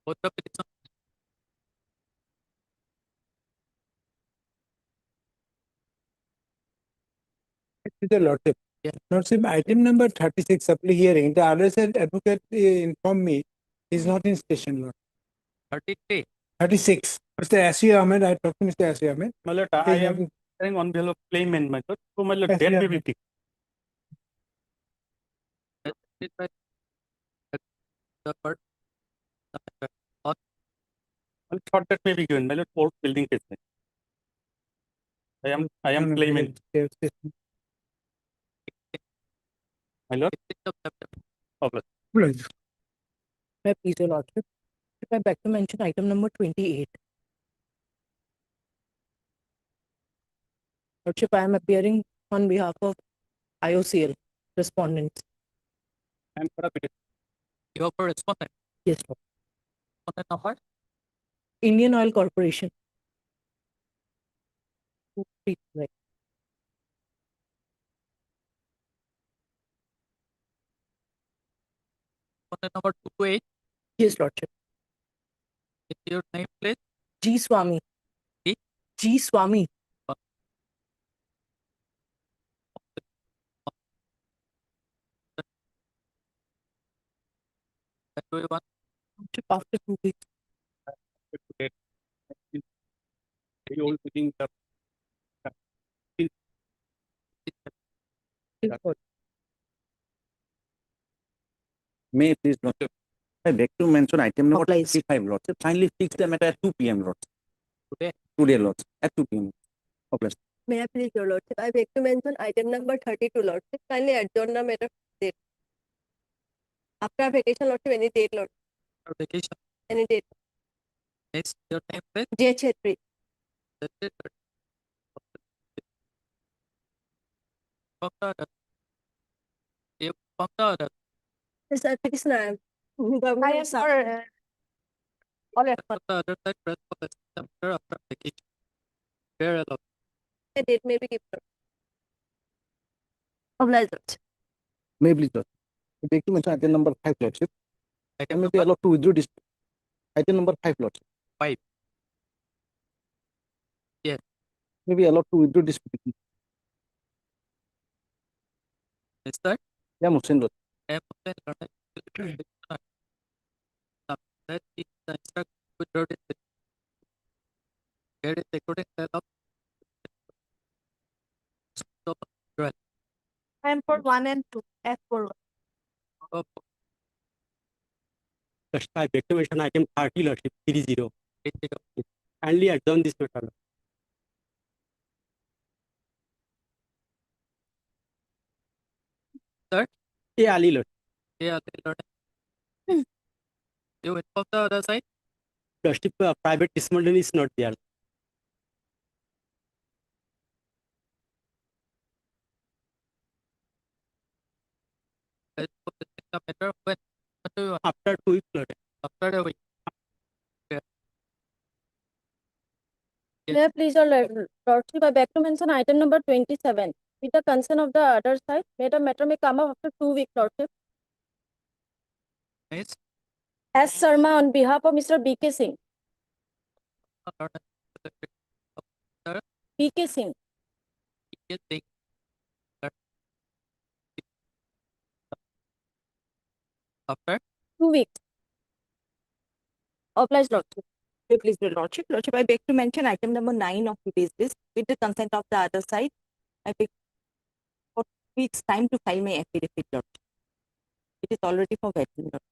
Both the petition. The Lordship. Yeah. Lordship, item number 36, supply hearing. The other side advocate informed me is not in station, Lord. 33. 36. Mr. Asir Ahmed, I talked to Mr. Asir Ahmed. My lord, I am hearing on behalf of claimant, my lord. So, my lord, Yes, date yeah. may be fixed. The court. I thought that may be given, my lord, for building case. I am No, claimant, yes, yes. my lord. Oh, bless. Please. Please, Your Lordship. If I beg to mention item number 28. Lordship, I am appearing on behalf of IOCL respondents. And for a petition. You have a respondent. Yes, Lord. Respondent number. Indian Oil Corporation. Please, right. Respondent number 228. Yes, Lordship. Is your name, please? G. Swami. G? G. Swami. That do you want? Lordship, after 2 weeks. Very old meeting. Yes, Lord. May I please, Lordship? I beg to mention item number Obliged. 35, Lordship. Kindly fix the matter at 2 p.m., Lordship. Today. Today, Lordship, at 2 p.m. Obliged. May I please, Your Lordship? I beg to mention item number 32, Lordship. Kindly adjourn the matter date. After vacation, Lordship, any date, Lord. Your vacation. Any date. Is your name, please? J. Chetri. That's it. From the other. You from the other. Yes, sir. Petitioner. I am for all From the other side, press for the chapter after vacation. Where allowed. A date may be given. Obliged, Lordship. May I please, Lordship? I beg to mention item number 5, Lordship. I Item may be number allowed to withdraw this. Item number 5, Lordship. 5. Yes. May be allowed to withdraw this petition. Mr. Yeah, Mohsen, Lordship. M. Hussain Lordship. That is the instruct withdraw this petition. Here is according to the law. So, withdrawal. I am for 1 and 2. F for 1. of Lordship, I beg to mention item 30, Lordship, 30. 30. Kindly adjourn this matter. Sir? Yeah, Ali, Lord. Yeah, they learn. You inform the other side. Lordship, private dismissal is not there. Let's put this in the matter. When? What do you want? After 2 weeks, Lord. After a week. May I please, Your Lordship? I beg to mention item number 27. With the consent of the other side, the matter may come up after 2 weeks, Lordship. Nice. S. Sharma on behalf of Mr. B.K. Singh. B.K. Singh. Yes, they- After 2 weeks. Obliged, Lordship. Please, Your Lordship. Lordship, I beg to mention item number 9 of today's list. With the consent of the other side, I beg for 2 weeks' time to file my affidavit, Lordship. It is already for vetting, Lordship.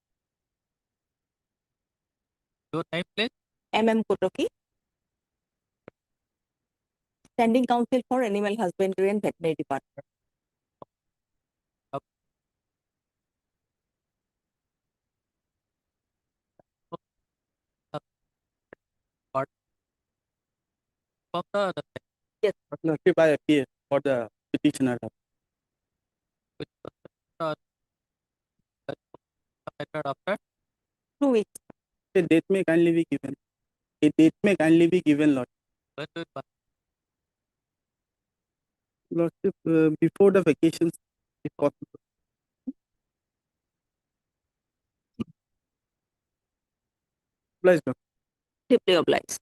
your name, please. M.M. Kotoki, Standing Counsel for Animal Husbandry and Veterinary Department. From the other side. Lordship, I appear for the petitioner. Which matter after 2 weeks. A date may kindly be given. A date may kindly be given, Lord. when do it pass? Lordship, before the vacations, if possible. Obliged, Lord. Deeply obliged.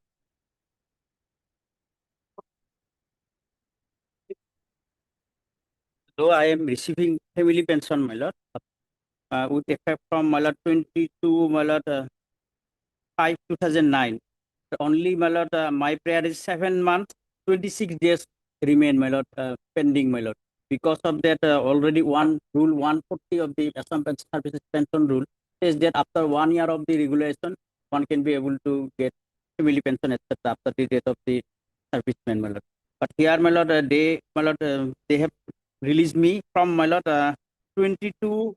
Though I am receiving family pension, my lord, with effect from my lord 22, my lord, 5, 2009. Only, my lord, my prayer is 7 months, 26 days remain, my lord, pending, my lord. Because of that, already one rule 140 of the Assam Pension Services pension rule says that after 1 year of the regulation, one can be able to get family pension, etc. after the death of the serviceman, my lord. But here, my lord, they have released me from, my lord, 22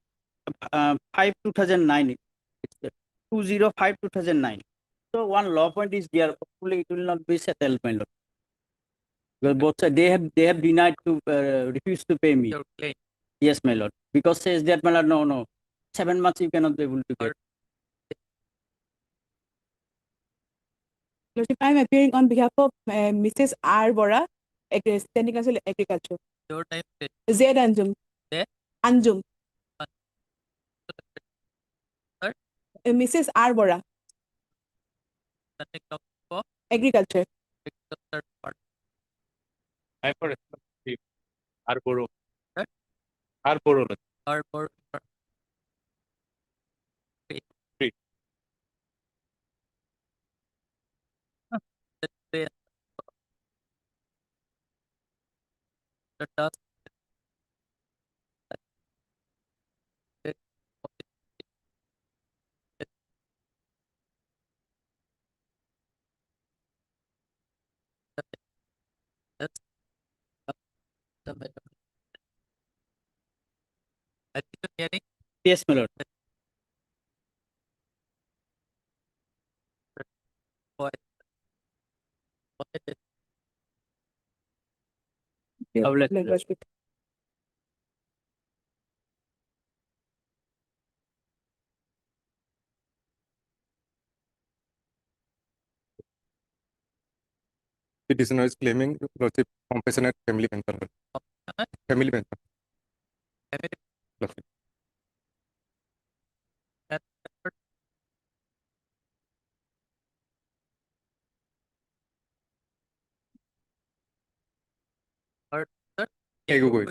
5 2009. It's 205 2009. So one law point is there. Hopefully, it will not be settled, my lord. Well, both sides, they have denied to refuse to pay me. Your claim. Yes, my lord. Because says that, my lord, no. 7 months you cannot be able to get. Lordship, I am appearing on behalf of Mrs. R. Bora, Standing Council Agriculture. Your time. Z. Anjum. Z? Anjum. Third? Mrs. R. Bora, The next of for Agriculture. the third part. I am for Arboro. Huh? Arboro. Or for the task. That's the better. I think you're hearing. Yes, my lord. Boy. Boy. Lordship. The prisoner is claiming lordship compassionate family pension. Family pension. Family. Lordship. And or third. Hey, go ahead.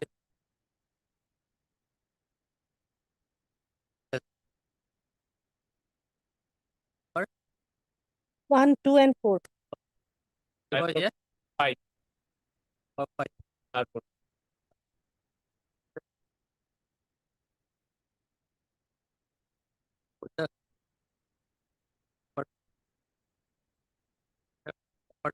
Or 1, 2, and 4. because yeah. 5. Or 5. Arboro. The or or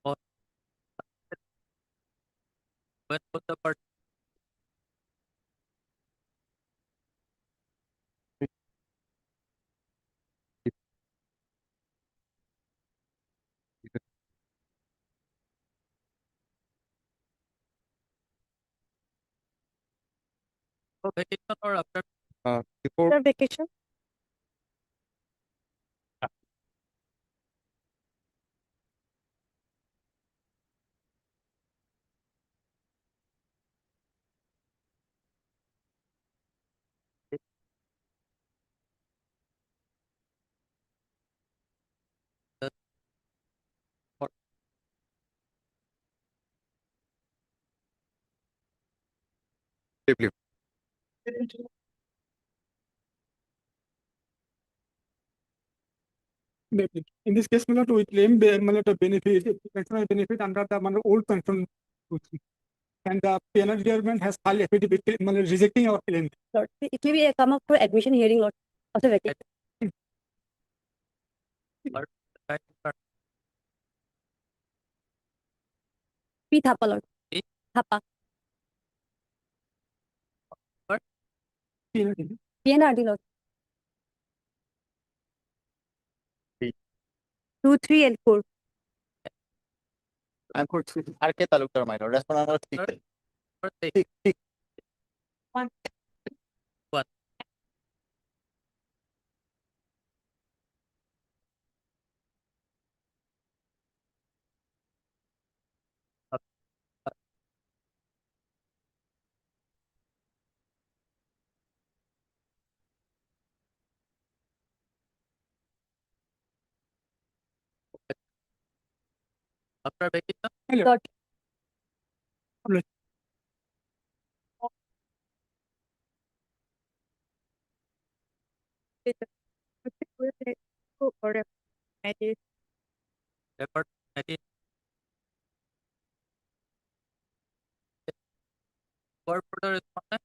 or when put the part for vacation or after Before After vacation, or briefly. Definitely. In this case, my lord, we claim my lord, a benefit, pensional benefit under the my lord, old pension routine. And the penal government has filed affidavit my lord, rejecting our claim. Lord, it may be a come up for admission hearing, Lord, of the vacation. or right part. P. Thapa, Lord. P? Thapa. What? PNRD, Lord. P. 2, 3, and 4. I'm for RK Talukdar, my lord. Respondent number Sir? 6. Or 6. 6, 6. 1. 1. After vacation, Lord. refer to mediation. Word for the respondent.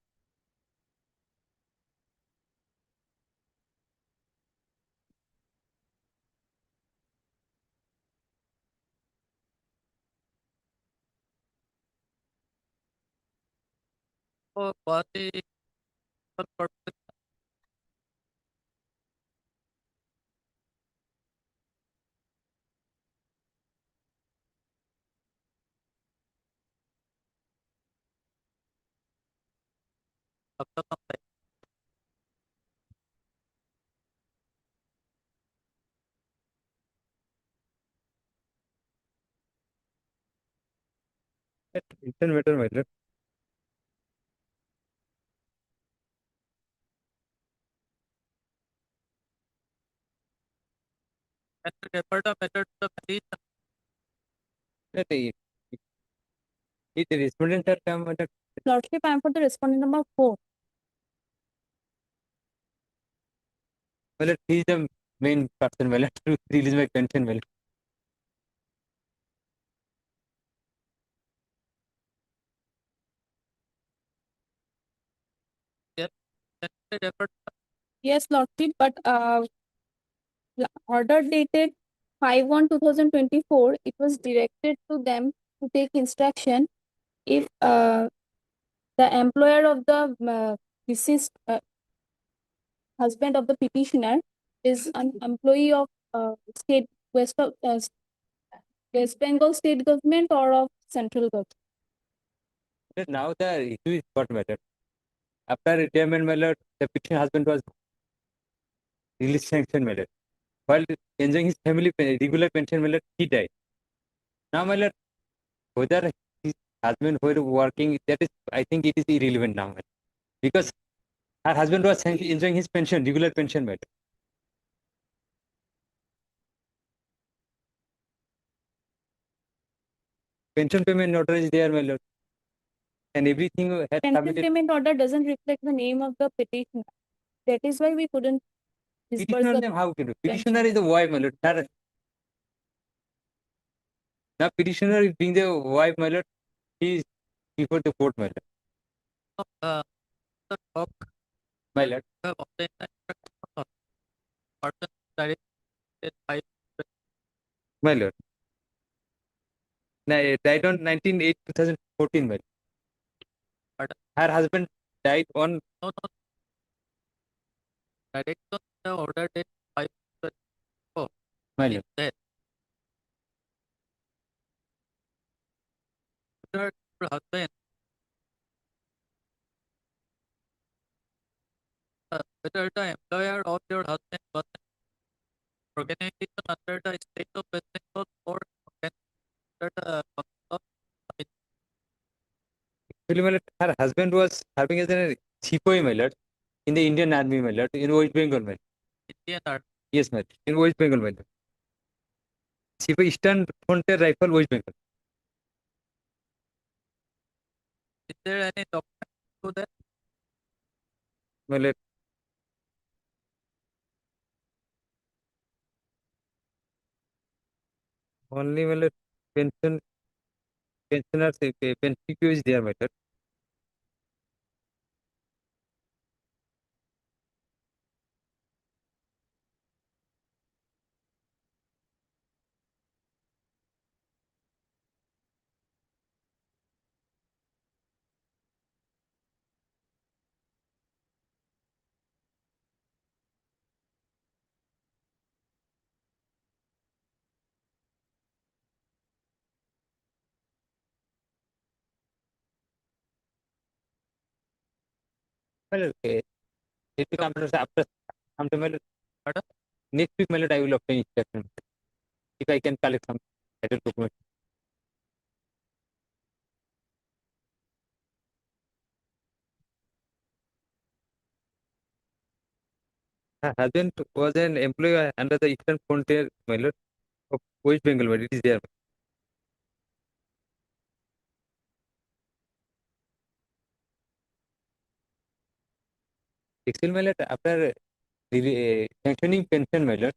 For quasi purpose, of the complaint. Written matter, my lord. And refer the matter to the mediation. It respondent are come at Lordship, I am for the respondent number 4. my lord, he is the main person, my lord, to release my pension, my lord. Then they refer to Yes, Lordship, but order dated 5/1/2024, it was directed to them to take instruction if the employer of the deceased husband of the petitioner is an employee of state West Bengal state government or of central government. But now the issue is what matter. After retirement, my lord, the petitioner husband was release sanction, my lord. While enjoying his family regular pension, my lord, he died. Now, my lord, whether his husband were working, that is, I think it is irrelevant now, my lord. Because her husband was enjoying his pension, regular pension, my lord. Pension payment order is there, my lord. And everything had Pension submitted. payment order doesn't reflect the name of the petitioner. That is why we couldn't disburse Petitioner the name, how can you? Petitioner is the wife, my lord. Now petitioner is being the wife, my lord. He is before the court, my lord. the talk My lord. of the person directed by My lord. Died on 19/8/2014, my lord. Pardon? Her husband died on no direction the order date 5/4. my Is lord. there. Whether your husband whether the employer of your husband was an organization under the state of West Bengal or under the council of Actually, my lord, her husband was serving as a sepoy, my lord, in the Indian Army, my lord, in West Bengal, my lord. Indian Army. Yes, my lord, in West Bengal, my lord. Sepoy Eastern Frontier Rifle, West Bengal. Is there any document to that? My lord. Only, my lord, pensioners, pension is there, my lord. Well, okay. It will come to us after come to my lord. Pardon? Next week, my lord, I will obtain instruction. If I can collect some title document. Her husband was an employee under the Eastern Frontier, my lord, of West Bengal, but it is there. Excel my lord, after sanctioning pension my lord,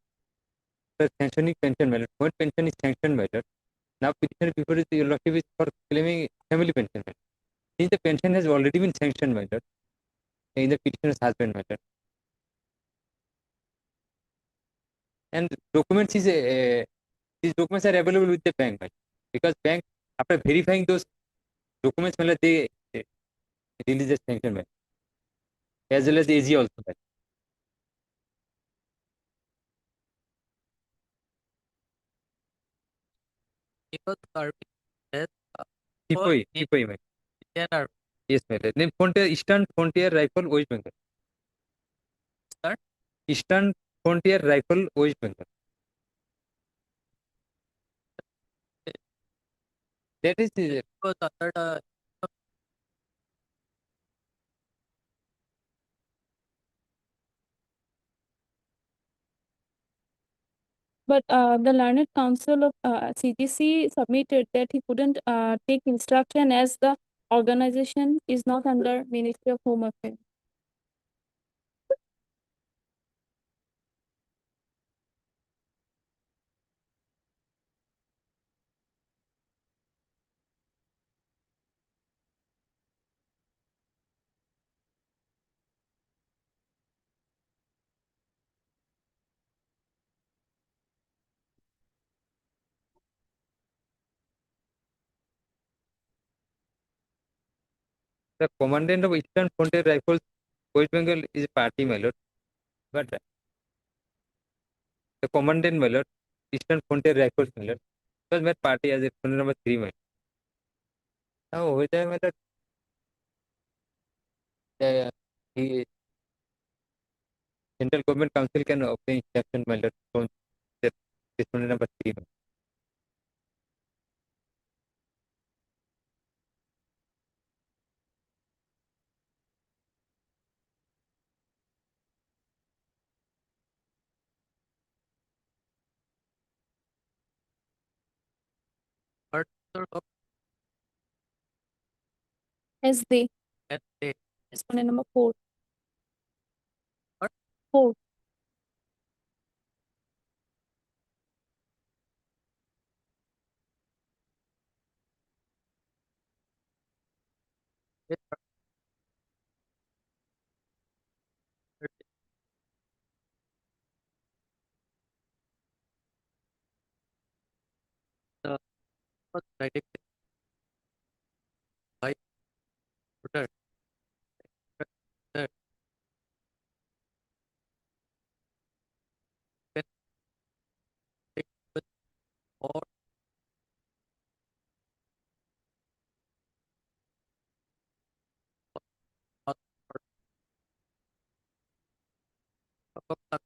after sanctioning pension my lord, when pension is sanctioned my lord, now petitioner before is your lordship is for claiming family pension my lord. Since the pension has already been sanctioned my lord, in the petitioner's husband my lord, and documents is these documents are available with the bank my lord, because bank after verifying those documents my lord, they release the sanction my lord, as well as the AG also my lord. Because service has Tipoi, my lord. Indian Army. Yes my lord. Name Frontier Eastern Frontier Rifle West Bengal. Eastern? Eastern Frontier Rifle West Bengal. That is Because under the But the learned counsel of CGC submitted that he couldn't take instruction as the organization is not under Ministry of Home Affairs. the commandant of Eastern Frontier Rifles West Bengal is a party my lord, but the commandant my lord, Eastern Frontier Rifles my lord, was my party as a phone number 3 my lord. Now over there my lord, he Central Government Council can obtain instruction my lord from the phone number 3 my lord. particular of As they, they respondent number 4. What? 4. the was cited by order that can take with or not or of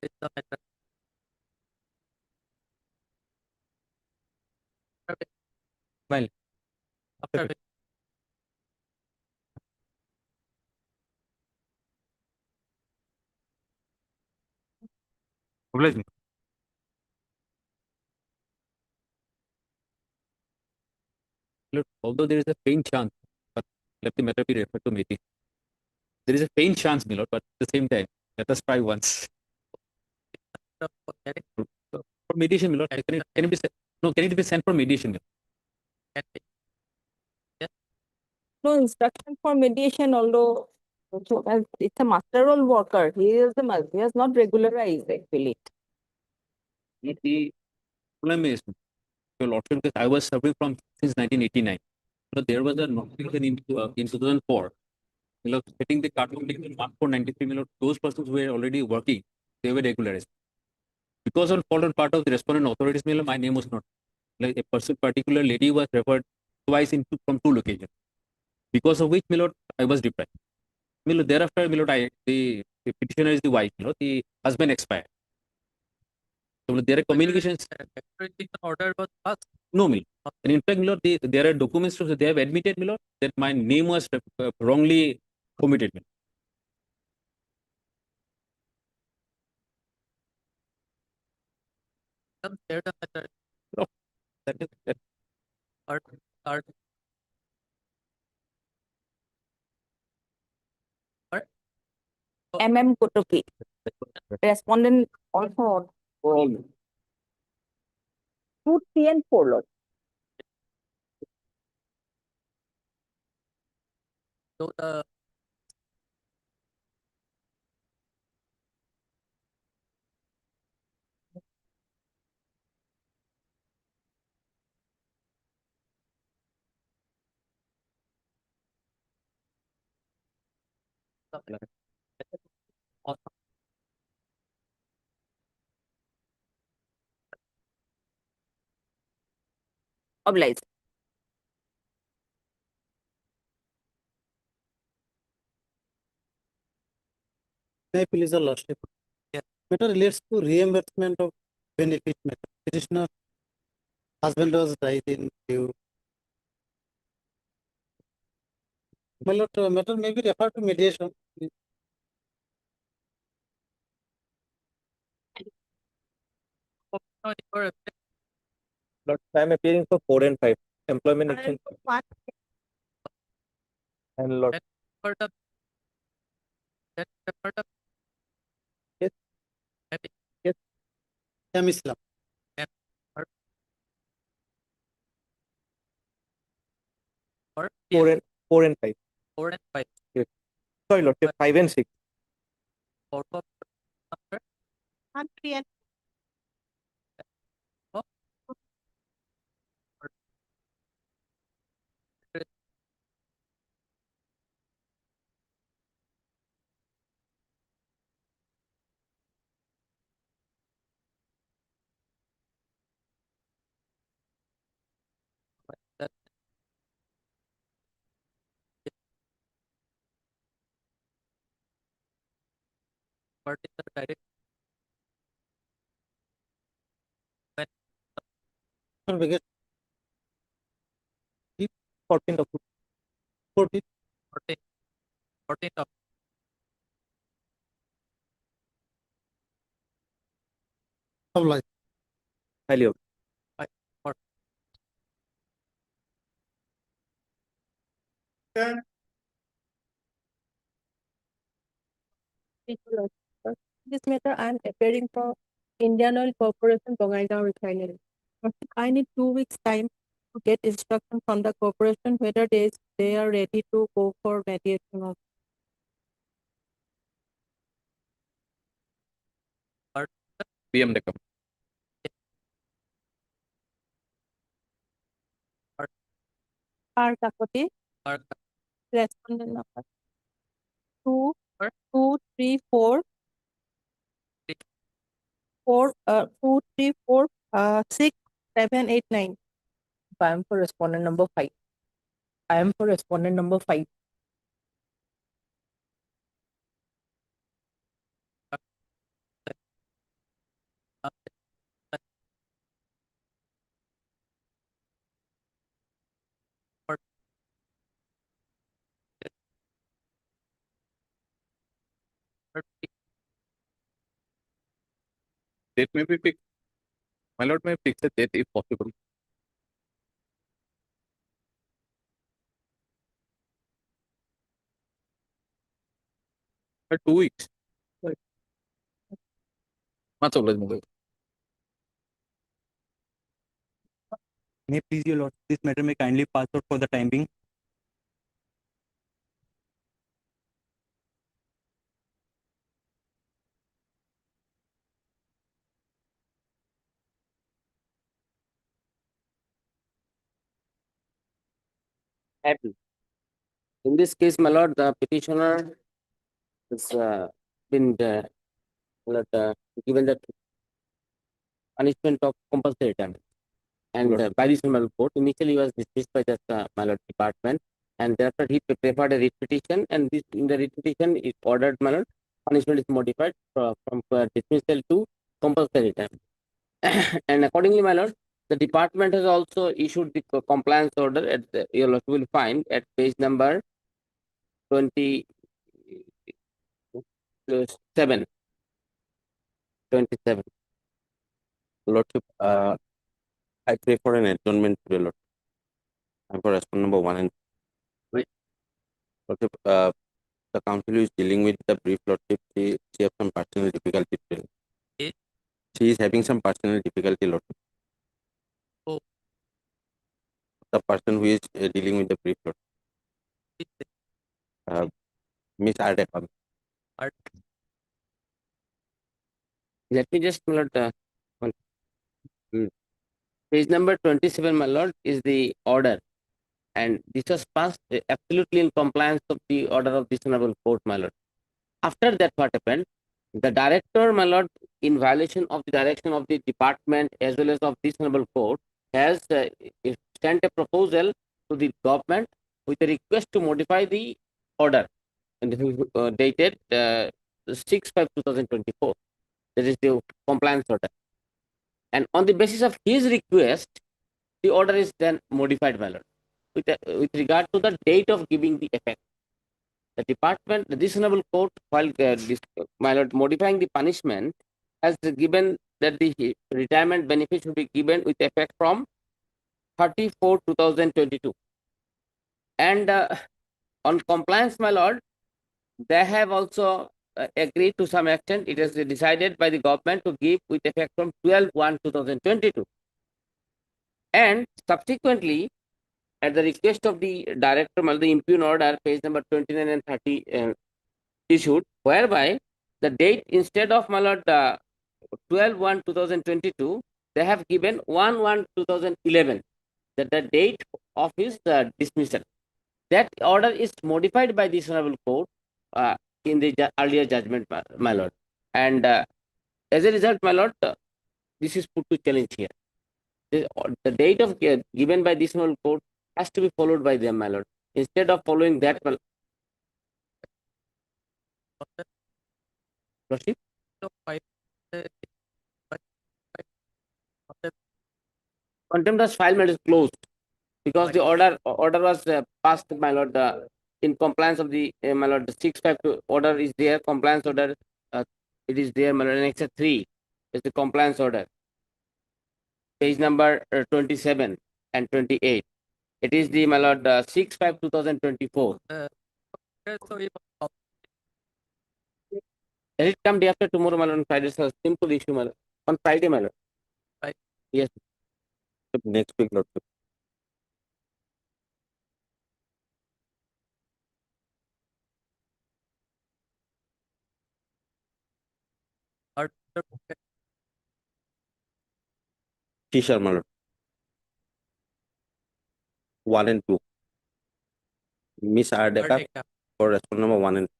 is the method My lord. after which Oblige me. Look, although there is a faint chance, but let the matter be referred to mediation. There is a faint chance, my lord, but at the same time, let us try once. the getting So, for mediation, my lord, can it be sent? No, can it be sent for mediation? My can be No instruction for mediation, although as it's a master role worker. He has not regularized actually. lord? The problem is, your lordship, because I was serving from since 1989. So there was a notification in 2004. You know, setting the cartoon ticket mark for 93 million, those persons who were already working, they were regularized. Because on fault on part of the respondent authorities, my name was not. Like a person, particular lady was referred twice from 2 locations. Because of which, my lord, I was deprived. My lord, thereafter, my lord, the petitioner is the wife, the husband expired. So there are communications. extradition order was passed. No, my lord. And in fact, my lord, there are documents, so they have admitted, my lord, that my name was wrongly committed. My lord. Some share the method Oh, that is, that, or Card. MM Kotoki. Respondent also. All. 2, 3, and 4, Lord. So the Obliged. May I please the lordship? Yeah. Matter relates to reimbursement of benefit matter. Petitioner husband was died in due. My lord, matter may be referred to mediation. no, you are Lord, I am appearing for 4 and 5. Employment action and Lord. for the for the Yes. maybe Am Islam. or 4 and 5. 4 and 5. Sorry, Lord, 5 and 6. Four for number. 1, 3, and That part is the direct Or we get 14 of 14. 14. 14 of Obliged. highly of. or This matter, I am appearing for Indian Oil Corporation, Bongaigaon Refinery. I need 2 weeks time to get instruction from the corporation whether they are ready to go for mediation or PM Decum. R. Kakoti, or respondent number 2, Or? 2, 3, 4, 2, 3, 4, 6, 7, 8, 9. I am for respondent number 5. I am for respondent number 5. Date may be fixed. My Lord may fix a date if possible. For 2 weeks. Much obliged, my Lord. May please your lord, this matter may kindly pass out for the time being. Happy. In this case, my lord, the petitioner has been given the punishment of compulsory retirement. And by this my report, initially he was dismissed by the my lord department, and thereafter he preferred a writ petition, and this in the writ petition is ordered my lord, punishment is modified from dismissal to compulsory retirement. And accordingly, my lord, the department has also issued the compliance order at the, you will find at page number 27. 27. Lordship, I pray for an adjournment to the Lord. And for response number 1 and 2, Lordship, the counsel who is dealing with the brief, Lordship, she has some personal difficulty today. Eh? She is having some personal difficulty, Lordship. Oh. The person who is dealing with the brief, Lordship. Miss Ardepam. Let me just, my lord, page number 27, my lord, is the order. And this was passed absolutely in compliance of the order of this honorable court, my lord. After that, what happened? The director, my lord, in violation of the direction of the department as well as of this honorable court, has sent a proposal to the government with a request to modify the order, and this is dated 6/5/2024. That is the compliance order. And on the basis of his request, the order is then modified, my lord, with regard to the date of giving the effect. The department, the honorable court, while my lord, modifying the punishment, has given that the retirement benefit should be given with effect from 30/4/2022. And on compliance, my lord, they have also agreed to some extent. It is decided by the government to give with effect from 12/1/2022. And subsequently, at the request of the director, the impugn order, page number 29 and 30, issued, whereby the date, instead of, my lord, 12/1/2022, they have given 1/1/2011, that the date of his dismissal. That order is modified by this honorable court in the earlier judgment, my lord. And as a result, my lord, this is put to challenge here. The date of given by this honorable court has to be followed by them, my lord. Instead of following that, my lordship, contempt of filement is closed because the order was passed, my lord, in compliance of the my lord, the 6/5 order is there. Compliance order, it is there, my lord. Annex 3 is the compliance order. Page number 27 and 28. It is the, my lord, 6/5/2024. Let it come day after tomorrow, my lord, on Friday. It's a simple issue, my lord. On Friday, my lord. Right. Yes. Next week, Lordship. T-shirt, my lord. 1 and 2. Miss Ardeka for response number 1 and 2.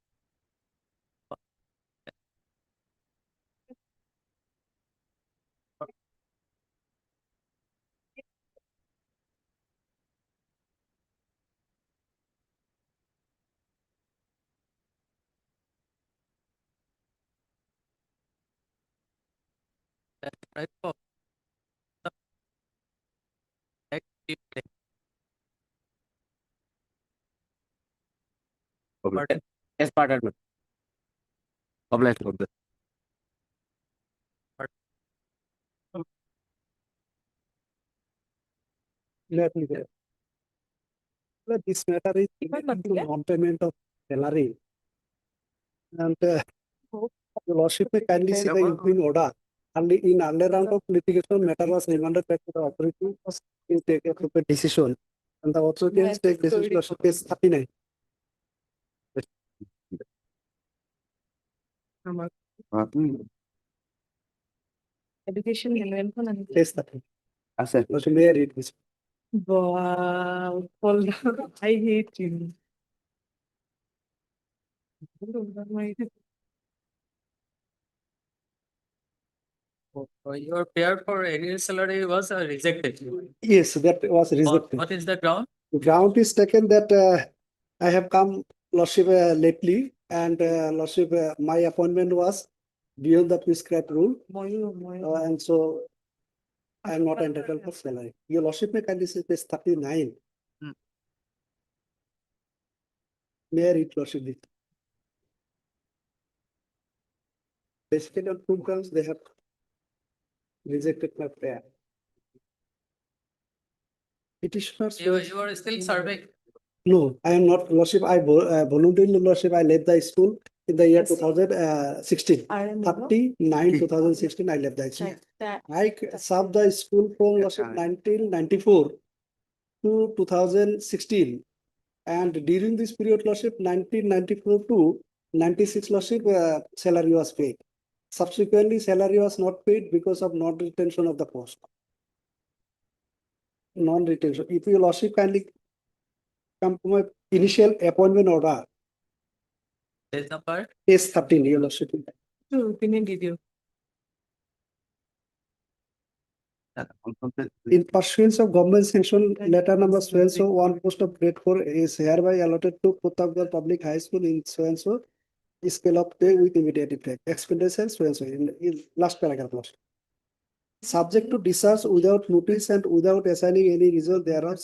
Right. Yes, pardon me. Obliged, obliged. Let me get. Well, this matter is related to non-payment of salary. And your lordship may kindly see the impugn order. And in earlier round of litigation, matter was remanded back to the authority to take a decision. And the authority has take decision, lordship is 39. Education and Yes, that. Lordship, may I read this? wow, hold on. I hate you. Your prayer for arrears salary was rejected. Yes, that was rejected. What is the ground? The ground is taken that I have come, lordship, lately, and lordship, my appointment was beyond the prescribed rule, and so I am not entitled for salary. Your lordship may kindly see page 39. May I read, lordship? Basically, on 2 grounds, they have rejected my prayer. Petitioners. You are still serving. No, I am not, Lordship. I voluntarily, Lordship, I left the school in the year 2016. 39, 2016, I left the school. I served the school from Lordship 1994 to 2016. And during this period, Lordship, 1994 to 96, Lordship, salary was paid. Subsequently, salary was not paid because of non-retention of the post. Non-retention. If you, Lordship, kindly come to my initial appointment order, Page number. page 13, Your Lordship. Opinion review. In pursuance of government sanction letter number so and so, one post of grade 4 is hereby allotted to Pratapgarh Public High School in so and so, scale of pay with immediate effect. Expenditure so and so in last paragraph. Subject to discharge without notice and without assigning any reason thereof,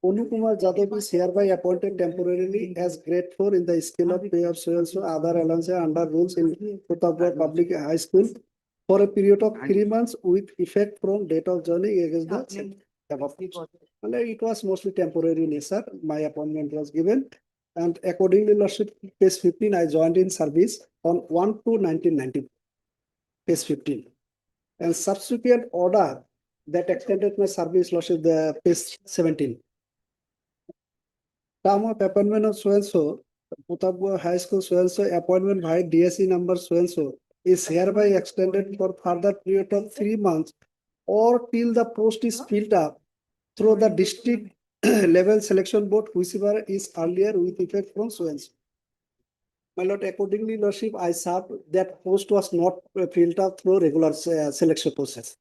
Anukumar Jadhav is hereby appointed temporarily as grade 4 in the scale of pay of so and so other allowances under rules in Pratapgarh Public High School for a period of 3 months with effect from date of joining against the above. And it was mostly temporary in nature. My appointment was given, and accordingly, Lordship, page 15, I joined in service on 1/2/1990. Page 15. And subsequent order that extended my service, Lordship, the page 17. Term of appointment of so and so, Pratapgarh High School so and so, appointment by DSC number so and so is hereby extended for further period of 3 months or till the post is filled up through the district level selection board, whichever is earlier with effect from so and so. My lord, accordingly, Lordship, I served that post was not filled up through regular selection process.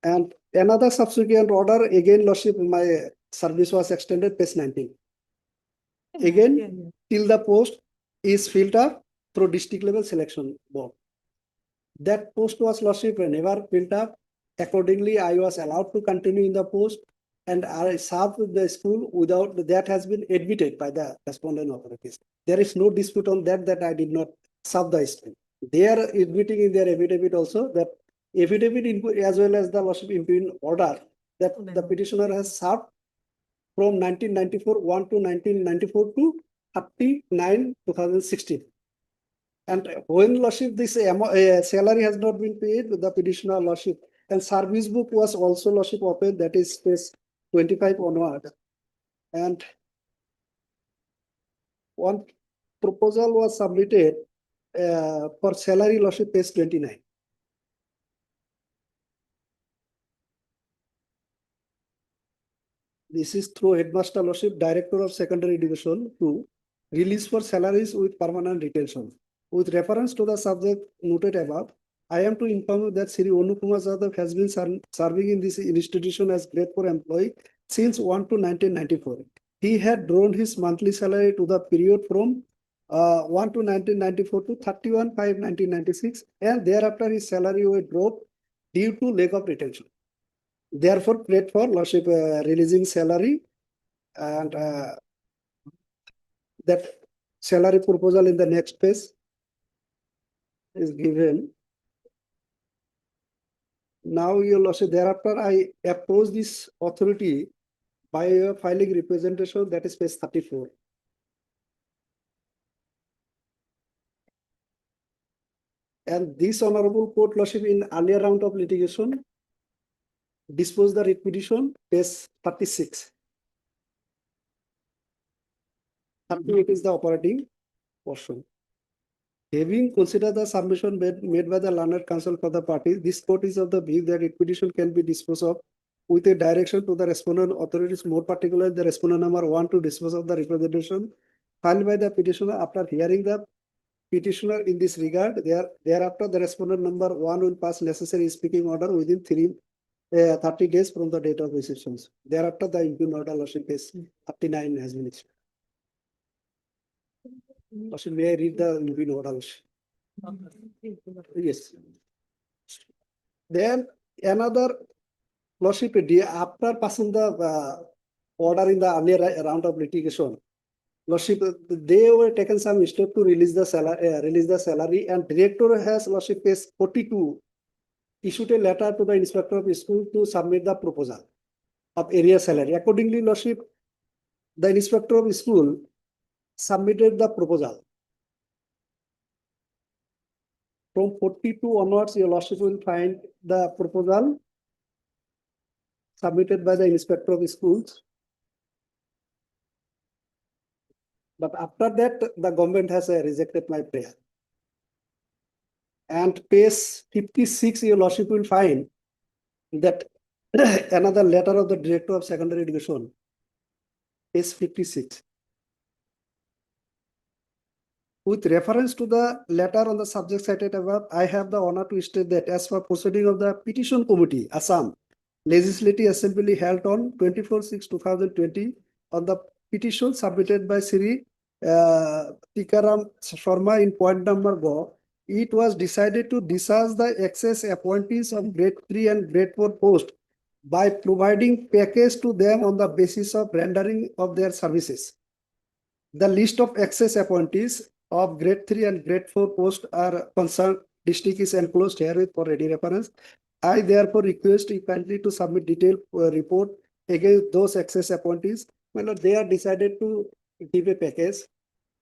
And another subsequent order, again, Lordship, my service was extended, page 19. Again, till the post is filled up through district level selection board. That post was, Lordship, never filled up. Accordingly, I was allowed to continue in the post, and I served the school without that has been admitted by the respondent authorities. There is no dispute on that I did not serve the school. They are admitting in their affidavit also that affidavit as well as the Lordship impugn order that the petitioner has served from 1994 1 to 1994 to 39 2016. And when Lordship, this salary has not been paid, the petitioner, Lordship, and service book was also, Lordship, open, that is page 25 onward. And one proposal was submitted for salary, Lordship, page 29. This is through Headmaster, Lordship, Director of Secondary Division 2, release for salaries with permanent retention. With reference to the subject noted above, I am to inform you that Sri Anukumar Jadhav has been serving in this institution as grade 4 employee since 1 to 1994. He had drawn his monthly salary to the period from 1 to 1994 to 31/5/1996, and thereafter his salary was dropped due to lack of retention. Therefore, grade 4, Lordship, releasing salary, and that salary proposal in the next page is given. Now, Your Lordship, thereafter I approach this authority by filing representation, that is page 34. And this honorable court, Lordship, in earlier round of litigation, disposed the writ petition, page 36. 38 is the operating portion. Having considered the submission made by the learned counsel for the parties, this court is of the view that writ petition can be disposed of with a direction to the respondent authorities, more particularly the respondent number 1, to dispose of the representation filed by the petitioner. After hearing the petitioner in this regard, thereafter the respondent number 1 will pass necessary speaking order within 30 days from the date of reception. Thereafter, the impugn order, Lordship, is 39 has been issued. Lordship, may I read the impugn order? Yes. Then another, Lordship, after passing the order in the earlier round of litigation, Lordship, they were taken some step to release the salary, and director has, Lordship, page 42, issued a letter to the inspector of school to submit the proposal. of area salary. Accordingly, Lordship, the inspector of school submitted the proposal. From 42 onwards, your Lordship will find the proposal submitted by the inspector of schools. But after that, the government has rejected my prayer. And page 56, your Lordship will find that another letter of the Director of Secondary Education, page 56. With reference to the letter on the subject cited above, I have the honor to state that as per proceeding of the Petition Committee, Assam, Legislative Assembly held on 24/6/2020 on the petition submitted by Sri Tikaram Sharma in point number go, it was decided to discharge the excess appointees of grade 3 and grade 4 post by providing package to them on the basis of rendering of their services. The list of excess appointees of grade 3 and grade 4 post are concerned district is enclosed herewith for ready reference. I therefore request you kindly to submit detailed report against those excess appointees. Well, they are decided to give a package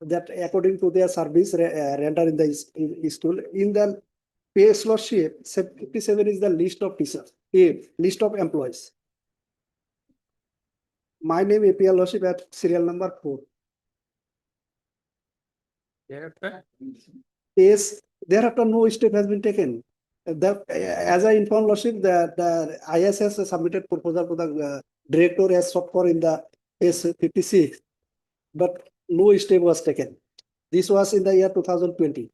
that according to their service render in the school. In the pay Lordship, 57 is the list of teachers, list of employees. My name APL Lordship at serial number 4. Yes, thereafter no step has been taken. As I informed Lordship, the IS has submitted proposal to the director as sought for in the page 56, but no step was taken. This was in the year 2020.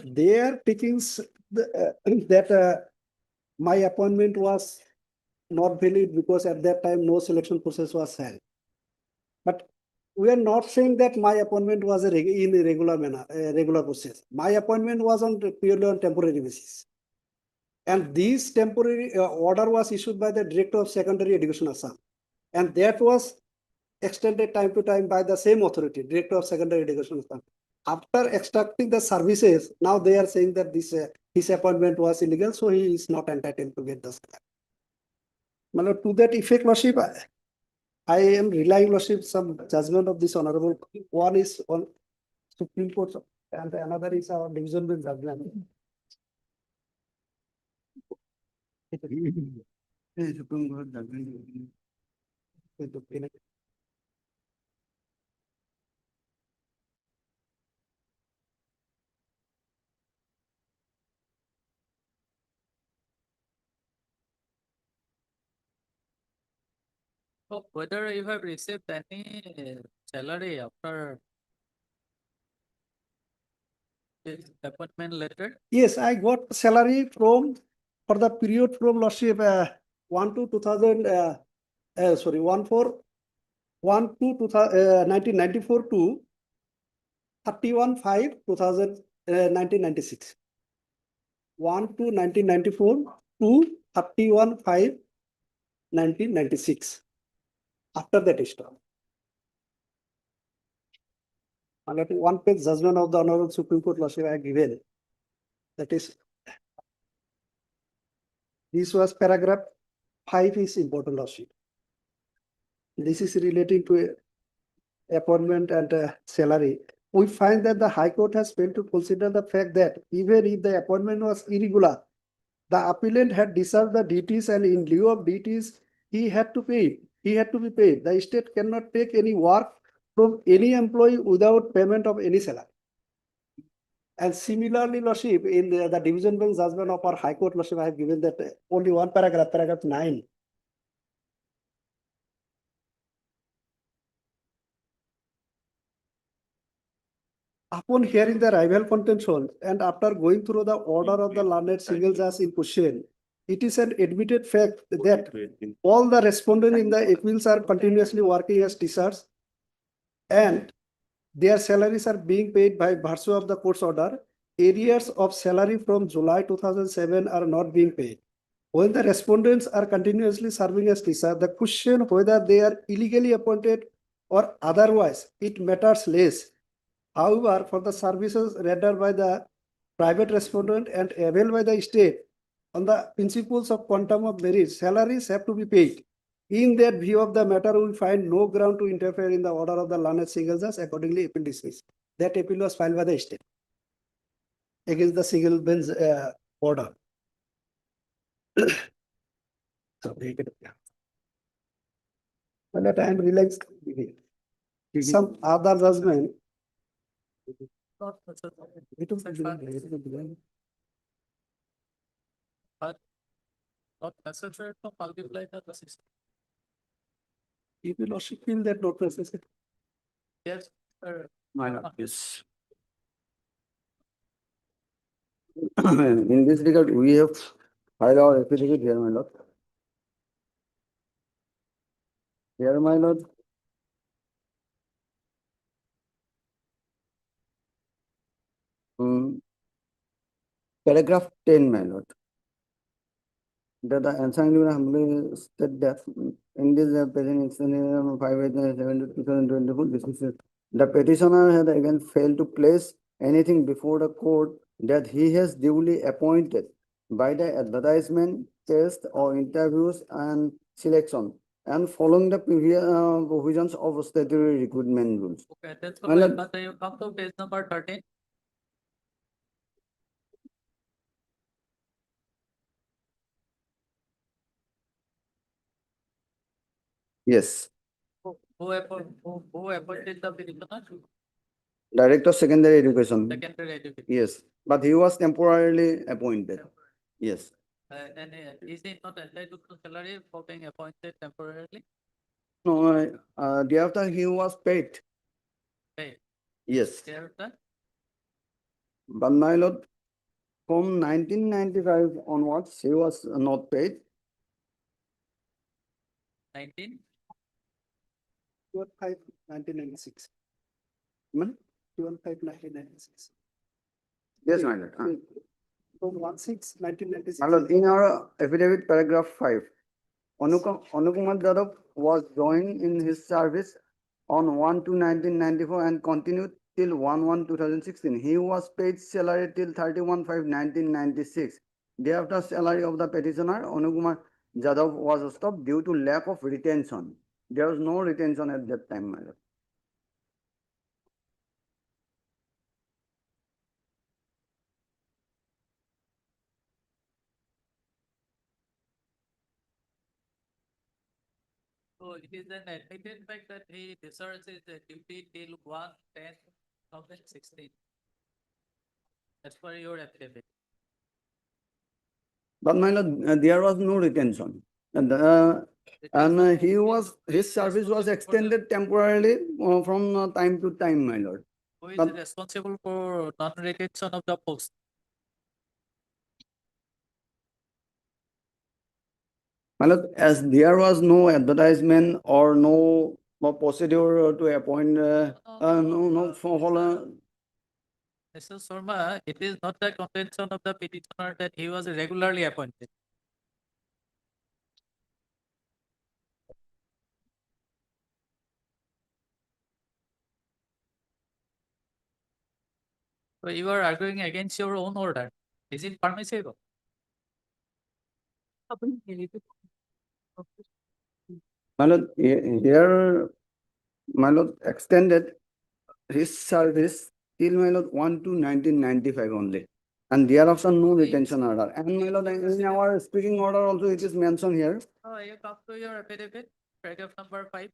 They are taking that my appointment was not valid because at that time no selection process was held. But we are not saying that my appointment was in a regular manner, a regular process. My appointment was on purely on temporary basis. And this temporary order was issued by the Director of Secondary Education Assam. And that was extended time to time by the same authority, Director of Secondary Education Assam. After extracting the services, now they are saying that this his appointment was illegal, so he is not entitled to get the salary. To that effect, Lordship, I am relying, Lordship, some judgment of this honorable. One is on Supreme Court and another is our division bench judgment. Supreme Court judgment. So whether you have received any salary after this appointment letter? Yes, I got salary from for the period from Lordship 1 to 2000. Sorry, 1994 to 31/5/1996. 1 to 1994 to 31/5/1996. After that stop. One page judgment of the Honorable Supreme Court Lordship I have given. That is, this was paragraph 5 is important, Lordship. This is relating to appointment and salary. We find that the High Court has failed to consider the fact that even if the appointment was irregular, the appellant had discharged the duties and in lieu of duties, he had to pay. He had to be paid. The state cannot take any work from any employee without payment of any salary. And similarly, Lordship, in the division bench judgment of our High Court, Lordship, I have given that only one paragraph, paragraph 9. Upon hearing the rival contention and after going through the order of the learned single judge in question, it is an admitted fact that all the respondents in the appeals are continuously working as teachers and their salaries are being paid by virtue of the court's order. Arrears of salary from July 2007 are not being paid. When the respondents are continuously serving as teachers, the question whether they are illegally appointed or otherwise, it matters less. However, for the services rendered by the private respondent and availed by the state on the principles of quantum of merit, salaries have to be paid. In that view of the matter, we find no ground to interfere in the order of the learned single judge. Accordingly, appeal dismissed. That appeal was filed by the state against the single bench order. So, by the time relaxed, some other judgment. Not necessary. It was beginning. Not necessary to multiply the system. If you lordship feel that not necessary. Yes, sir. My lord, yes. In this regard, we have filed our affidavit here, my lord. Here, my lord. Paragraph 10, my lord. That the assignment humbly state that in this present instance 5/7/2024, this is the petitioner has again failed to place anything before the court that he has duly appointed by the advertisement, test or interviews and selection and following the previous provisions of statutory recruitment rules. Okay, that's My fine. lord. But you come to page number 13. Yes, Who appointed the petitioner? Director Secondary Education. Secondary education. Yes, but he was temporarily appointed. Yes. And is he not entitled to salary for being appointed temporarily? No, thereafter he was paid. Paid. Yes, Thereafter, but my lord, from 1995 onwards, he was not paid. 19. 12/5/1996. Hmm? 12/5/1996. Yes, my lord. From 1/6/1996. My lord, in our affidavit, paragraph 5, Anukumar Jadhav was joined in his service on 1/2/1994 and continued till 1/1/2016. He was paid salary till 31/5/1996. Thereafter, salary of the petitioner, Anukumar Jadhav, was stopped due to lack of retention. There was no retention at that time, my lord. So it is an admitted fact that he discharged his duty till 1/10/2016. As per your affidavit. But my lord, there was no retention. And his service was extended temporarily from time to time, my lord. Who is But- responsible for non-retention of the post? My lord, as there was no advertisement or no procedure to appoint, Mr. Sharma, it is not the contention of the petitioner that he was regularly appointed. So you are arguing against your own order. Is it permissible? my lord, here, my lord, extended his service till my lord 1/2/1995 only. And thereafter, no retention order. And my lord, in our speaking order also, it is mentioned here. Oh, you come to your affidavit, paragraph number 5.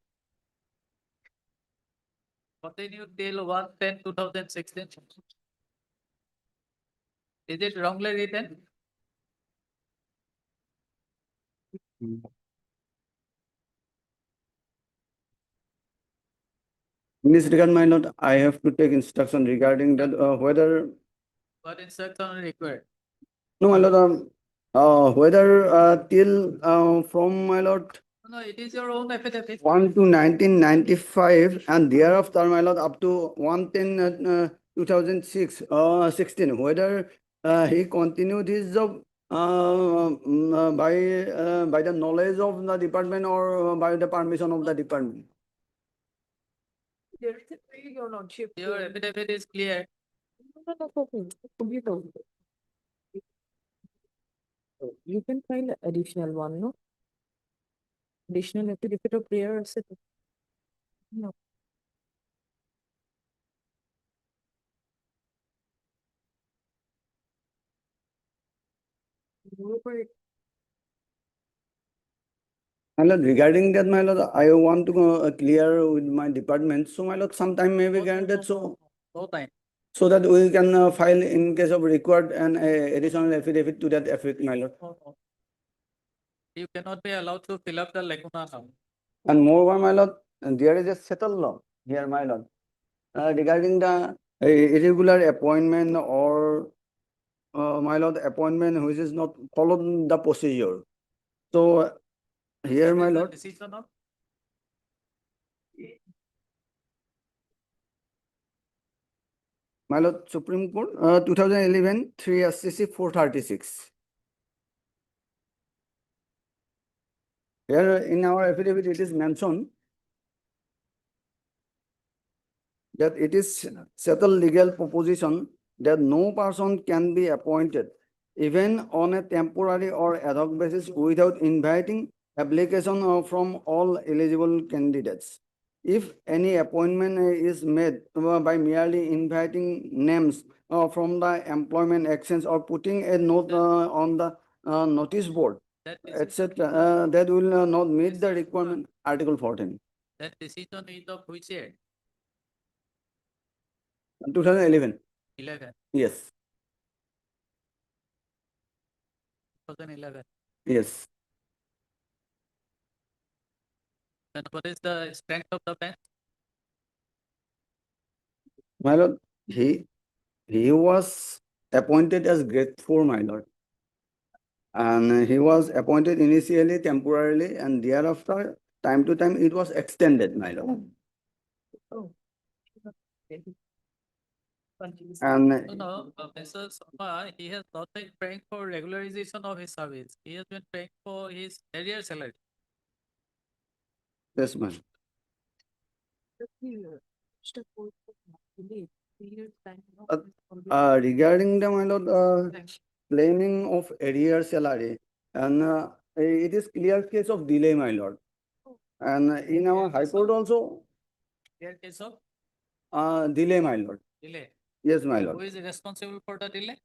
Continue till 1/10/2016. Is it wrongly written? In this regard, my lord, I have to take instruction regarding that whether, What instruction required? no, my lord, whether till from my lord No, it is your own affidavit. 1/2/1995 and thereafter, my lord, up to 1/10/2016, whether he continued his job by the knowledge of the department or by the permission of the department. Your lordship. Your affidavit is clear. You can file additional one, no? Additional affidavit of prayer or set. No. My lord, regarding that, my lord, I want to go clear with my department. So, my lord, sometime may be granted No time. so that we can file in case of required an additional affidavit to that effect, my lord. No. You cannot be allowed to fill up the lacuna now. And moreover, my lord, there is a settled law here, my lord, regarding the irregular appointment or my lord, appointment which is not followed the procedure. So here, my This is the lord, decision of my lord, Supreme Court, 2011, 3 SCC 436. Here in our affidavit, it is mentioned that it is settled legal proposition that no person can be appointed even on a temporary or ad hoc basis without inviting application from all eligible candidates. If any appointment is made by merely inviting names from the employment exchange or putting a note on the notice board, that etc., that will not meet the requirement, Article 14. That decision is of which year? 2011. 11. Yes. 2011. Yes. And what is the strength of the bench? My lord, he was appointed as grade 4, my lord. And he was appointed initially temporarily and thereafter, time to time, it was extended, my lord. And No, Mr. Sharma, he has not been paying for regularization of his service. He has been paying for his arrear salary. yes, ma'am. Regarding the, my lord, claiming of arrear salary, and it is clear case of delay, my lord. And in our High Court also, Clear case of delay, my lord. delay. Yes, my Who lord. is responsible for the delay?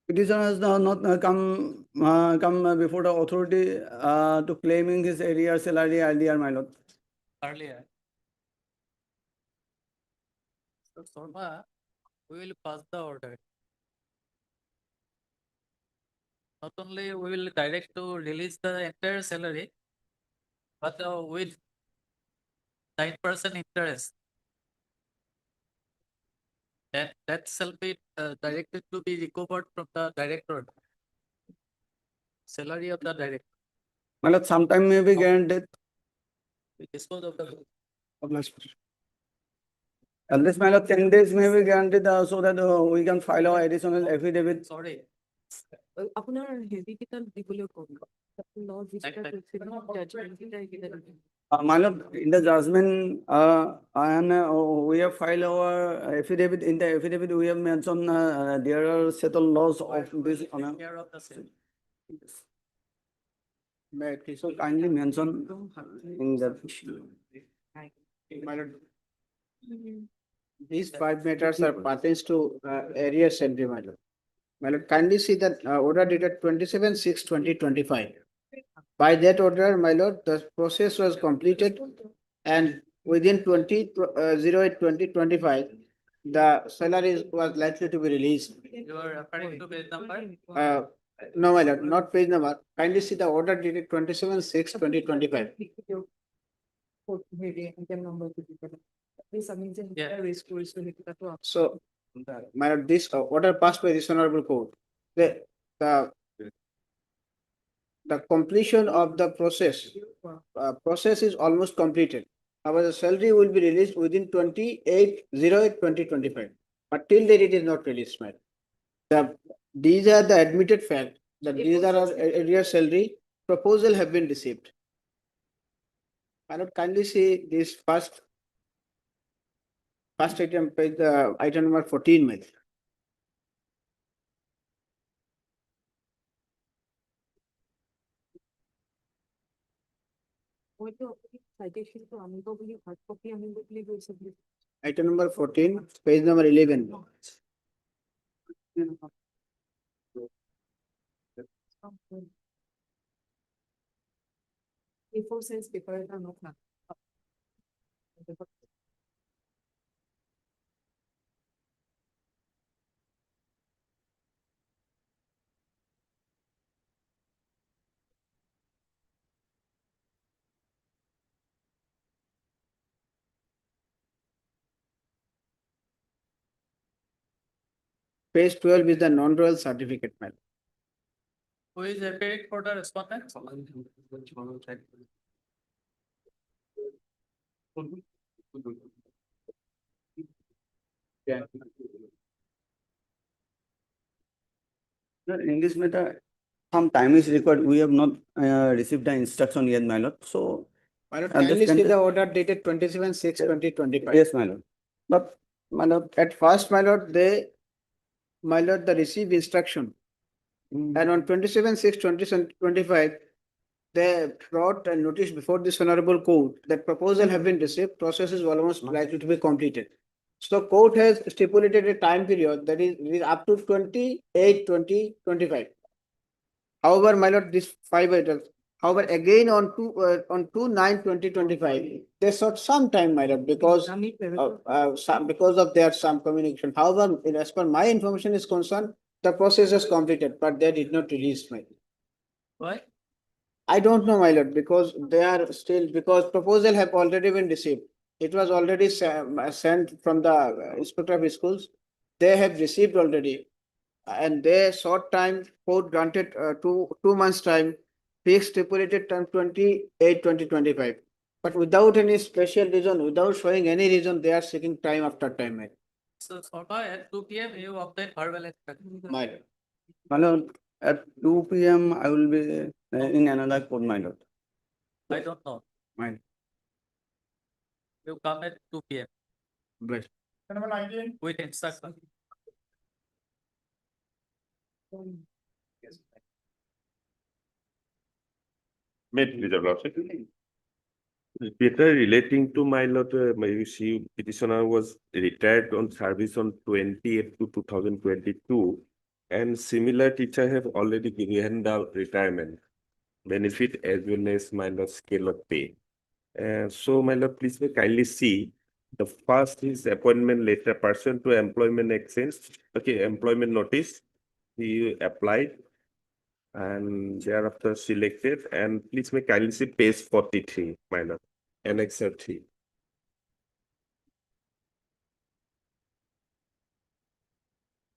Petitioner has not come before the authority to claiming his arrear salary earlier, my lord. Earlier. So, Sharma, we will pass the order. Not only we will direct to release the entire salary, but with 9% interest. That shall be directed to be recovered from the director. Salary of the director. My lord, sometime may be guaranteed. We dispose of the Unless, my lord, 10 days may be guaranteed so that we can file our additional affidavit. Sorry. আপনার hesitation দিগুলো করুন law visitor judgement My lord, in the judgment, and we have filed our affidavit. In the affidavit, we have mentioned there are settled laws of this. Take care of the same. May I please so kindly mention in that. My lord, these 5 matters are pertains to arrears entry, my lord. My lord, kindly see that order dated 27/6/2025. By that order, my lord, the process was completed and within 20/08/2025, the salary was likely to be released. You are referring to page number? No, my lord, not page number. Kindly see the order dated 27/6/2025. So, my lord, this order passed by this honorable court. The completion of the process is almost completed. However, the salary will be released within 28/08/2025. But till date, it is not released, madam. These are the admitted fact that these are our arrear salary proposal have been received. I would kindly see this first item, page, item number 14, madam. Item number 14, page number 11. Page 12 is the non-royal certificate, madam. Who is appearing for the respondent? In this matter, some time is required. We have not received the instruction yet, my lord. So, My lord, And this kindly see can- the order dated 27/6/2025. yes, my lord. But, my lord, At first, my lord, they received instruction. And on 27/6/2025, they brought a notice before this honorable court that proposal have been received, process is almost likely to be completed. So court has stipulated a time period that is up to 28/2025. However, my lord, these 5 items, however, again on 2/9/2025, they sought some time, my lord, because of their some communication. However, as per my information is concerned, the process is completed, but they did not release my. Why? I don't know, my lord, because they are still, because proposal have already been received. It was already sent from the inspector of schools. They have received already. And they short time, court granted 2 months time, fixed stipulated time 28/2025. But without any special reason, without showing any reason, they are seeking time after time, my. So, Sarma, at 2 p.m. you obtain verbal instruction. My lord. My lord, at 2 p.m. I will be in another court, my lord. I don't know. My You come at 2 p.m. bless. with instruction. Met with the lordship. Peter, relating to my lord, she petitioner was retired on service on 28 to 2022, and similar teacher have already given the retirement benefit as well as my lord scale of pay. So my lord, please kindly see the first is appointment letter, person to employment exchange. Okay, employment notice. He applied and thereafter selected, and please kindly see page 43, my lord, annex 3.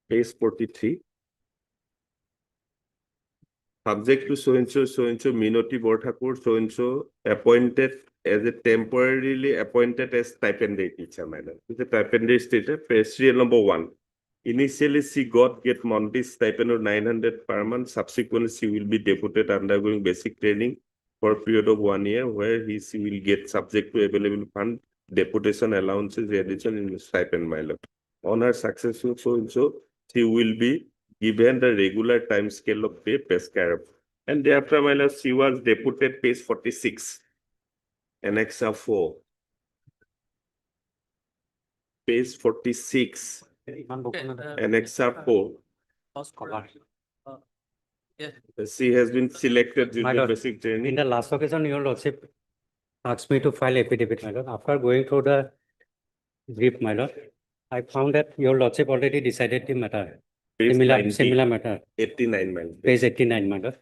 Page 43. Subject to so and so Minoti Borthakur, so and so appointed as a temporarily appointed as stipended teacher, madam. With a stipended teacher, serial number 1. Initially, she get monthly stipend of 900 per month. Subsequently, she will be deputed undergoing basic training for a period of 1 year, where she will get subject to available fund, deputation allowances, addition in stipend, my lord. On her successful so and so, she will be given the regular time scale of pay prescribed. And thereafter, my lord, she was deputed page 46, annex 4. Page 46, annex 4. Yes. She has been selected due My to lord, basic training. In the last occasion, your lordship asked me to file affidavit, my lord. After going through the brief, my lord, I found that your lordship already decided the matter. Page Similar matter. 89, my lord. Page 89, my lord.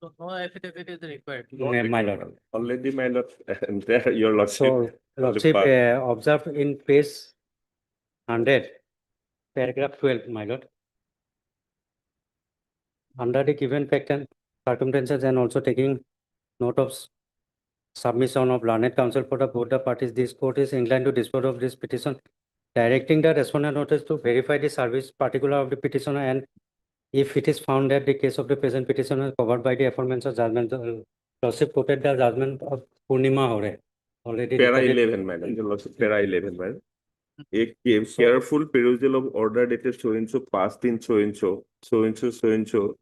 So no affidavit is required. My lord. Already, my lord, and there your lordship. So, lordship observed in page 100, paragraph 12, my lord. Under the given fact and circumstances, and also taking note of submission of learned counsel for the both the parties, this court is inclined to dispose of this petition, directing the respondent notice to verify the service particular of the petitioner, and if it is found that the case of the present petitioner is covered by the aforementioned judgment, the lordship quoted the judgment of Purnima Hore. Already Para recorded. 11, madam. Your lordship, para 11, madam. A careful perusal of order dated so and so, passed in so and so, so and so, so and so,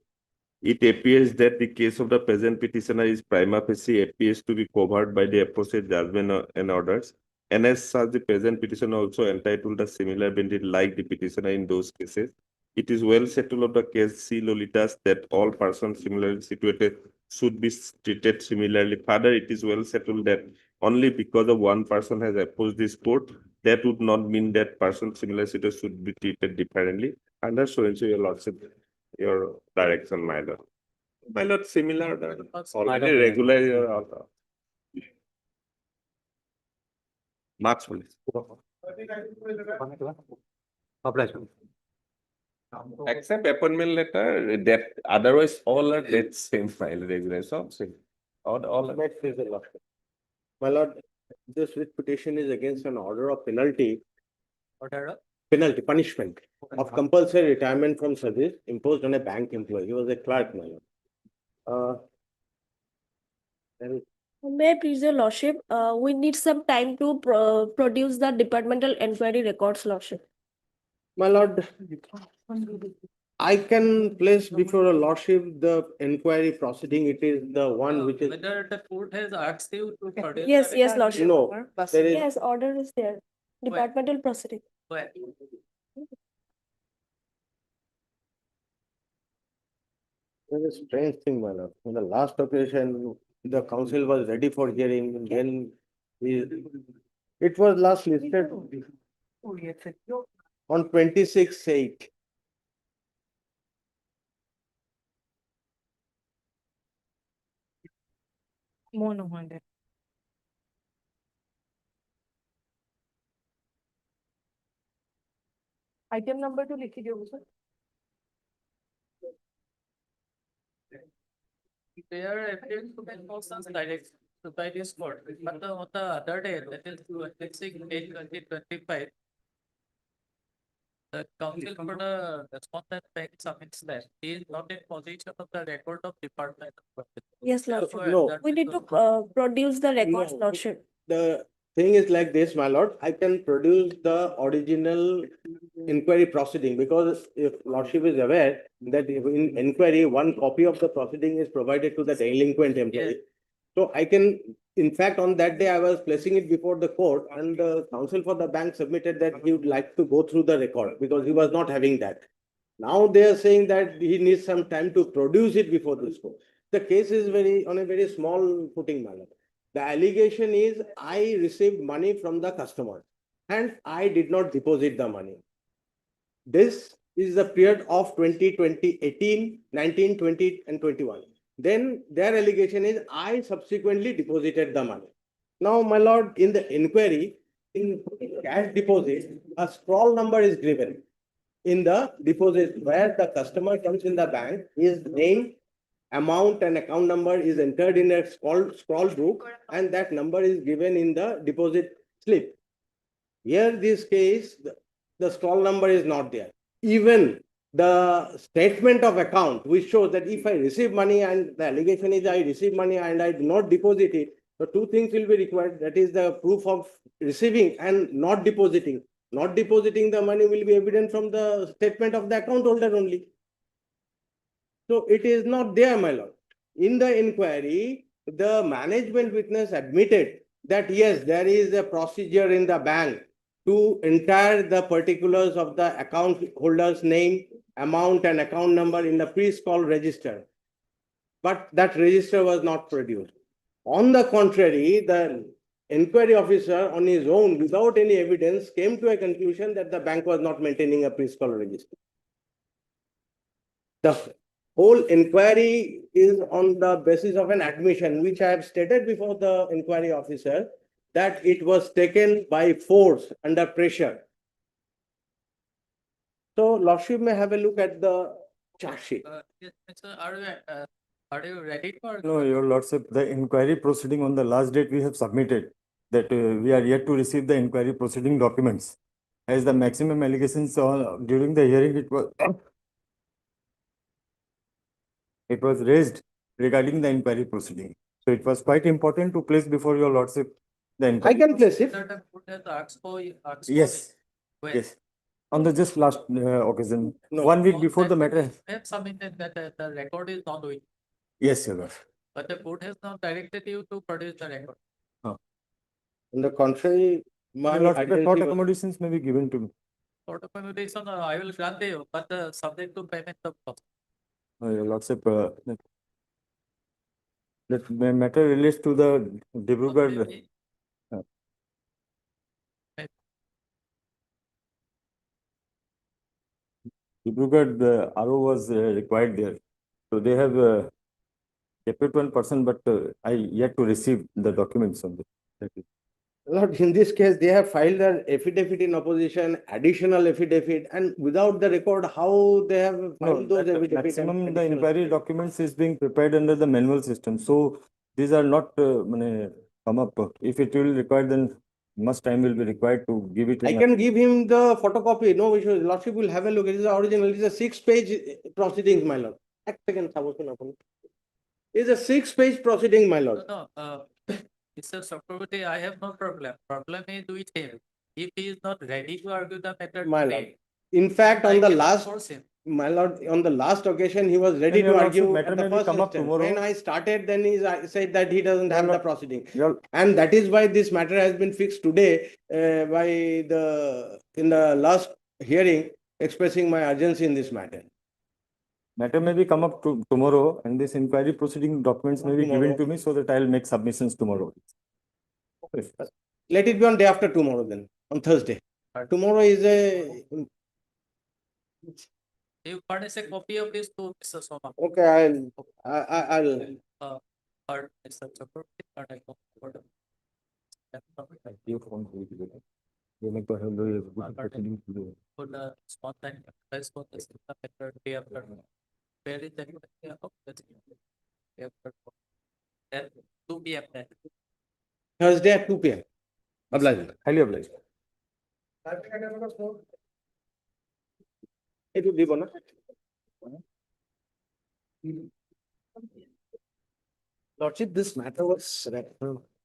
It appears that the case of the present petitioner is prima facie appears to be covered by the aforesaid judgment and orders. And as such, the present petitioner also entitled a similar benefit like the petitioner in those cases. It is well settled of the case C. Lolitas that all persons similarly situated should be treated similarly. Further, it is well settled that only because of one person has opposed this court, that would not mean that persons similarly situated should be treated differently. Under so and so your lordship, your direction, my lord. My lord, similar, already regular, your order. Marks, please. Except appointment letter, that otherwise all are that same file, regular, so same. All. My lord, this writ petition is against an order of penalty, Order of penalty, punishment of compulsory retirement from service imposed on a bank employee. He was a clerk, my lord. May I please your lordship, we need some time to produce the departmental inquiry records, lordship. My lord, I can place before a lordship the inquiry proceeding. It is the one which is. whether the court has asked you to produce. Yes, the yes, record. lordship. No, there is. Yes, order is there. Departmental proceeding. Where? It's a strange thing, my lord. On the last occasion, the council was ready for hearing, then it was last listed on 26/8. Item number 2 लिख दीजिए sir. They are appearing to be persons direct to by this court, but on the other day, that is 26/8/2025. The counsel for the respondent bank submits that he is not in possession of the record of department. Yes, lordship. No. We need to produce the records, No. lordship. The thing is like this, my lord, I can produce the original inquiry proceeding because if lordship is aware that in inquiry, one copy of the proceeding is provided to the delinquent employee. So I can, in fact, on that day, I was placing it before the court and the counsel for the bank submitted that he would like to go through the record because he was not having that. Now they are saying that he needs some time to produce it before this court. The case is on a very small footing, my lord. The allegation is I received money from the customer and I did not deposit the money. This is the period of 2020, 18, 19, 20 and 21. Then their allegation is I subsequently deposited the money. Now, my lord, in the inquiry, in cash deposit, a scroll number is given in the deposit where the customer comes in the bank, his name, amount and account number is entered in a scroll book and that number is given in the deposit slip. Here, this case, the scroll number is not there. Even the statement of account, which shows that if I receive money and the allegation is I receive money and I do not deposit it, so two things will be required. That is the proof of receiving and not depositing. Not depositing the money will be evident from the statement of the account holder only. So it is not there, my lord. In the inquiry, the management witness admitted that yes, there is a procedure in the bank to enter the particulars of the account holder's name, amount and account number in the pre-scroll register. But that register was not produced. On the contrary, the inquiry officer on his own, without any evidence, came to a conclusion that the bank was not maintaining a pre-scroll register. The whole inquiry is on the basis of an admission, which I have stated before the inquiry officer, that it was taken by force under pressure. So, lordship may have a look at the charge sheet. Yes, sir, are you ready for? No, your lordship, the inquiry proceeding on the last date we have submitted that we are yet to receive the inquiry proceeding documents. As the maximum allegations during the hearing, it was raised regarding the inquiry proceeding. So it was quite important to place before your lordship the inquiry. I can place it. The court has asked for. Yes. When? Yes. On the just last occasion, No. 1 week On before that the matter. day, I have submitted that the record is not with, Yes, your lord. but the court has not directed you to produce the record. On the contrary, my Your lordship, identity short was- accommodations may be given to me. Court accommodation, I will grant you, but subject to payment of cost. Your lordship, that matter relates to the Dibrugarh. Maybe Dibrugarh, the RO was required there. So they have deputed one person, but I yet to receive the documents on this. Lord, in this case, they have filed an affidavit in opposition, additional affidavit, and without the record, how they have No, filed those that affidavits? and maximum the additional- inquiry documents is being prepared under the manual system. So these are not come up. If it will require, then much time will be required to give it. I can give him the photocopy, no issues. Lordship will have a look. It is the original. It is a 6-page proceedings, my lord. Ek second, Sabosuna, apun. It is a 6-page proceeding, my lord. No, Mr. Chakraborty, I have no problem. Problem is with him. If he is not ready to argue the matter My today, lord. In fact, I on the cannot last, force him. my lord, on the last occasion, he was ready Your to lordship, argue matter at the may be first come up instance. tomorrow. When I started, then he said that he doesn't have the proceeding. Your- And that is why this matter has been fixed today by in the last hearing, expressing my urgency in this matter. Matter may be come up to tomorrow, and this inquiry proceeding documents may be given Tomorrow. to me so that I'll make submissions tomorrow. Let it be on day after tomorrow then, on Thursday. Tomorrow is a, You furnish a copy of this to Mr. Soma. okay, I'll, Or Mr. Chakraborty, or I go for the- Your phone will be there. You make the good proceeding today. for the spontaneous response to the matter day after. Where is that? Yeah, oh, that's it. Day after. Then 2 p.m. then. Thursday at 2 p.m. Obliged. Highly obliged. It will be one. Lordship, this matter was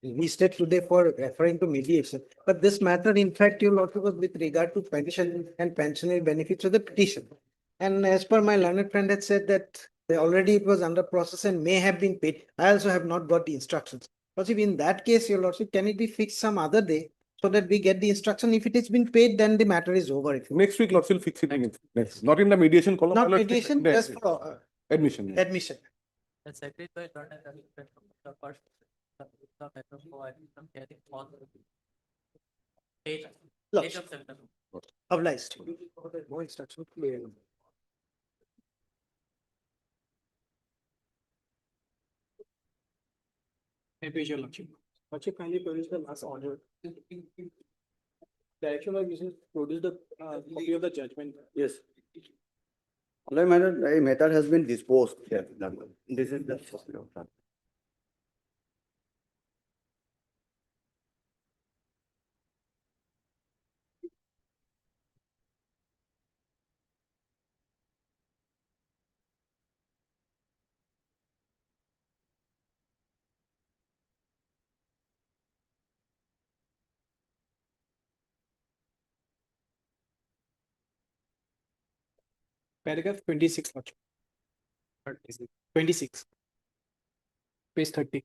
restated today for referring to mediation, but this matter, in fact, your lordship, was with regard to pension and pensionary benefits of the petition. And as per my learned friend had said that already it was under process and may have been paid. I also have not got the instructions. Lordship, in that case, your lordship, can it be fixed some other day so that we get the instruction? If it has been paid, then the matter is over. Next week, Lordship will fix it. Not in the mediation column. Not Lord, mediation, yes, just for admission. admission. The secretary learned that the first the matter for some getting on 8 Lordship. of September. Obliged. More instruction. Maybe your lordship. Lordship, kindly produce the last order. Direction of business, produce the copy of the judgment. Yes. All matter, a matter has been disposed. Yeah, done. This is the. Paragraph 26, lordship. 26. Page 30.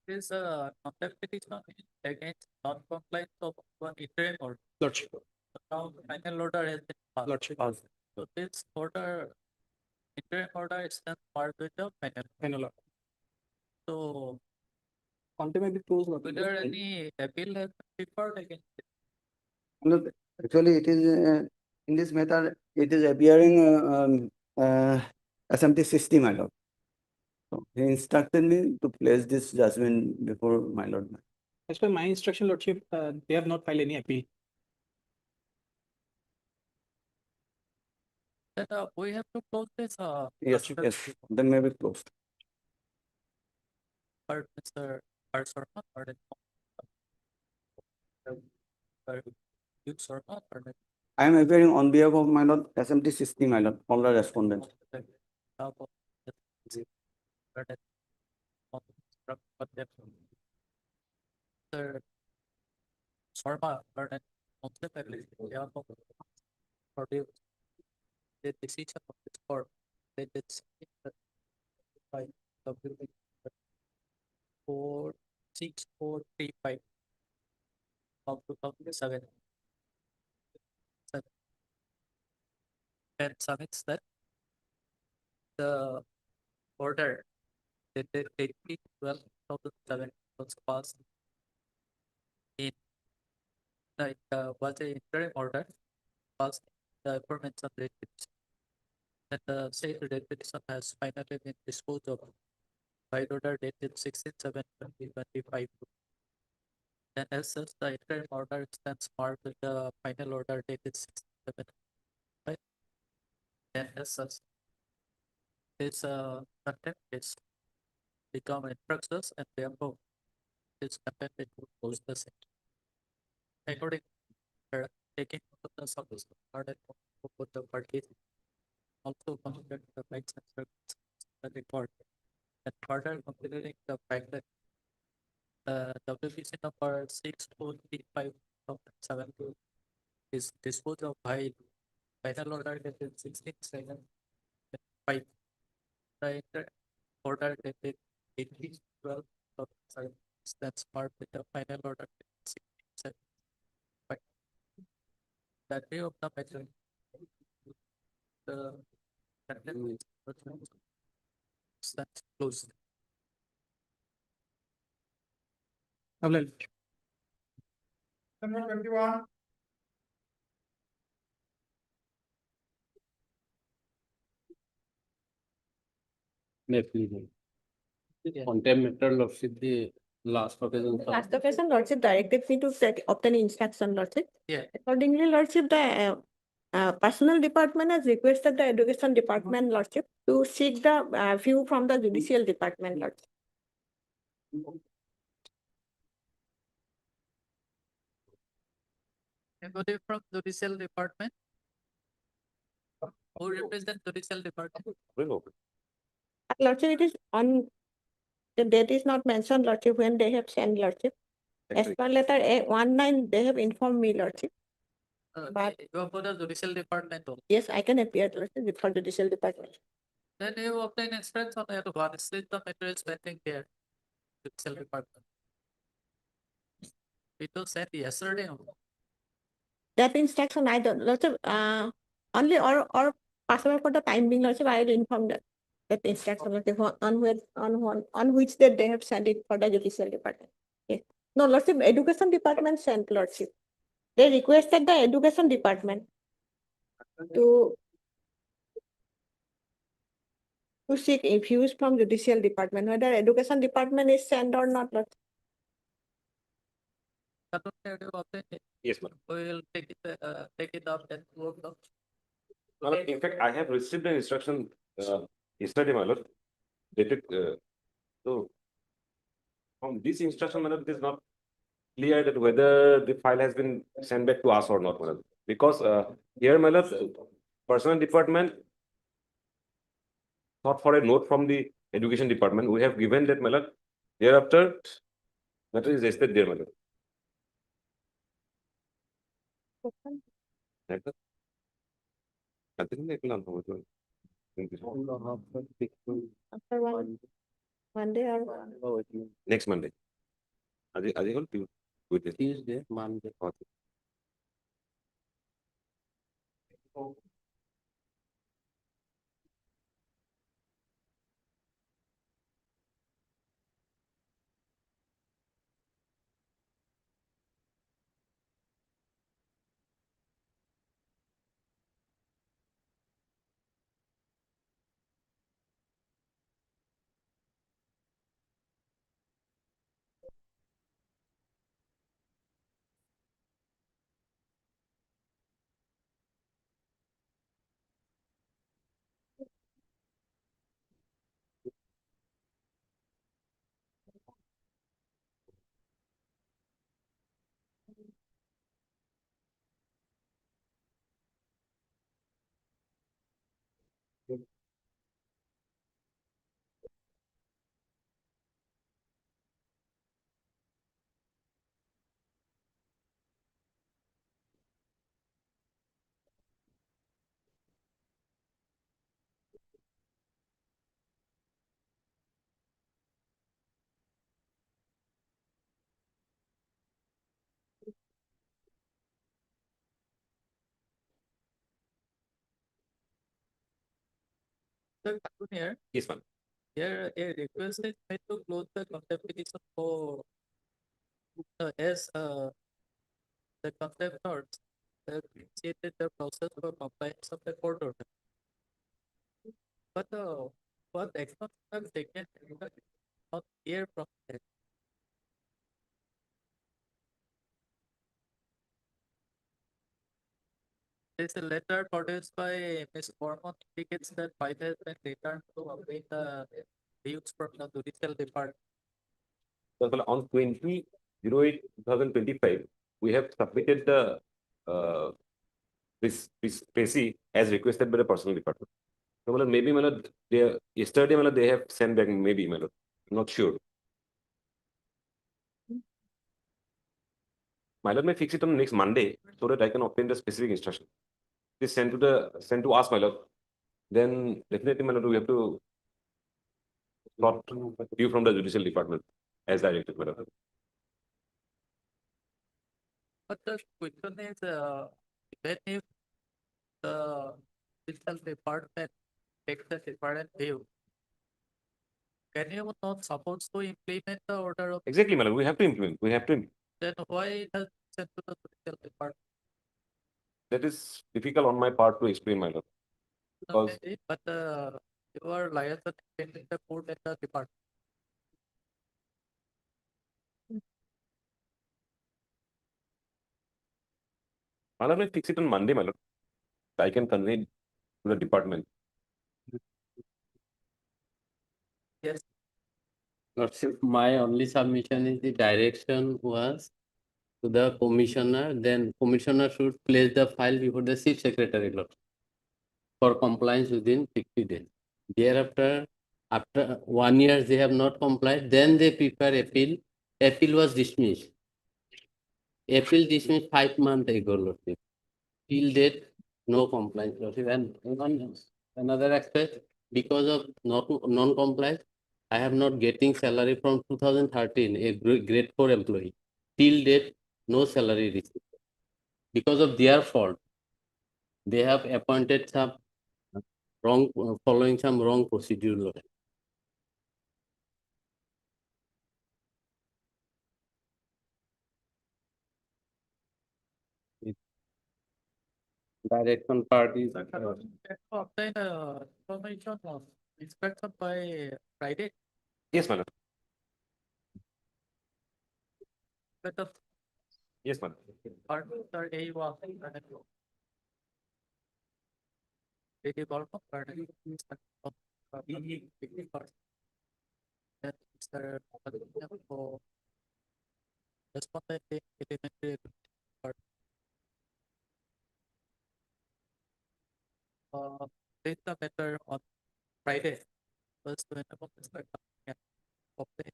Is a contempt petition against non-compliance of one interim order. Lordship. So now final order has been passed. Lordship. So this order, interim order is then part with the final. Final order. So Contempt may be closed. Lordship. whether any appeal has been preferred against it. No, actually, it is in this matter, it is appearing SMT 60, my lord. So he instructed me to place this judgment before my lord. As per my instruction, lordship, they have not filed any appeal. Then we have to close this. Yes, yes, then may be closed. But Mr. R. Sharma or the you Sharma or the I am appearing on behalf of my lord SMT 60, my lord, all the respondents. Sir Sharma or the produce the decision of this court. They did by WB 46435 of 2007. And submits that the order dated 18/12/2007 was passed in was a interim order passed in the aforementioned jurisdiction. And the said jurisdiction has finally been disposed of by order dated 16/7/2025. And as such, the interim order stands marked with the final order dated 16/7/2025. And as such, this contempt is become infructuous and therefore is contempt to close the same. According to taking of the subject order of both the parties, also consider the rights and circumstances of the court, and further considering the fact that WPC number 6435 of 7 is disposed of by final order dated 16/7/5. The order dated 18/12/7 stands marked with the final order dated 16/7/5. That way of the matter, the contempt stands closed. Number 21. May please. Contempt matter, lordship, the last occasion. Last occasion, lordship directed me to obtain instruction, lordship. Yeah. Accordingly, lordship, the personal department has requested the education department, lordship, to seek the view from the judicial department, lordship. Anybody from judicial department? Who represent judicial department? Lordship, it is on, the date is not mentioned, lordship, when they have sent, lordship. As per letter 19, they have informed me, lordship. But you are for the judicial department only. yes, I can appear, lordship, for judicial department. Then you obtain instructions on that one. Still the matter is pending there. Judicial department. It was sent yesterday. That instruction I don't, lordship, only or possible for the time being, lordship, I will inform that instruction, lordship, on which date they have sent it for the judicial department. Yes. No, lordship, education department sent, lordship. They requested the education department to seek views from judicial department, whether education department is sent or not, lordship. Yes, madam. We will take it up and work out. Madam, in fact, I have received an instruction yesterday, my lord, dated. So, from this instruction, madam, it is not clear that whether the file has been sent back to us or not, madam. Because here, my lord, personal department sought for a note from the education department. We have given that, my lord. Thereafter, matter is rested there, my lord. After one day or Next Monday. আজি হল Tuesday, Monday. The cartoon here, Yes, ma'am. here a request is made to close the contempt petition for as the contempt notes initiated the process for compliance of the court order. But what actions have taken not clear from that. This letter produced by Ms. Bormon indicates that file has been returned to await the views from the judicial department. Well, on 20/08/2025, we have submitted the this PACY as requested by the personal department. So, maybe they yesterday they have sent back, maybe not sure. My lord may fix it on next Monday so that I can obtain the specific instruction. This send to us, my lord. Then definitely, my lord, we have to not view from the judicial department as directed, my lord. But the question is, even if the judicial department takes the different view, can you not supposed to implement the order of? Exactly, my lord. We have to implement. We have to. Then why does it send to the judicial department? That is difficult on my part to explain, my lord. Because Okay, but you are liars in the court and the department. my lord may fix it on Monday, my lord. I can convey to the department. Yes. Lordship, my only submission is the direction was to the commissioner, then commissioner should place the file before the chief secretary, Lord, for compliance within 60 days. Thereafter, after 1 year they have not complied, then they prepare appeal. Appeal was dismissed. Appeal dismissed 5 months ago, Lordship. Till date, no compliance, Lordship. And another aspect, because of non-compliance, I have not getting salary from 2013, a grade 4 employee. Till date, no salary received. Because of their fault, they have appointed some wrong, following some wrong procedure, Lord. Direction part is Obtain information of inspection by Friday. Yes, madam. But the Yes, madam. department are A1 Lady Balma, then Mr. for respondent elementary part. Take the matter on Friday. First, when about the start of the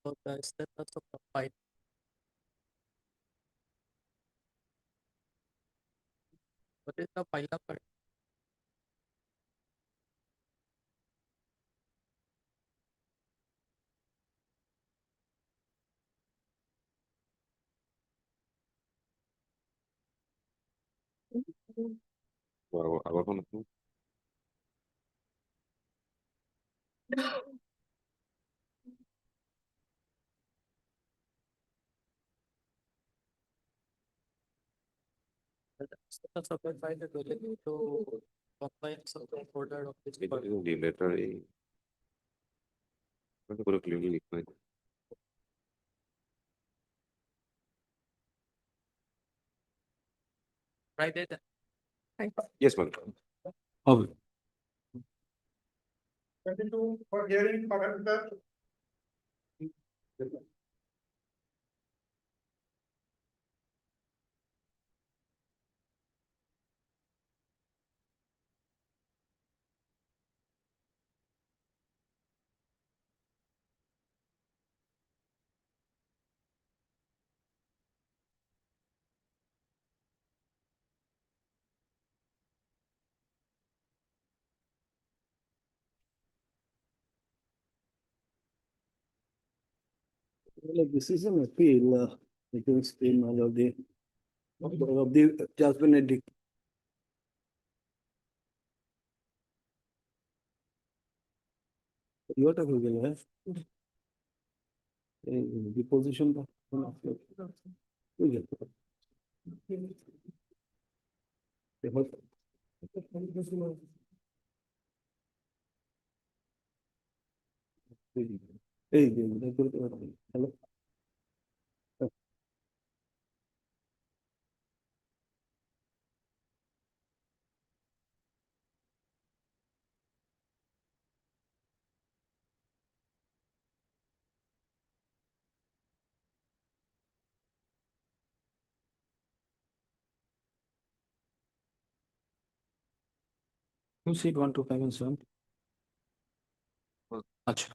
about the status of the file. What is the file number? Our phone. Status of the file is related to compliance of the order of this part. The letter A. Clearly defined. Friday then. Yes, madam. Okay. For hearing, parameter. Well, this is an appeal against the of the judgment edict. What are we going to the position hello. Who said 1 to 5 and 7? Acha.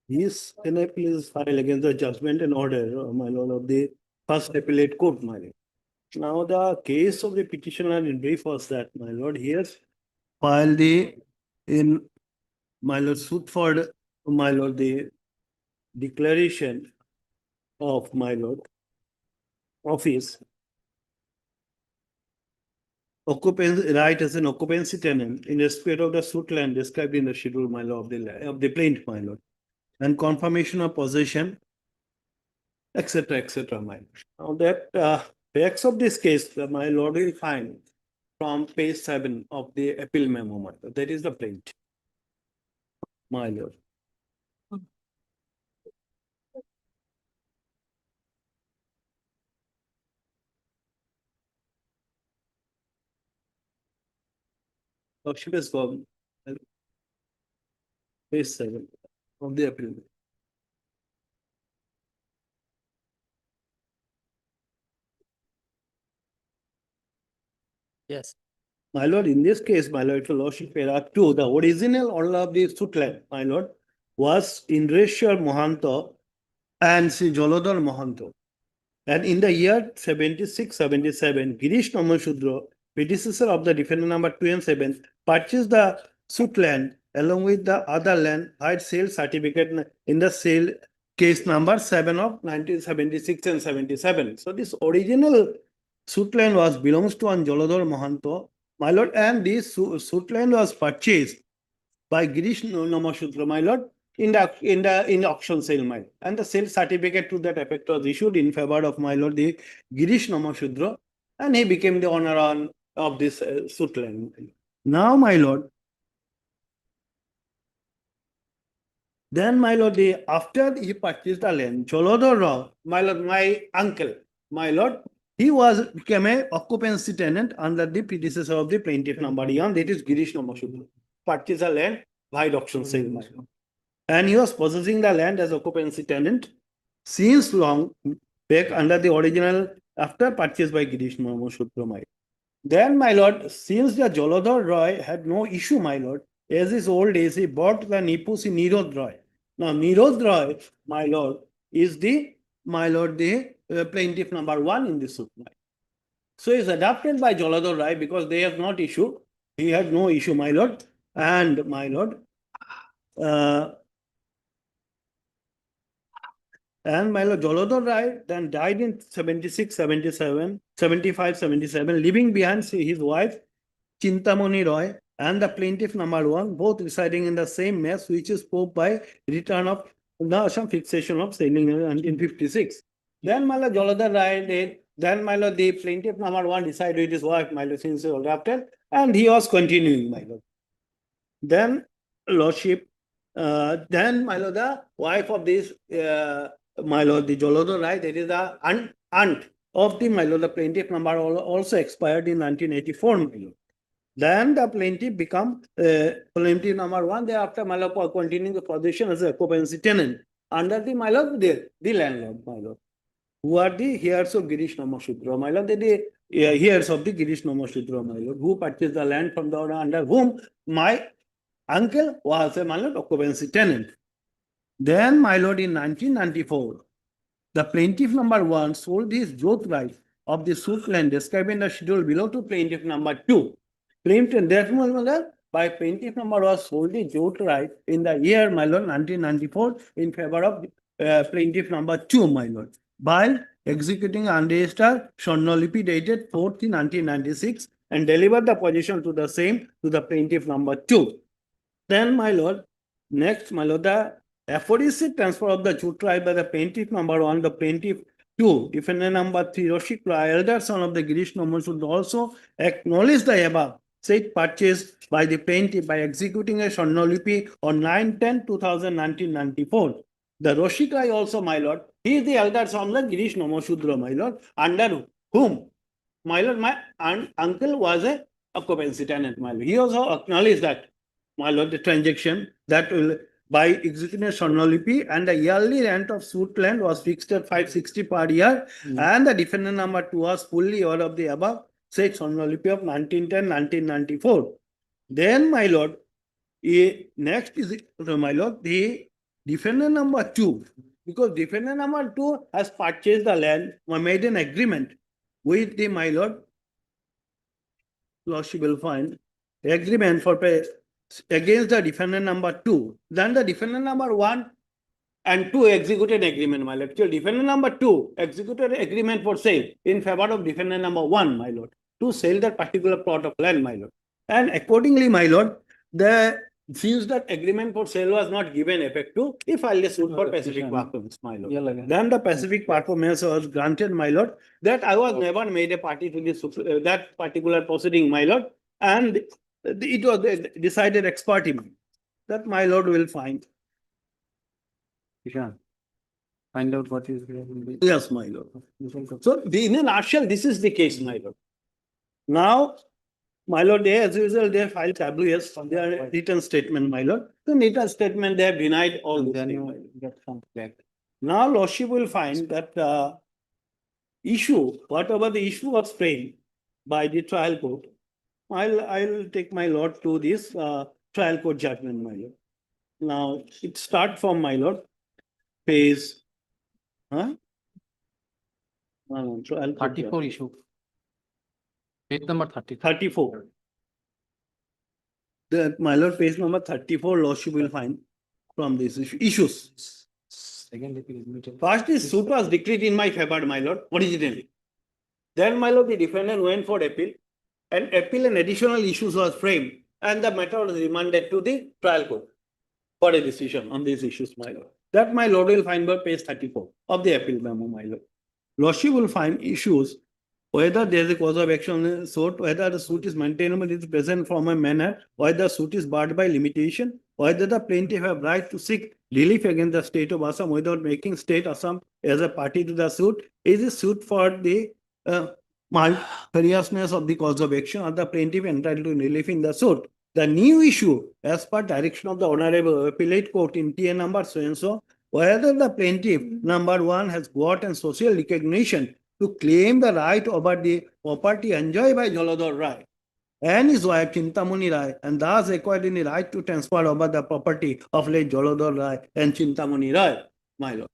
His appeal is filed against the judgment and order, my lord, of the first appellate court, my lord. Now, the case of the petitioner in brief was that, my lord, he has filed my lord, suit for, my lord, the declaration of, my lord, office occupancy right as an occupancy tenant in respect of the suit land described in the schedule, my lord, of the plaintiff, my lord, and confirmation of possession, etc., my lord. Now that facts of this case, my lord will find from page 7 of the appeal memo, my lord. That is the plaintiff, my lord. Lordship has gone page 7 of the appeal. Yes. My lord, in this case, my lord, your lordship, paragraph 2, the original owner of the suit land, my lord, was Indreshwar Mohanto and Sri Jolodhar Mohanto. And in the year 76-77, Girish Namashudra, predecessor of the defendant number 2 and 7, purchased the suit land along with the other land by sale certificate in the sale case number 7 of 1976 and 77. So this original suit land was belongs to Jolodhar Mohanto, my lord, and this suit land was purchased by Girish Namashudra, my lord, in the auction sale, my lord. And the sale certificate to that effect was issued in favor of my lord, the Girish Namashudra, and he became the owner of this suit land. Now, my lord, then my lord, after he purchased the land, Jolodhar Rao, my lord, my uncle, my lord, he became a occupancy tenant under the predecessor of the plaintiff number 1, that is Girish Namashudra. Purchased the land by auction sale, my lord. And he was possessing the land as occupancy tenant since long back under the original after purchase by Girish Namashudra, my lord. Then, my lord, since the Jolodhar Roy had no issue, my lord, as his old age, he bought the Nipusi Nirod Roy. Now, Nirod Roy, my lord, is the plaintiff number 1 in this suit. So he is adopted by Jolodhar Roy because they have not issue. He had no issue, my lord, and my lord. And my lord Jolodhar Rai then died in 76, 77, 75, 77, leaving behind his wife Chintamani Roy and the plaintiff number 1, both residing in the same mess, which is proved by return of the Assam fixation of sailing in 1956. Then my lord Jolodhar Rai did. Then my lord the plaintiff number 1 decided with his wife, my lord, since he was adopted, and he was continuing, my lord. Then lordship, then my lord, the wife of this my lord, the Jolodhar Rai, that is the aunt of the my lord, the plaintiff number also expired in 1984, my lord. Then the plaintiff become plaintiff number 1. Thereafter, my lord, continuing the position as a occupancy tenant under the, my lord, the landlord, my lord, who are the heirs of Girish Namashudra, my lord, the heirs of the Girish Namashudra, my lord, who purchased the land from the owner under whom my uncle was a, my lord, occupancy tenant. Then, my lord, in 1994, the plaintiff number 1 sold his jot right of the suit land described in the schedule below to plaintiff number 2. Plaintiff, therefore, by plaintiff number was sold the jot right in the year, my lord, 1994, in favor of plaintiff number 2, my lord, by executing unregistered Swarnolipi dated 4th in 1996 and delivered the position to the same to the plaintiff number 2. Then, my lord, next, my lord, the aforesaid transfer of the jot right by the plaintiff number 1, the plaintiff 2, defendant number 3, Roshik Rai, elder son of the Girish Nomon, should also acknowledge the above said purchase by the plaintiff by executing a Swarnolipi on 9/10/1994. The Roshik Rai also, my lord, he is the elder son of the Girish Nomosudra, my lord, under whom, my lord, my uncle was a occupancy tenant, my lord. He also acknowledged that, my lord, the transaction that will by executing a Swarnolipi and the yearly rent of suit land was fixed at 560 per year, and the defendant number 2 was fully aware of the above said Swarnolipi of 1910-1994. Then, my lord, next is, my lord, the defendant number 2, because defendant number 2 has purchased the land or made an agreement with the, my lord, lordship will find agreement for pay against the defendant number 2. Then the defendant number 1 and 2 executed agreement, my lord. Actually, defendant number 2 executed agreement for sale in favor of defendant number 1, my lord, to sell that particular plot of land, my lord. And accordingly, my lord, since that agreement for sale was not given effect to, he filed a suit for Pacific performance, my lord. Then the Pacific performance was granted, my lord, that I was never made a party to this that particular proceeding, my lord, and it was decided ex parte that my lord will find. Find out what is there. Yes, my lord. So, in a nutshell, this is the case, my lord. Now, my lord, they, as usual, they filed tableaus on their written statement, my lord. The written statement, they have denied all this thing, Get some flag. now, lordship will find that issue, whatever the issue was framed by the trial court, I'll take my lord to this trial court judgment, my lord. Now, it starts from, my lord, page, trial court 34 judgment. issue. Page number 30. 34. My lord, page number 34, lordship will find from these issues. Second appeal is mutual. First, this suit was decreed in my favor, my lord, originally. Then, my lord, the defendant went for appeal, and appeal and additional issues was framed, and the matter was remanded to the trial court for a decision on these issues, my lord. That, my lord, will find by page 34 of the appeal memo, my lord. Lordship will find issues whether there is a cause of action sought, whether the suit is maintainable in the present form and manner, whether the suit is barred by limitation, whether the plaintiff have right to seek relief against the state of Assam without making state Assam as a party to the suit, is a suit for the seriousness of the cause of action or the plaintiff entitled to relief in the suit. The new issue, as per direction of the Honorable Appellate Court in TA number so and so, whether the plaintiff number 1 has gotten social recognition to claim the right over the property enjoyed by Jaladhar Rai and his wife Chintamani Rai, and thus acquired any right to transfer over the property of late Jaladhar Rai and Chintamani Rai, my lord.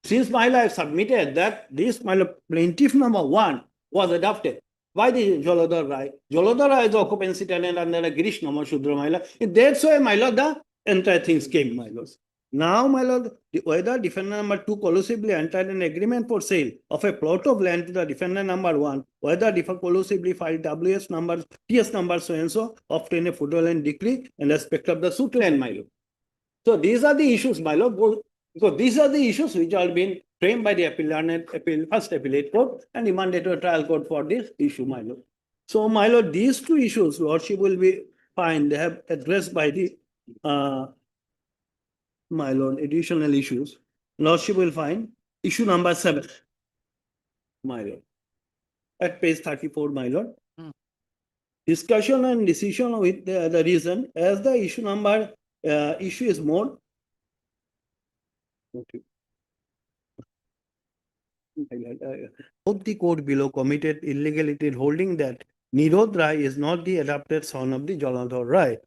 Since my lord submitted that this, my lord, plaintiff number 1 was adopted by the Jaladhar Rai. Jaladhar Rai is the occupancy tenant under the Girish Namashudra, my lord. That's why, my lord, the entire things came, my lord. Now, my lord, whether defendant number 2 collusively entered an agreement for sale of a plot of land to the defendant number 1, whether collusively filed TS number so and so, obtain a fraudulent decree in respect of the suit land, my lord. So these are the issues, my lord. So these are the issues which are being framed by the first appellate court and remanded to a trial court for this issue, my lord. So, my lord, these two issues, lordship will be fine. They have addressed by the my lord, additional issues. Lordship will find issue number 7, my lord, at page 34, my lord. Discussion and decision with the reason as the issue number issue is more Both the court below committed illegality in holding that Nirod Rai is not the adopted son of the Jalandhar Rai.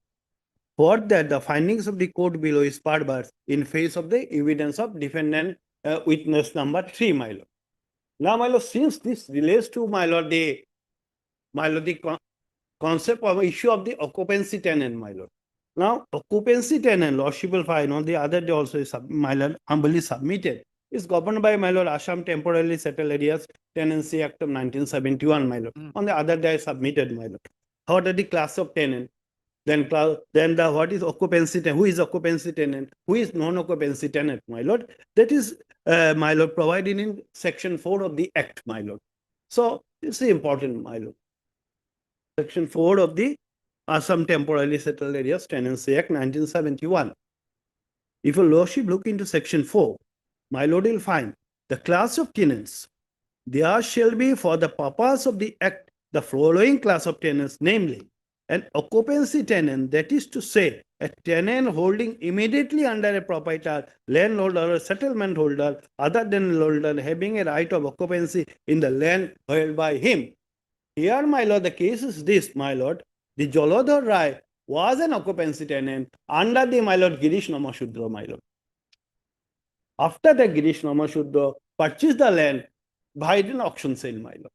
For that, the findings of the court below is barbarous in face of the evidence of defendant witness number 3, my lord. Now, my lord, since this relates to my lord, the concept of issue of the occupancy tenant, my lord. Now, occupancy tenant, lordship will find on the other day also is, my lord, humbly submitted, is governed by, my lord, Assam Temporarily Settled Areas Tenancy Act of 1971, my lord. On the other day I submitted, my lord. What are the class of tenant? Then the what is occupancy tenant? Who is occupancy tenant? Who is non-occupancy tenant, my lord? That is, my lord, provided in section 4 of the Act, my lord. So it's important, my lord. Section 4 of the Assam Temporarily Settled Areas Tenancy Act 1971. If your lordship look into section 4, my lord will find the class of tenants. There shall be for the purpose of the Act the following class of tenants, namely, an occupancy tenant, that is to say, a tenant holding immediately under a proprietor, landholder, or settlement holder, other than landholder, having a right of occupancy in the land held by him. Here, my lord, the case is this, my lord. The Jalandhar Rai was an occupancy tenant under the, my lord, Girish Namashudra, my lord. After the Girish Namashudra purchased the land by an auction sale, my lord.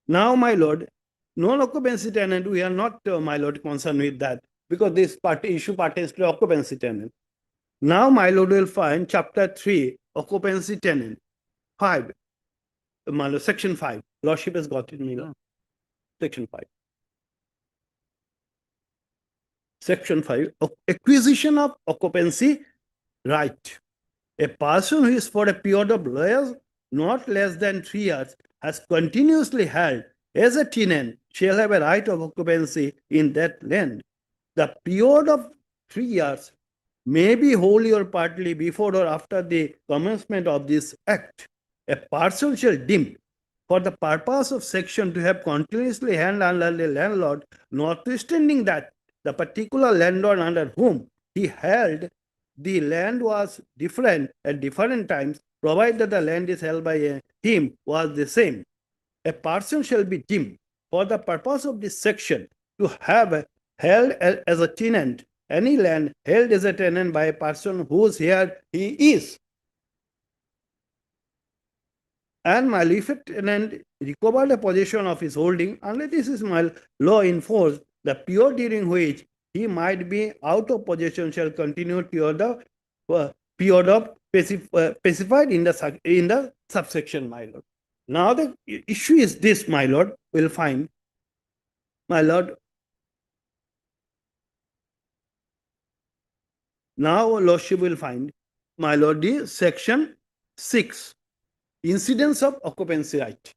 Now, my lord, non-occupancy tenant, we are not, my lord, concerned with that because this issue pertains to occupancy tenant. Now, my lord will find chapter 3, occupancy tenant, 5, my lord, section 5. Lordship has got it, my lord. Section 5. Section 5, acquisition of occupancy right. A person who is for a period of years, not less than 3 years, has continuously held as a tenant shall have a right of occupancy in that land. The period of 3 years may be wholly or partly before or after the commencement of this act. A person shall deem for the purpose of section to have continuously held under the landlord, notwithstanding that the particular landlord under whom he held the land was different at different times, provided the land is held by him was the same. A person shall be deemed for the purpose of this section to have held as a tenant any land held as a tenant by a person whose here he is. And my if a tenant recovered a possession of his holding, unless this is my law enforced, the period during which he might be out of possession shall continue till the period of specified in the subsection, my lord. Now the issue is this, my lord, will find, my lord. Now lordship will find, my lord, the section 6, incidence of occupancy right.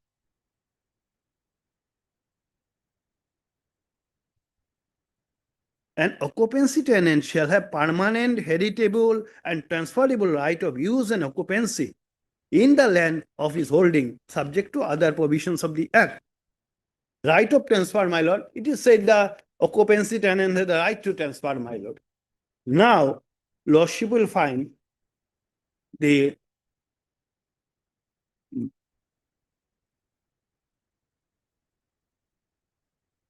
An occupancy tenant shall have permanent, heritable, and transferable right of use and occupancy in the land of his holding, subject to other provisions of the Act. Right of transfer, my lord, it is said the occupancy tenant has the right to transfer, my lord. Now, lordship will find the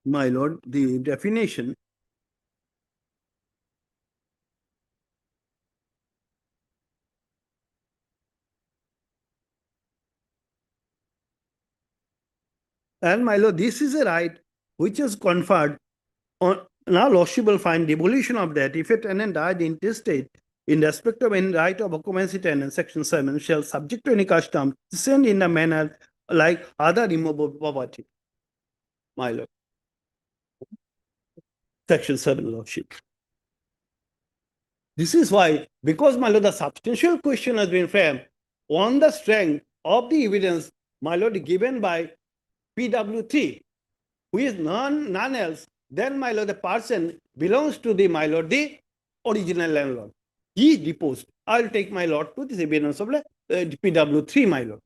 my lord, the definition and my lord, this is a right which is conferred on. Now, lordship will find devolution of that. If a tenant died intestate in respect of any right of occupancy tenant, section 7 shall subject to any custom descend in a manner like other immovable property, my lord. Section 7, lordship. This is why, because, my lord, the substantial question has been framed on the strength of the evidence, my lord, given by PW3, who is none else than, my lord, the person belongs to the, my lord, the original landlord. He deposed. I will take my lord to this evidence of PW3, my lord.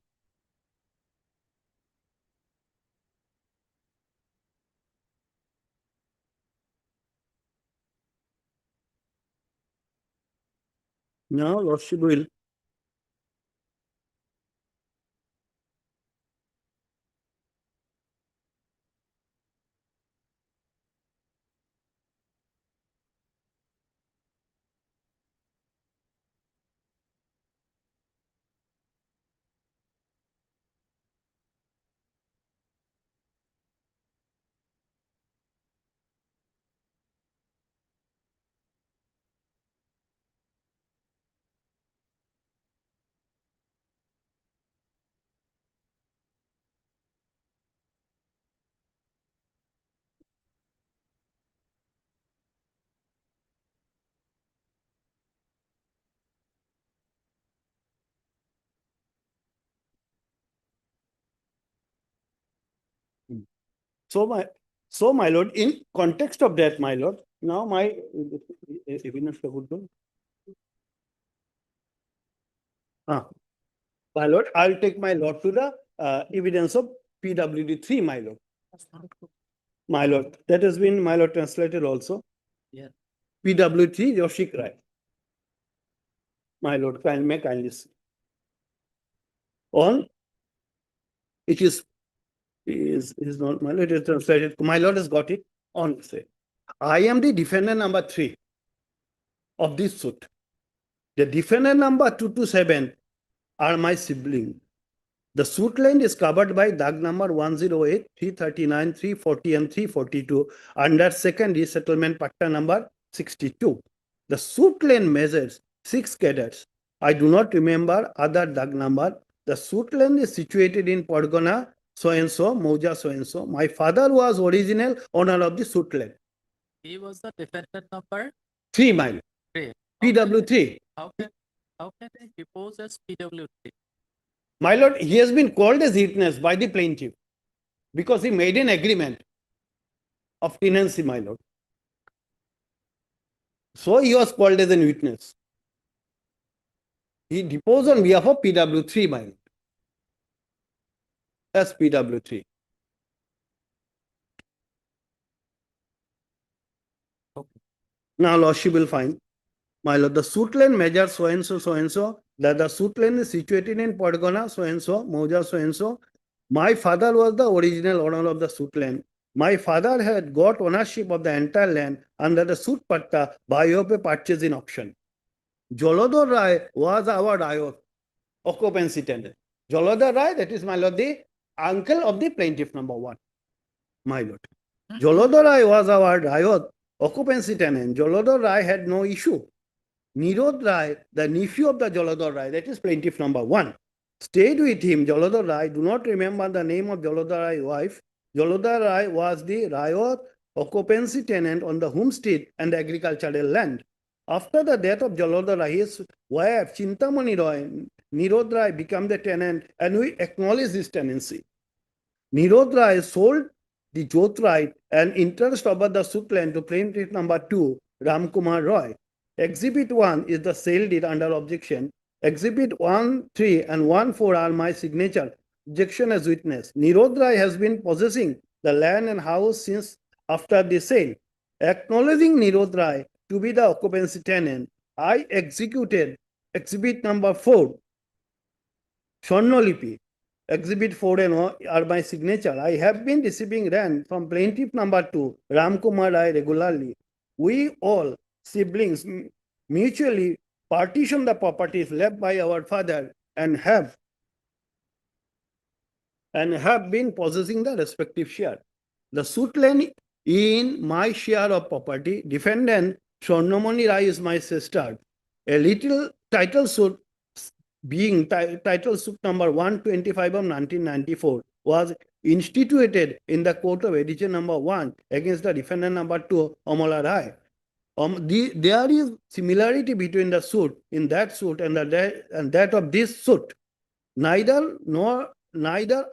Now, lordship will So my lord, in context of that, my lord, now my evidence would go. My lord, I'll take my lord to the evidence of PWD 3, my lord. My lord, that has been, my lord, translated also. Yeah. PW3, Yoshik Rai. My lord, kindly see. On, it is not, my lord, it is translated. My lord has got it on, say. I am the defendant number 3 of this suit. The defendant number 227 are my sibling. The suit line is covered by DAG number 108, 339, 340, and 342 under secondary settlement patta number 62. The suit line measures 6 cadets. I do not remember other DAG number. The suit line is situated in Pargana, so and so, Mauja, so and so. My father was original owner of the suit line. He was the defendant number 3 mile. 3. PW3. How can he depose as PW3? My lord, he has been called as witness by the plaintiff because he made an agreement of tenancy, my lord. So he was called as a witness. He deposed on behalf of PW3, my lord. As PW3. Okay. Now, lordship will find, my lord, the suit line measures so and so, that the suit line is situated in Pargana, so and so, Mauja, so and so. My father was the original owner of the suit land. My father had got ownership of the entire land under the suit patta by way of a purchase in auction. Jolodhar Rai was our Rayot, occupancy tenant. Jolodhar Rai, that is, my lord, the uncle of the plaintiff number 1, my lord. Jolodhar Rai was our Rayot, occupancy tenant. Jolodhar Rai had no issue. Nirod Rai, the nephew of the Jolodhar Rai, that is plaintiff number 1, stayed with him. Jolodhar Rai, do not remember the name of Jolodhar Rai's wife. Jolodhar Rai was the Rayot occupancy tenant on the homestead and the agricultural land. After the death of Jolodhar Rai, his wife Chintamani Roy, Nirod Rai became the tenant, and we acknowledge this tenancy. Nirod Rai sold the Jot right and interest over the suit land to plaintiff number 2, Ramkumar Roy. Exhibit 1 is the sale deed under objection. Exhibit 1, 3 and 1, 4 are my signature. Objection as witness. Nirod Rai has been possessing the land and house since after the sale. Acknowledging Nirod Rai to be the occupancy tenant, I executed exhibit number 4, Swarnolipi. Exhibit 4 and 1 are my signature. I have been receiving rent from plaintiff number 2, Ramkumar Rai, regularly. We all siblings mutually partition the properties left by our father and have been possessing the respective share. The suit land in my share of property, defendant Swarnomani Rai is my sister. A little title suit being title suit number 125 of 1994 was instituted in the court of edition number 1 against the defendant number 2, Amala Rai. There is similarity between the suit in that suit and that of this suit. Neither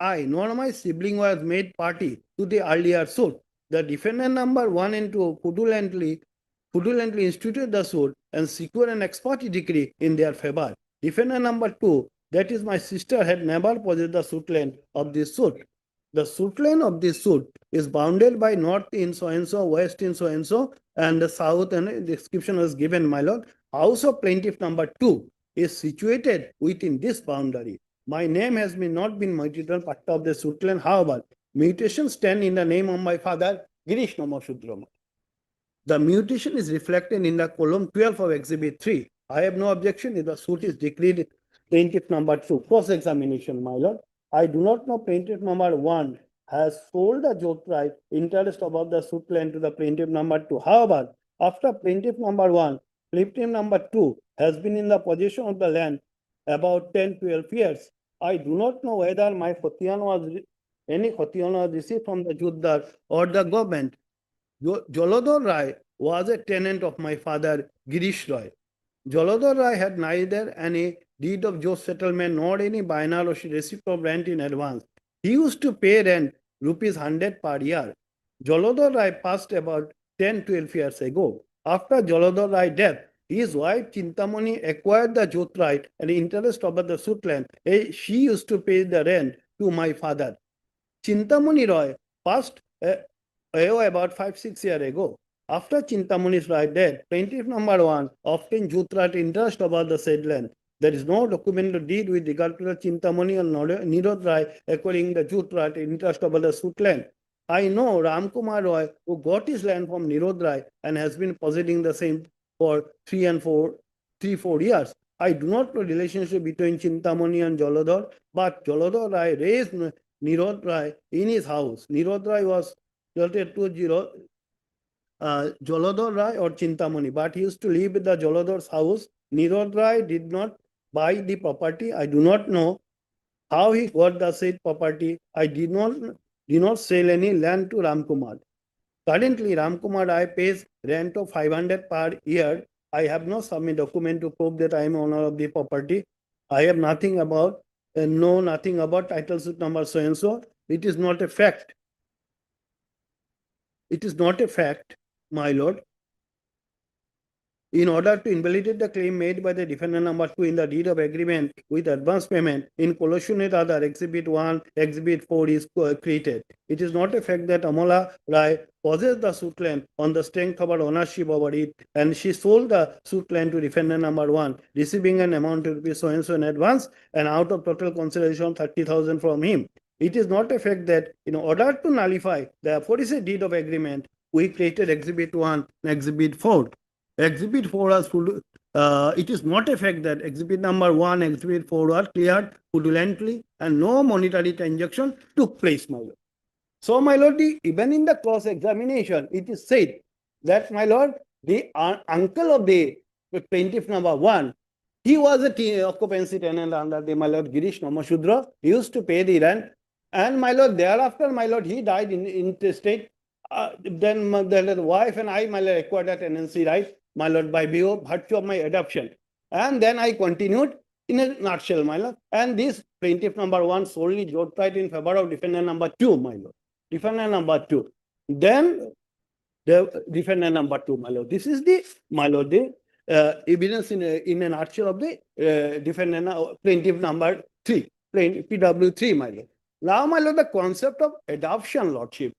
I nor my sibling was made party to the earlier suit. The defendant number 1 and 2 fraudulently instituted the suit and secured an ex parte decree in their favor. Defendant number 2, that is my sister, had never possessed the suit land of this suit. The suit land of this suit is bounded by north in so and so, west in so and the south, and the description was given, my lord. House of plaintiff number 2 is situated within this boundary. My name has not been mutated part of the suit land. However, mutation stand in the name of my father, Girish Nama Sudrama. The mutation is reflected in the column 12 of exhibit 3. I have no objection if the suit is decreed plaintiff number 2. Cross-examination, my lord. I do not know plaintiff number 1 has sold the Jot right interest above the suit land to the plaintiff number 2. However, after plaintiff number 1, plaintiff number 2 has been in the possession of the land about 10-12 years. I do not know whether any khotiyan was received from the Juddar or the government. Jolodhar Rai was a tenant of my father, Girish Roy. Jolodhar Rai had neither any deed of Jot settlement nor any binary receipt of rent in advance. He used to pay rent ₹100 per year. Jalodhar Rai passed about 10-12 years ago. After Jalodhar Rai's death, his wife Chintamani acquired the jot right and interest over the suit land. She used to pay the rent to my father. Chintamani Roy passed away about 5-6 years ago. After Chintamani's death, plaintiff number 1 obtained jot right interest over the said land. There is no documented deed with regard to the Chintamani or Nirod Rai acquiring the jot right interest over the suit land. I know Ramkumar Roy, who got his land from Nirod Rai and has been possessing the same for 3-4 years. I do not know relationship between Chintamani and Jalodhar, but Jalodhar Rai raised Nirod Rai in his house. Nirod Rai was related to Jalodhar Rai or Chintamani, but he used to live in the Jalodhar's house. Nirod Rai did not buy the property. I do not know how he got the said property. I did not sell any land to Ramkumar. Currently, Ramkumar Rai pays rent of 500 per year. I have no submit document to prove that I am owner of the property. I have nothing about, know nothing about title suit number so and so. It is not a fact. It is not a fact, my lord. In order to invalidate the claim made by the defendant number 2 in the deed of agreement with advance payment in collusion with other, Exhibit 1, Exhibit 4 is created. It is not a fact that Amala Rai possessed the suit land on the strength of her ownership over it, and she sold the suit land to defendant number 1, receiving an amount of rupees so and so in advance, and out of total consideration 30,000 from him. It is not a fact that in order to nullify the aforesaid deed of agreement, we created Exhibit 1 and Exhibit 4. Exhibit 4 was full. It is not a fact that Exhibit number 1 and Exhibit 4 were cleared fraudulently and no monetary transaction took place, my lord. So, my lord, even in the cross examination, it is said that, my lord, the uncle of the plaintiff number 1, he was a occupancy tenant under the, my lord, Girish Namashudra. He used to pay the rent. And, my lord, thereafter, my lord, he died in interstate. Then the wife and I, my lord, acquired a tenancy right, my lord, by virtue of my adoption. And then I continued in a nutshell, my lord. And this plaintiff number 1 solely jot right in favor of defendant number 2, my lord. Defendant number 2. Then the defendant number 2, my lord. This is the, my lord, the evidence in a nutshell of the defendant plaintiff number 3, PW3, my lord. Now, my lord, the concept of adoption, lordship.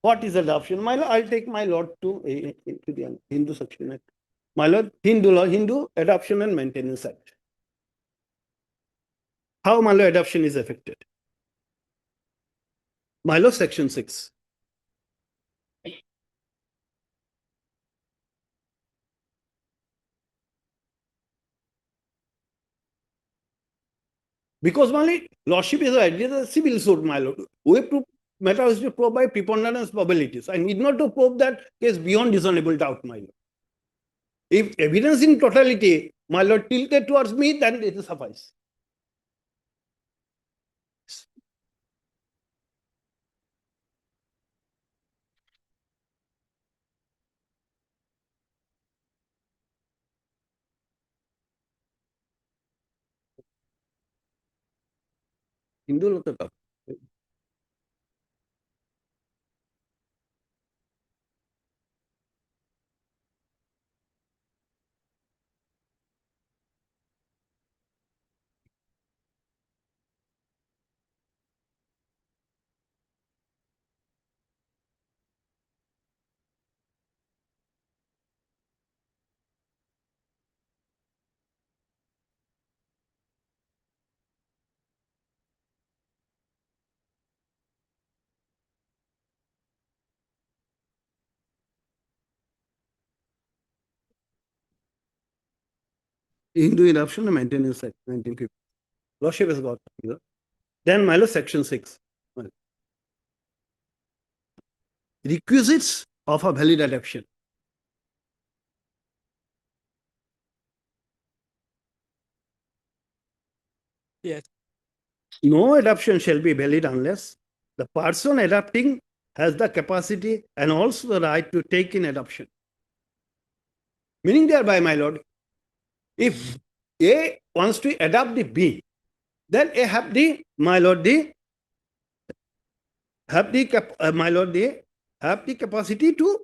What is adoption? My lord, I'll take my lord to the Hindu section. My lord, Hindu law, Hindu Adoption and Maintenance Act. How, my lord, adoption is affected? My lord, section 6. Because, my lord, lordship is a civil suit, my lord. We prove matter is to prove by preponderance probabilities. I need not to prove that case beyond reasonable doubt, my lord. If evidence in totality, my lord, tilted towards me, then it will suffice. Hindu law to talk. Hindu Adoption and Maintenance Act, 1950. Lordship has got. Then, my lord, section 6. Requisites of a valid adoption. Yes. No adoption shall be valid unless the person adopting has the capacity and also the right to take in adoption. Meaning thereby, my lord, if A wants to adopt the B, then A have the, my lord, the have the my lord, they have the capacity to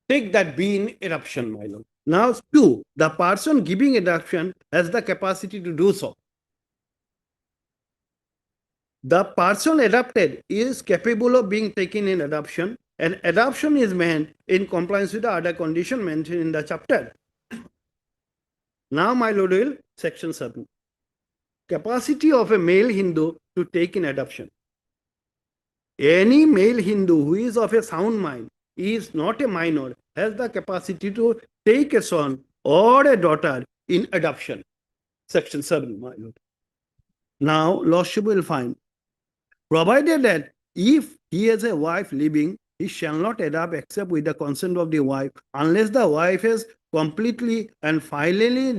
take that be in eruption, my lord. Now, two, the person giving adoption has the capacity to do so. The person adopted is capable of being taken in adoption, and adoption is meant in compliance with the other condition mentioned in the chapter. Now, my lord, will section 7. Capacity of a male Hindu to take in adoption. Any male Hindu who is of a sound mind, is not a minor, has the capacity to take a son or a daughter in adoption. Section 7, my lord. Now, lordship will find, provided that if he has a wife living, he shall not adopt except with the consent of the wife, unless the wife has completely and finally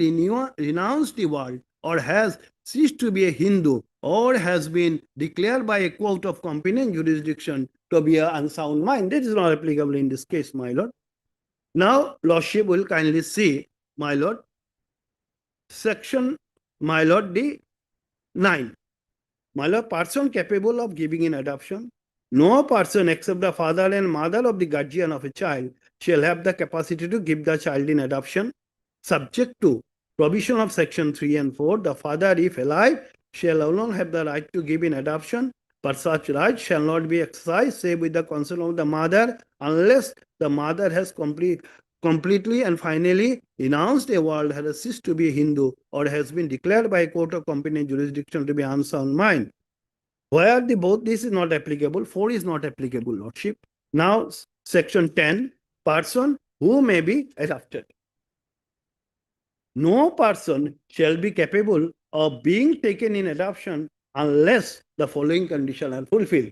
renounced the world, or has ceased to be a Hindu, or has been declared by a court of competent jurisdiction to be an unsound mind. That is not applicable in this case, my lord. Now, lordship will kindly see, my lord, section, my lord, the 9. My lord, person capable of giving in adoption. No person except the father and mother of the guardian of a child shall have the capacity to give the child in adoption, subject to provision of section 3 and 4. The father, if alive, shall alone have the right to give in adoption, but such right shall not be exercised save with the consent of the mother, unless the mother has completely and finally renounced a world, has ceased to be a Hindu, or has been declared by a court of competent jurisdiction to be unsound mind. Where the both this is not applicable, 4 is not applicable, lordship. Now, section 10, person who may be adopted. No person shall be capable of being taken in adoption unless the following conditions are fulfilled.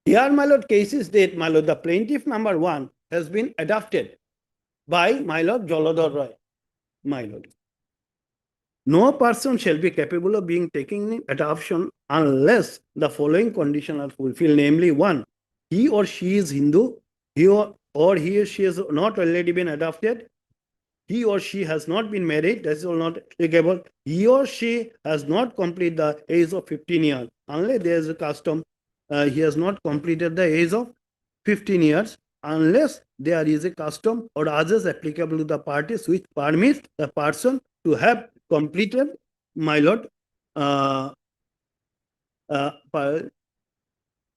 Here, my lord, case is that, my lord, the plaintiff number 1 has been adopted by, my lord, Jaladhar Roy, my lord. No person shall be capable of being taken in adoption unless the following conditions are fulfilled, namely, 1, he or she is Hindu, he or she has not already been adopted, he or she has not been married, that is all not applicable, he or she has not completed the age of 15 years, unless there is a custom, he has not completed the age of 15 years, unless there is a custom or others applicable to the parties which permits the person to have completed, my lord,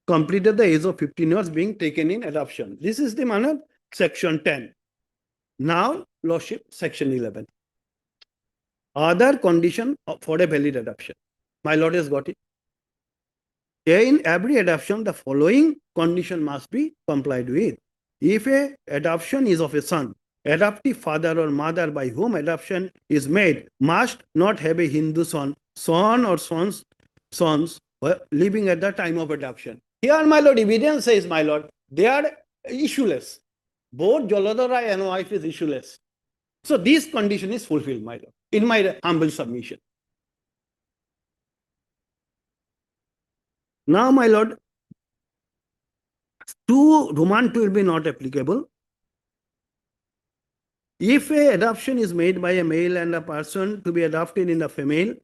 completed the age of 15 years being taken in adoption. This is the manner, section 10. Now, lordship, section 11. Other condition for a valid adoption. My lord has got it. In every adoption, the following condition must be complied with. If a adoption is of a son, adoptive father or mother by whom adoption is made must not have a Hindu son or sons living at the time of adoption. Here, my lord, evidence says, my lord, they are issueless. Both Jaladhar Rai and wife is issueless. So this condition is fulfilled, my lord, in my humble submission. Now, my lord, to Roman 2 will be not applicable. If a adoption is made by a male and a person to be adopted in the female,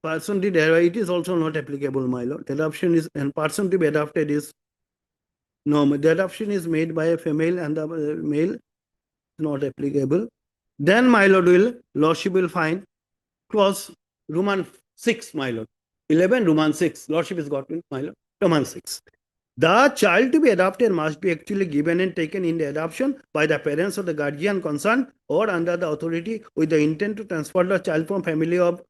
person did it is also not applicable, my lord. Adoption is, and person to be adopted is, no, the adoption is made by a female and the male is not applicable. Then, my lord, lordship will find clause Roman 6, my lord. 11, Roman 6. Lordship is got in, my lord. Roman 6. The child to be adopted must be actually given and taken in the adoption by the parents or the guardian concerned or under the authority with the intent to transfer the child from family of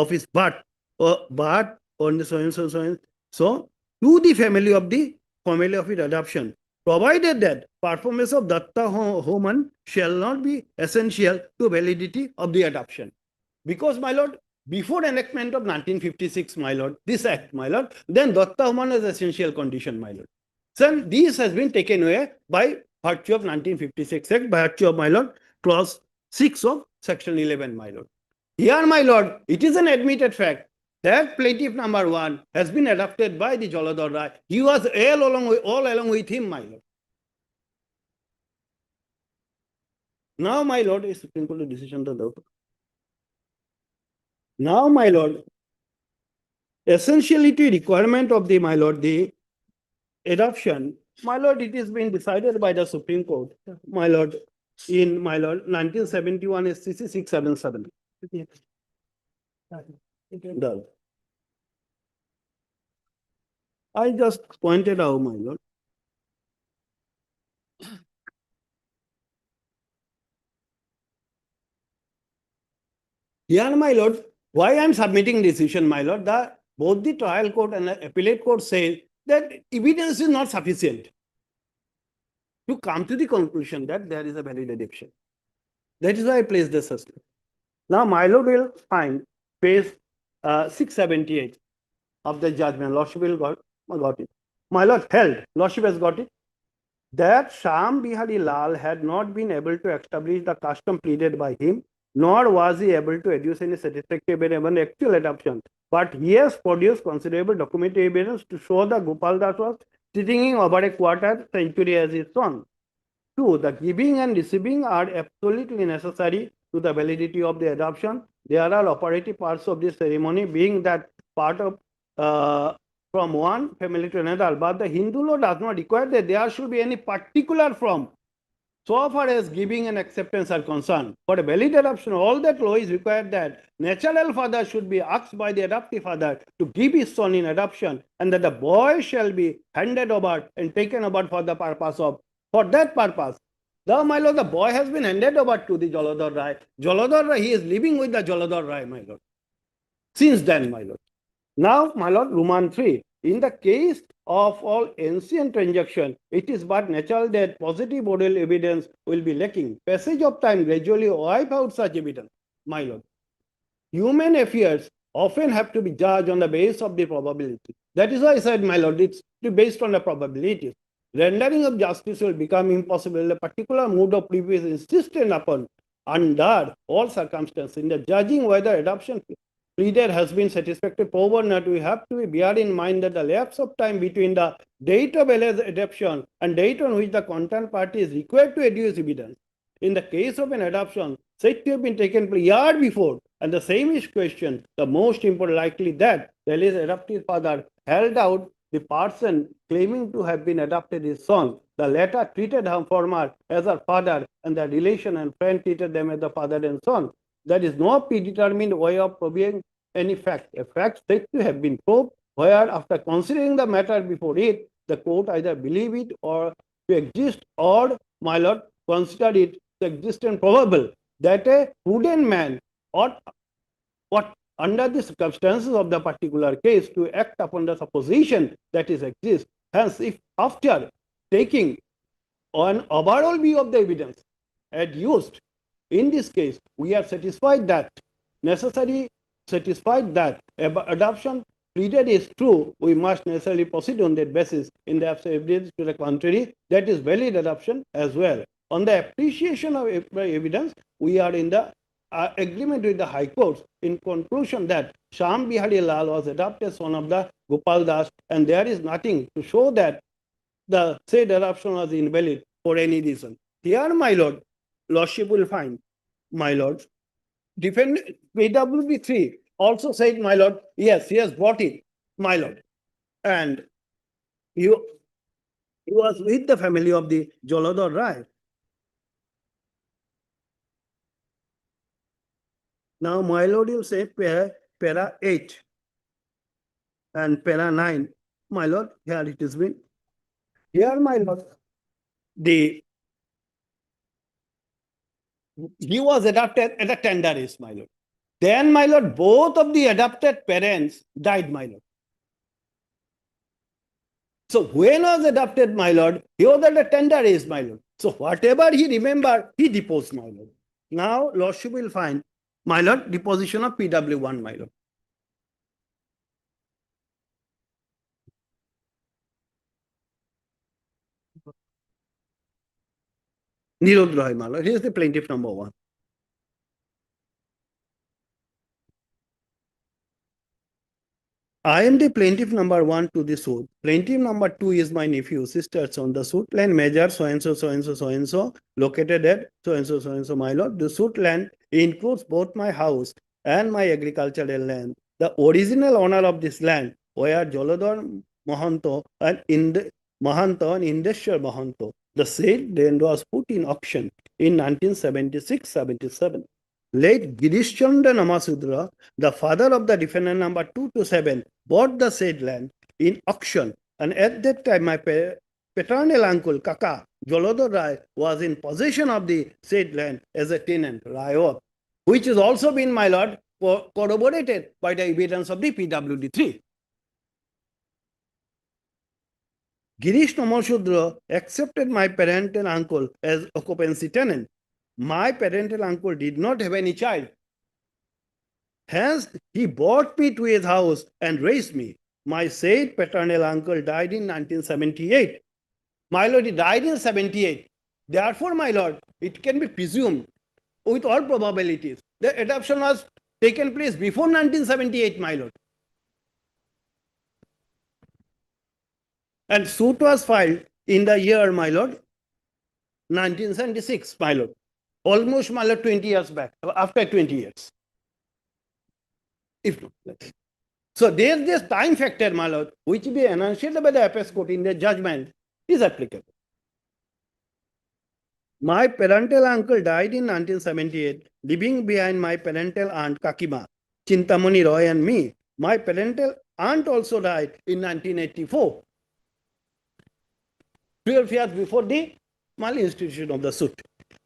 his birth or so and so. So, to the family of his adoption, provided that performance of datta homan shall not be essential to validity of the adoption. Because, my lord, before enactment of 1956, my lord, this act, my lord, then datta homan is essential condition, my lord. So this has been taken away by virtue of 1956 act, by virtue of, my lord, clause 6 of section 11, my lord. Here, my lord, it is an admitted fact that plaintiff number 1 has been adopted by the Jaladhar Rai. He was all along with him, my lord. Now, my lord, is Supreme Court decision to doubt. Now, my lord, essentiality requirement of the, my lord, the adoption, my lord, it is been decided by the Supreme Court, my lord, in my lord, 1971 SCC 677. Done. I just pointed out, my lord. Here, my lord, why I am submitting decision, my lord, both the trial court and the appellate court say that evidence is not sufficient to come to the conclusion that there is a valid adoption. That is why I placed the suspect. Now, my lord will find page 678 of the judgment. Lordship will got it. My lord held, Lordship has got it, that Sham Bihari Lal had not been able to establish the custom pleaded by him, nor was he able to adduce any satisfactory evidence of actual adoption. But he has produced considerable documentary evidence to show that Gopal Das was treating him over a quarter century as his son. 2. The giving and receiving are absolutely necessary to the validity of the adoption. There are operative parts of this ceremony, being that part of from one family to another, but the Hindu law does not require that there should be any particular from. So far as giving and acceptance are concerned, for a valid adoption, all that law is required that natural father should be asked by the adoptive father to give his son in adoption, and that the boy shall be handed over and taken over for the purpose of, for that purpose. Now, my lord, the boy has been handed over to the Jaladhar Rai. Jaladhar Rai, he is living with the Jaladhar Rai, my lord. Since then, my lord. Now, my lord, Roman 3. In the case of all ancient transaction, it is but natural that positive oral evidence will be lacking. Passage of time gradually wipe out such evidence, my lord. Human affairs often have to be judged on the basis of the probability. That is why I said, my lord, it's based on the probabilities. Rendering of justice will become impossible. A particular mode of proof is insisted upon under all circumstances. In the judging whether adoption pleader has been satisfactory proven or not, we have to bear in mind that the lapse of time between the date of alleged adoption and date on which the concerned party is required to adduce evidence. In the case of an adoption said to have been taken a year before, and the same is questioned, the most important likely that the alleged adoptive father held out the person claiming to have been adopted his son. The latter treated her former as her father, and the relation and friend treated them as the father and son. There is no predetermined way of proving any fact. A fact said to have been proved, where after considering the matter before it, the court either believe it or to exist, or, my lord, consider it to exist and probable that a prudent man ought, what under the circumstances of the particular case to act upon the supposition that is exists. Hence, if after taking an overall view of the evidence adduced, in this case, we are satisfied that adoption pleaded is true, we must necessarily proceed on that basis. In the absence of evidence to the contrary, that is valid adoption as well. On the appreciation of evidence, we are in the agreement with the High Court in conclusion that Sham Bihari Lal was adopted son of the Gopal Das, and there is nothing to show that the said adoption was invalid for any reason. Here, my lord, lordship will find, my lord, defendant PWB 3 also said, my lord, yes, he has brought it, my lord, and he was with the family of the Jaladhar Rai. Now, my lord, you say para 8 and para 9, my lord, here it is been. Here, my lord, he was adopted at a tender age, my lord. Then, my lord, both of the adopted parents died, my lord. So, when was adopted, my lord, he was at a tender age, my lord. So, whatever he remembered, he deposed, my lord. Now, lordship will find, my lord, deposition of PW1, my lord. Nirod Roy, my lord. He is the plaintiff number 1. I am the plaintiff number 1 to the suit. Plaintiff number 2 is my nephew, sisters on the suit land measure so and so, so and so, so and so, located at so and so, so and so, my lord. The suit land includes both my house and my agricultural land. The original owner of this land were Jaladhar Mohanto, and Mahanto and Indeshwar Mahanto. The said land was put in auction in 1976-77. Late Girish Chandra Namasudra, the father of the defendant number 2 to 7, bought the said land in auction, and at that time my paternal uncle Kaka Jolodhar Rai was in possession of the said land as a tenant, Rayot, which has also been, my lord, corroborated by the evidence of the PWD3. Girish Namasudra accepted my parental uncle as occupancy tenant. My parental uncle did not have any child. Hence, he brought me to his house and raised me. My said paternal uncle died in 1978. My lord, he died in 78. Therefore, my lord, it can be presumed with all probabilities the adoption was taken place before 1978, my lord. And suit was filed in the year, my lord, 1976, my lord. Almost, my lord, 20 years back, after 20 years. If not less. So there's this time factor, my lord, which be enunciated by the apex court in the judgment is applicable. My parental uncle died in 1978, leaving behind my parental aunt Kakima, Chintamani Roy and me. My parental aunt also died in 1984, 12 years before the institution of the suit.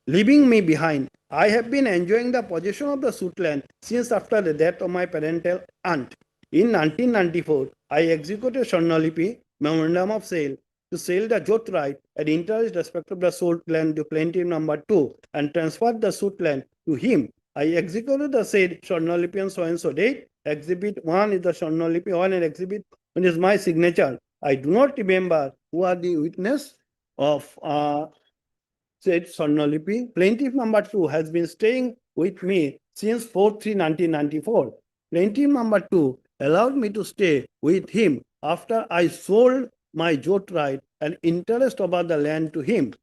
Leaving me behind, I have been enjoying the possession of the suit land since after the death of my parental aunt. In 1994, I executed Swarnalipi, memorandum of sale, to sell the jot right and interest respect of the sold land to plaintiff number 2 and transferred the suit land to him. I executed the said Swarnalipi on so and so date. Exhibit 1 is the Swarnalipi 1 and exhibit 1 is my signature. I do not remember who are the witness of said Swarnalipi. Plaintiff number 2 has been staying with me since 4/3/1994. Plaintiff number 2 allowed me to stay with him after I sold my jot right and interest over the land to him.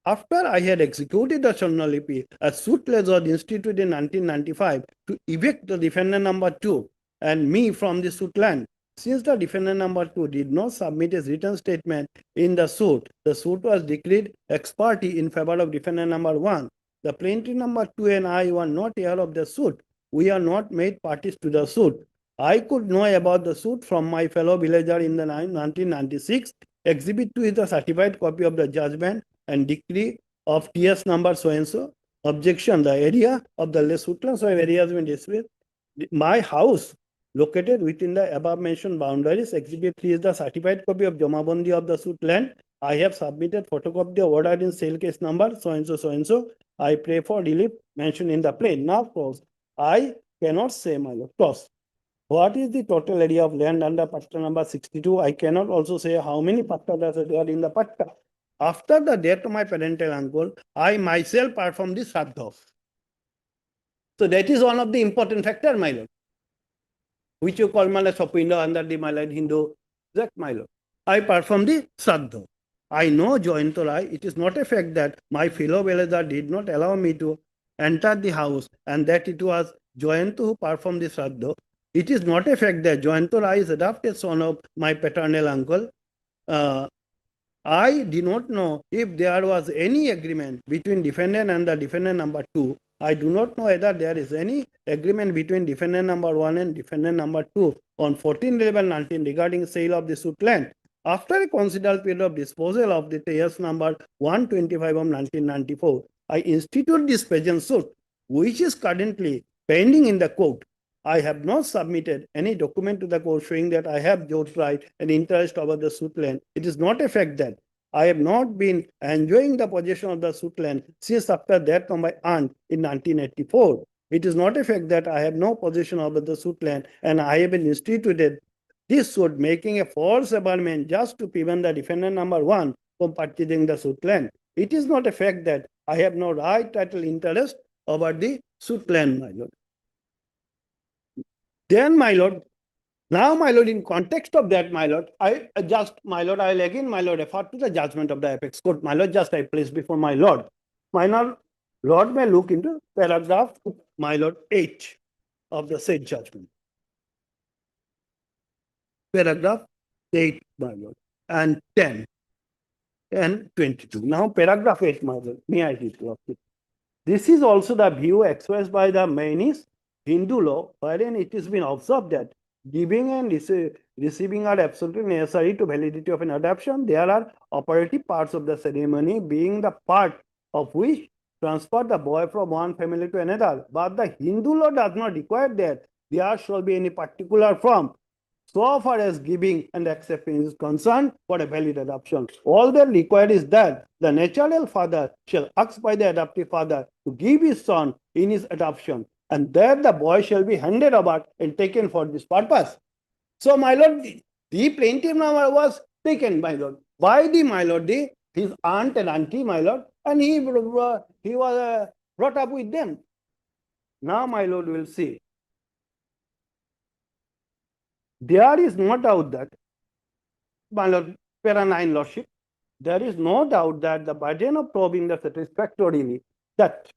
After I had executed the Swarnalipi, a suit was instituted in 1995 to evict the defendant number 2 and me from the suit land. Since the defendant number 2 did not submit his written statement in the suit was declared ex parte in favor of defendant number 1. The plaintiff number 2 and I were not aware of the suit. We are not made parties to the suit. I could know about the suit from my fellow villager in the 1996. Exhibit 2 is the certified copy of the judgment and decree of TS number so and so. Objection: the area of the suit land, so area has been dismissed. My house located within the above mentioned boundaries. Exhibit 3 is the certified copy of Jamabandi of the suit land. I have submitted photocopy of order in sale case number so and so so and so. I pray for relief mentioned in the plain. Now, clause. I cannot say, my lord. Clause. What is the total area of land under patta number 62? I cannot also say how many pattas are in the patta. After the death of my parental uncle, I myself performed the Shraddha. So that is one of the important factors, my lord, which you call Malay Sopindo under the Malay Hindu, that, my lord. I performed the Shraddha. I know, Jointorai, it is not a fact that my fellow villager did not allow me to enter the house and that it was Joyanto who performed the Shraddha. It is not a fact that Joyantorai is adopted son of my paternal uncle. I did not know if there was any agreement between defendant and the defendant number 2. I do not know whether there is any agreement between defendant number 1 and defendant number 2 on 14/11/19 regarding sale of the suit land. After a considerable period of disposal of the TS number 125 of 1994, I instituted this present suit, which is currently pending in the court. I have not submitted any document to the court showing that I have jot right and interest over the suit land. It is not a fact that I have not been enjoying the possession of the suit land since after death of my aunt in 1984. It is not a fact that I have no possession over the suit land and I have been instituted this suit making a false averment just to prevent the defendant number 1 from purchasing the suit land. It is not a fact that I have no right title interest over the suit land, my lord. Then, my lord, now, my lord, in context of that, my lord, I will again, my lord, refer to the judgment of the apex court. My lord, just I place before my lord. My lord may look into paragraph, my lord, 8 of the said judgment. Paragraph 8, my lord, and 10. and 22. Now, paragraph 8, my lord, may I read, Lordship? This is also the view expressed by the Mainis Hindu law, wherein it has been observed that giving and receiving are absolutely necessary to validity of an adoption. There are operative parts of the ceremony, being the part of which transfer the boy from one family to another. But the Hindu law does not require that there shall be any particular form so far as giving and acceptance is concerned for a valid adoption. All that required is that the natural father shall ask by the adoptive father to give his son in his adoption, and that the boy shall be handed over and taken for this purpose. So, my lord, the plaintiff now was taken, my lord, by the my lord, his aunt and auntie, my lord, and he was brought up with them. Now, my lord, will see. There is no doubt that, my lord, para 9 lordship, there is no doubt that the burden of proving the satisfactorily that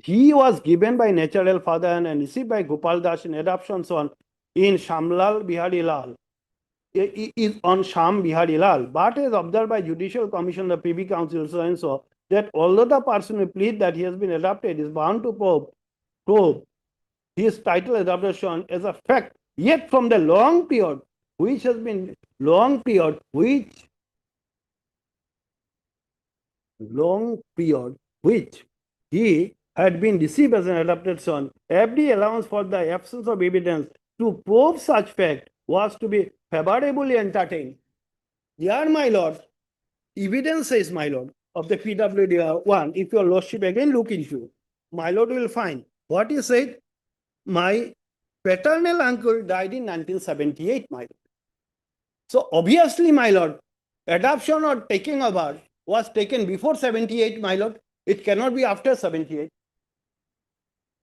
he was given by natural father and received by Gopal Das in adoption son in Shamlal Bihari Lal is on Sham Bihari Lal, but is observed by Judicial Commission, the Privy Council, so and so, that although the person who pleads that he has been adopted is bound to prove his title adoption as a fact, yet from the long period which he had been received as an adopted son, every allowance for the absence of evidence to prove such fact was to be favorably entertained. Dear my lord, evidence says, my lord, of the PWD 1, if your lordship again look into, my lord will find what he said. My paternal uncle died in 1978, my lord. So obviously, my lord, adoption or taking over was taken before 78, my lord. It cannot be after 78.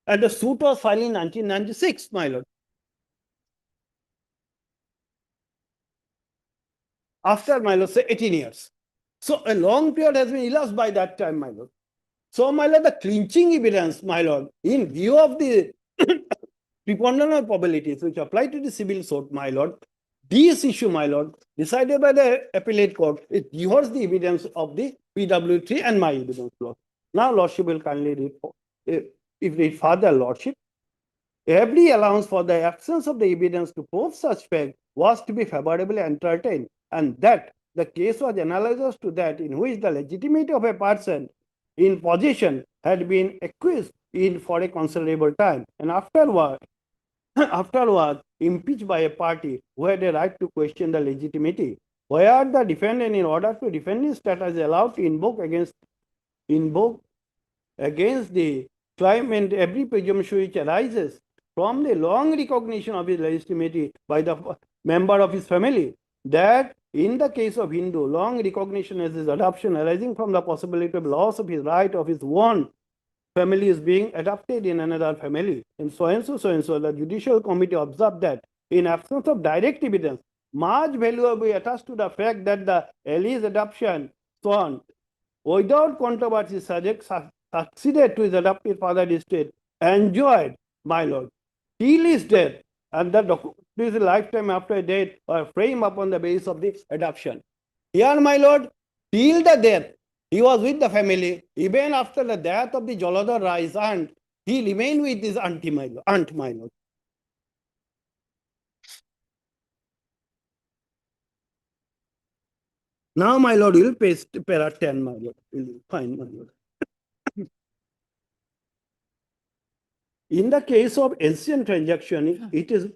And the suit was filed in 1996, my lord. After, my lord, say 18 years. So a long period has been elapsed by that time, my lord. So, my lord, the clinching evidence, my lord, in view of the preponderant probabilities which apply to the civil suit, my lord, this issue, my lord, decided by the appellate court, it rehearse the evidence of the PW3 and my evidence law. Now, lordship will kindly read, if read further, lordship. Every allowance for the absence of the evidence to prove such fact was to be favorably entertained, and that the case was analogous to that in which the legitimacy of a person in possession had been acquiesced in for a considerable time, and afterward impeached by a party who had a right to question the legitimacy, where the defendant, in order to defend his status, is allowed to invoke against the claimant every presumption which arises from the long recognition of his legitimacy by the member of his family, that in the case of Hindu, long recognition as his adoption arising from the possibility of loss of his right of his own family is being adopted in another family. And so, the Judicial Committee observed that in absence of direct evidence, much value will be attached to the fact that the alleged adoption son, without controversy, succeeded to his adopted father's estate, enjoyed, my lord, till his death, and that his lifetime after death or framed upon the basis of the adoption. Here, my lord, till the death, he was with the family. Even after the death of the Jaladhar Rai's aunt, he remained with his aunt, my lord. Now, my lord, will paste para 10, my lord. Fine, my lord. In the case of ancient transaction, it is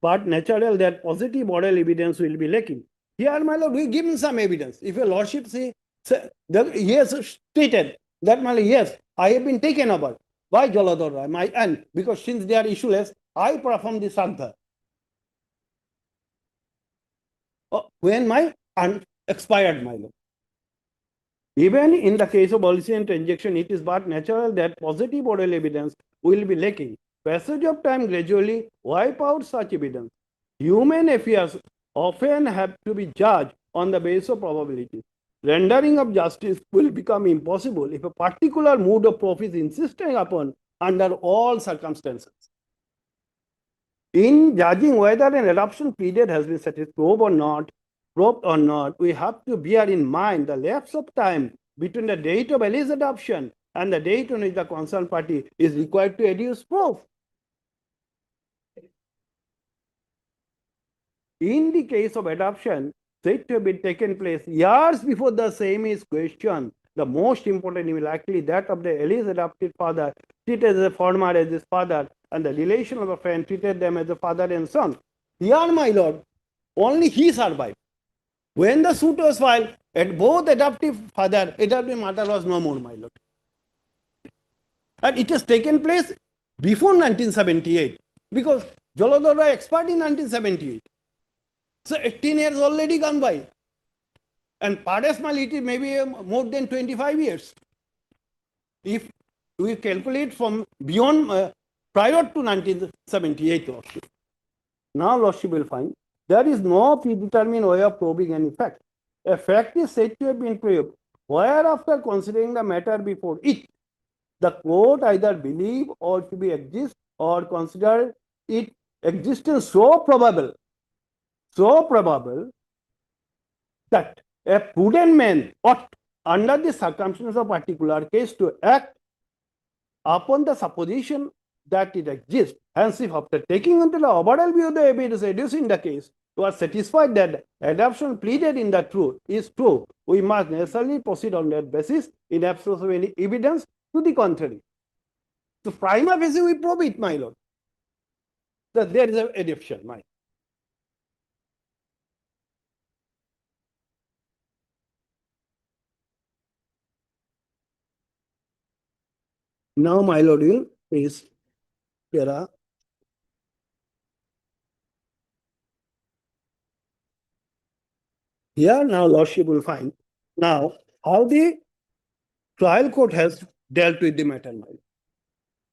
but natural that positive moral evidence will be lacking. Here, my lord, we give him some evidence. If your lordship say he has stated that, my lord, yes, I have been taken over by Jaladhar Rai, my aunt, because since they are issueless, I perform the Santa. When my aunt expired, my lord. Even in the case of Bolisian transaction, it is but natural that positive oral evidence will be lacking. Passage of time gradually wipe out such evidence. Human affairs often have to be judged on the basis of probability. Rendering of justice will become impossible if a particular mode of proof is insisted upon under all circumstances. In judging whether an adoption period has been satisfied or not, proved or not, we have to bear in mind the lapse of time between the date of alleged adoption and the date on which the concerned party is required to adduce proof. In the case of adoption, said to have been taken place years before the same is questioned, the most important is likely that of the alleged adopted father treated as a former as his father, and the relation of a friend treated them as a father and son. Here, my lord, only he survived. When the suit was filed, at both adoptive mother was no more, my lord. And it has taken place before 1978, because Jaladhar Rai expired in 1978. So 18 years already gone by. And parasmality may be more than 25 years. If we calculate from beyond, prior to 1978 also. Now, Lordship will find there is no predetermined way of proving any fact. A fact is said to have been proved, where after considering the matter before it, the court either believe or to be exist or consider its existence so probable that a prudent man ought, under the circumstances of particular case, to act upon the supposition that it exists. Hence, if after taking into the overall view the evidence adduced in the case, we are satisfied that adoption pleaded in the truth is true, we must necessarily proceed on that basis in absence of any evidence to the contrary. So, prima facie, we prove it, my lord, that there is an adoption, my. Now, my lord will is para. Here now Lordship will find now how the trial court has dealt with the matter.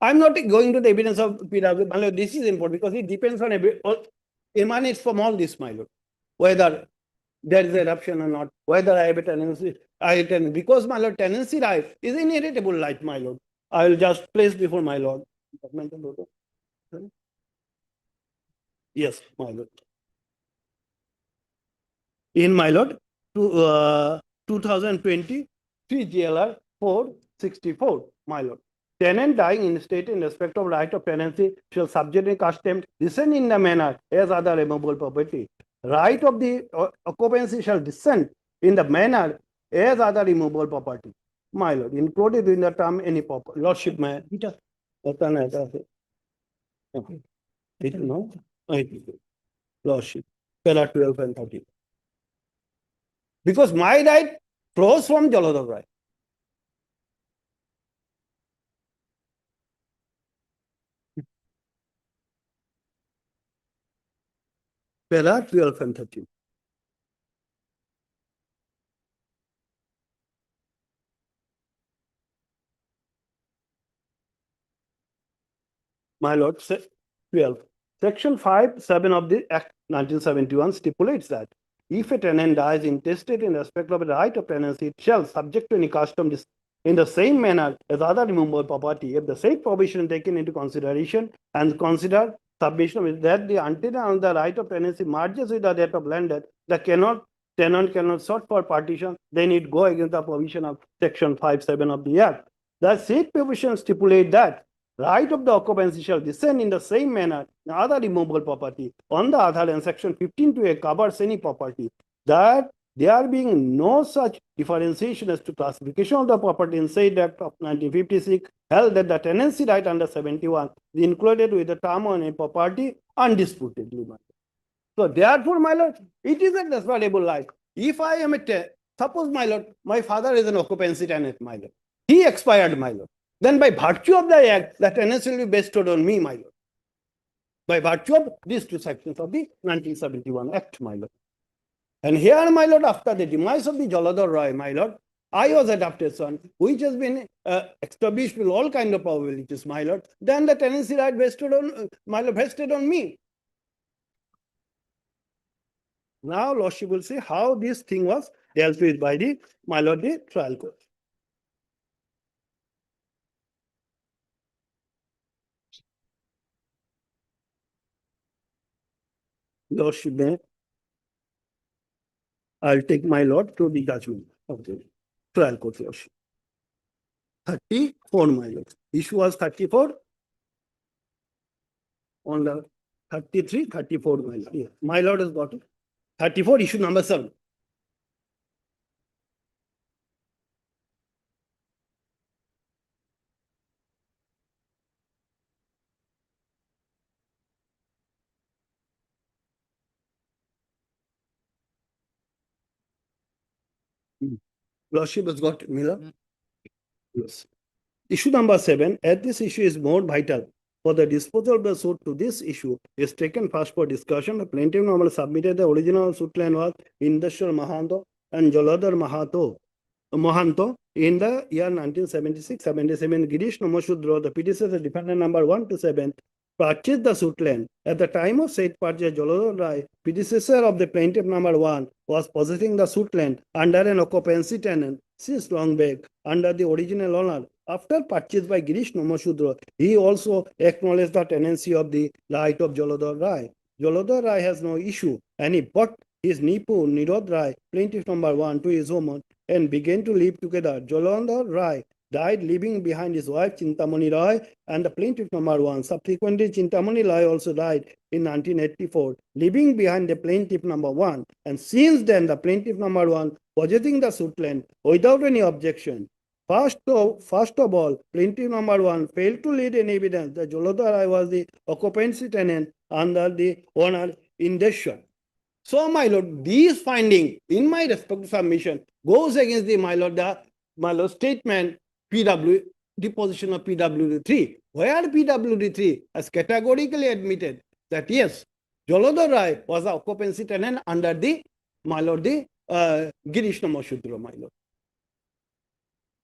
I'm not going to the evidence of PW. My lord, this is important because it depends on emanates from all this, my lord. Whether there is adoption or not, whether I have a tenancy, because my lord, tenancy right is inheritable right, my lord. I will just place before my lord. Yes, my lord. In my lord, 2020, 3 GLR 464, my lord. Tenant dying in state in respect of right of tenancy shall subject a custom descend in the manner as other removable property. Right of the occupancy shall descend in the manner as other removable property. My lord, included in the term any property. Lordship, may no? Lordship, para 12 and 13. Because my right flows from Jaladhar Rai. Para 12 and 13. My lord, 12. Section 5(7) of the Act 1971 stipulates that if a tenant dies intestate in respect of a right of tenancy, it shall, subject to any custom in the same manner as other removable property, if the said provision taken into consideration and consider submission with that the antenna on the right of tenancy merges with the right of landed, the tenant cannot sort for partition, then it go against the provision of section 5(7) of the Act. The said provision stipulate that right of the occupancy shall descend in the same manner in other removable property. On the other hand, section 15(2)(a) covers any property that there being no such differentiation as to classification of the property in said Act of 1956 held that the tenancy right under 71 is included with the term on a property undisputedly. So therefore, my lord, it is a transferable right. If I am suppose, my lord, my father is an occupancy tenant, my lord. He expired, my lord. Then by virtue of the Act, the tenancy will be bestowed on me, my lord. By virtue of these two sections of the 1971 Act, my lord. And here, my lord, after the demise of the Jaladhar Rai, my lord, I was adopted son, which has been established with all kind of probabilities, my lord. Then the tenancy right vested on, my lord, vested on me. Now, Lordship will see how this thing was dealt with by the, my lord, the trial court. Lordship may. I'll take my lord to the judgment of the trial court. 34, my lord. Issue was 34. On the 33, 34, my lord. Yeah. My lord has got it. 34, issue number 7. Lordship has got it, Miller. Yes. Issue number 7, as this issue is more vital for the disposal of the suit to this issue is taken first for discussion. The plaintiff normally submitted the original suit line was Industrial Mahanto and Joladhar Mohanto in the year 1976-77. Girish Namashudra, the predecessor defendant number 1 to 7, purchased the suit land. At the time of said purchase, Joladhar Rai, predecessor of the plaintiff number 1, was possessing the suit land under an occupancy tenant since long back under the original owner. After purchase by Girish Namashudra, he also acknowledged the tenancy of the right of Joladhar Rai. Joladhar Rai has no issue, and he bought his Nipu Nirod Rai, plaintiff number 1, to his home and began to live together. Joladhar Rai died leaving behind his wife Chintamani Rai and the plaintiff number 1. Subsequently, Chintamani Rai also died in 1984, leaving behind the plaintiff number 1. And since then, the plaintiff number 1 possessing the suit land without any objection. First of all, plaintiff number 1 failed to lead any evidence that Joladhar Rai was the occupancy tenant under the owner indenture. So, my lord, these finding in my respective submission goes against the my lord statement deposition of PWD3, where PWD3 has categorically admitted that yes, Joladhar Rai was the occupancy tenant under the my lord Girish Namashudra, my lord.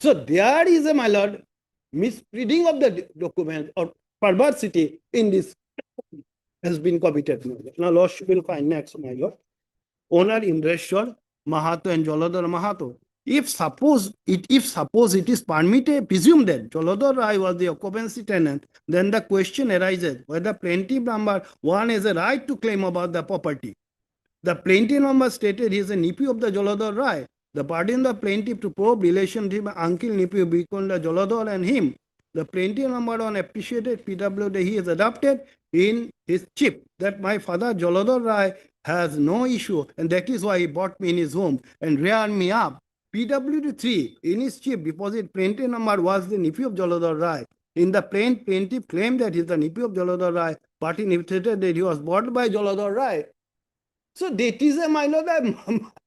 So there is a my lord misreading of the document or perversity in this has been committed. Now, lordship will find next, my lord. Owner Indreshwar Mahato and Joladhar Mahato. If suppose it is permitted, presume that Joladhar Rai was the occupancy tenant, then the question arises whether plaintiff number 1 has a right to claim about the property. The plaintiff number stated he is a nephew of the Joladhar Rai. The burden of the plaintiff to probe relationship uncle nephew between the Joladhar and him. The plaintiff number 1 appreciated PWD he is adopted in his chip that my father Joladhar Rai has no issue and that is why he brought me in his home and reared me up. PWD3 in his chip deposit plaintiff number was the nephew of Joladhar Rai. In the plaintiff claimed that he is the nephew of Joladhar Rai, but he stated that he was bought by Joladhar Rai. So that is a my lord,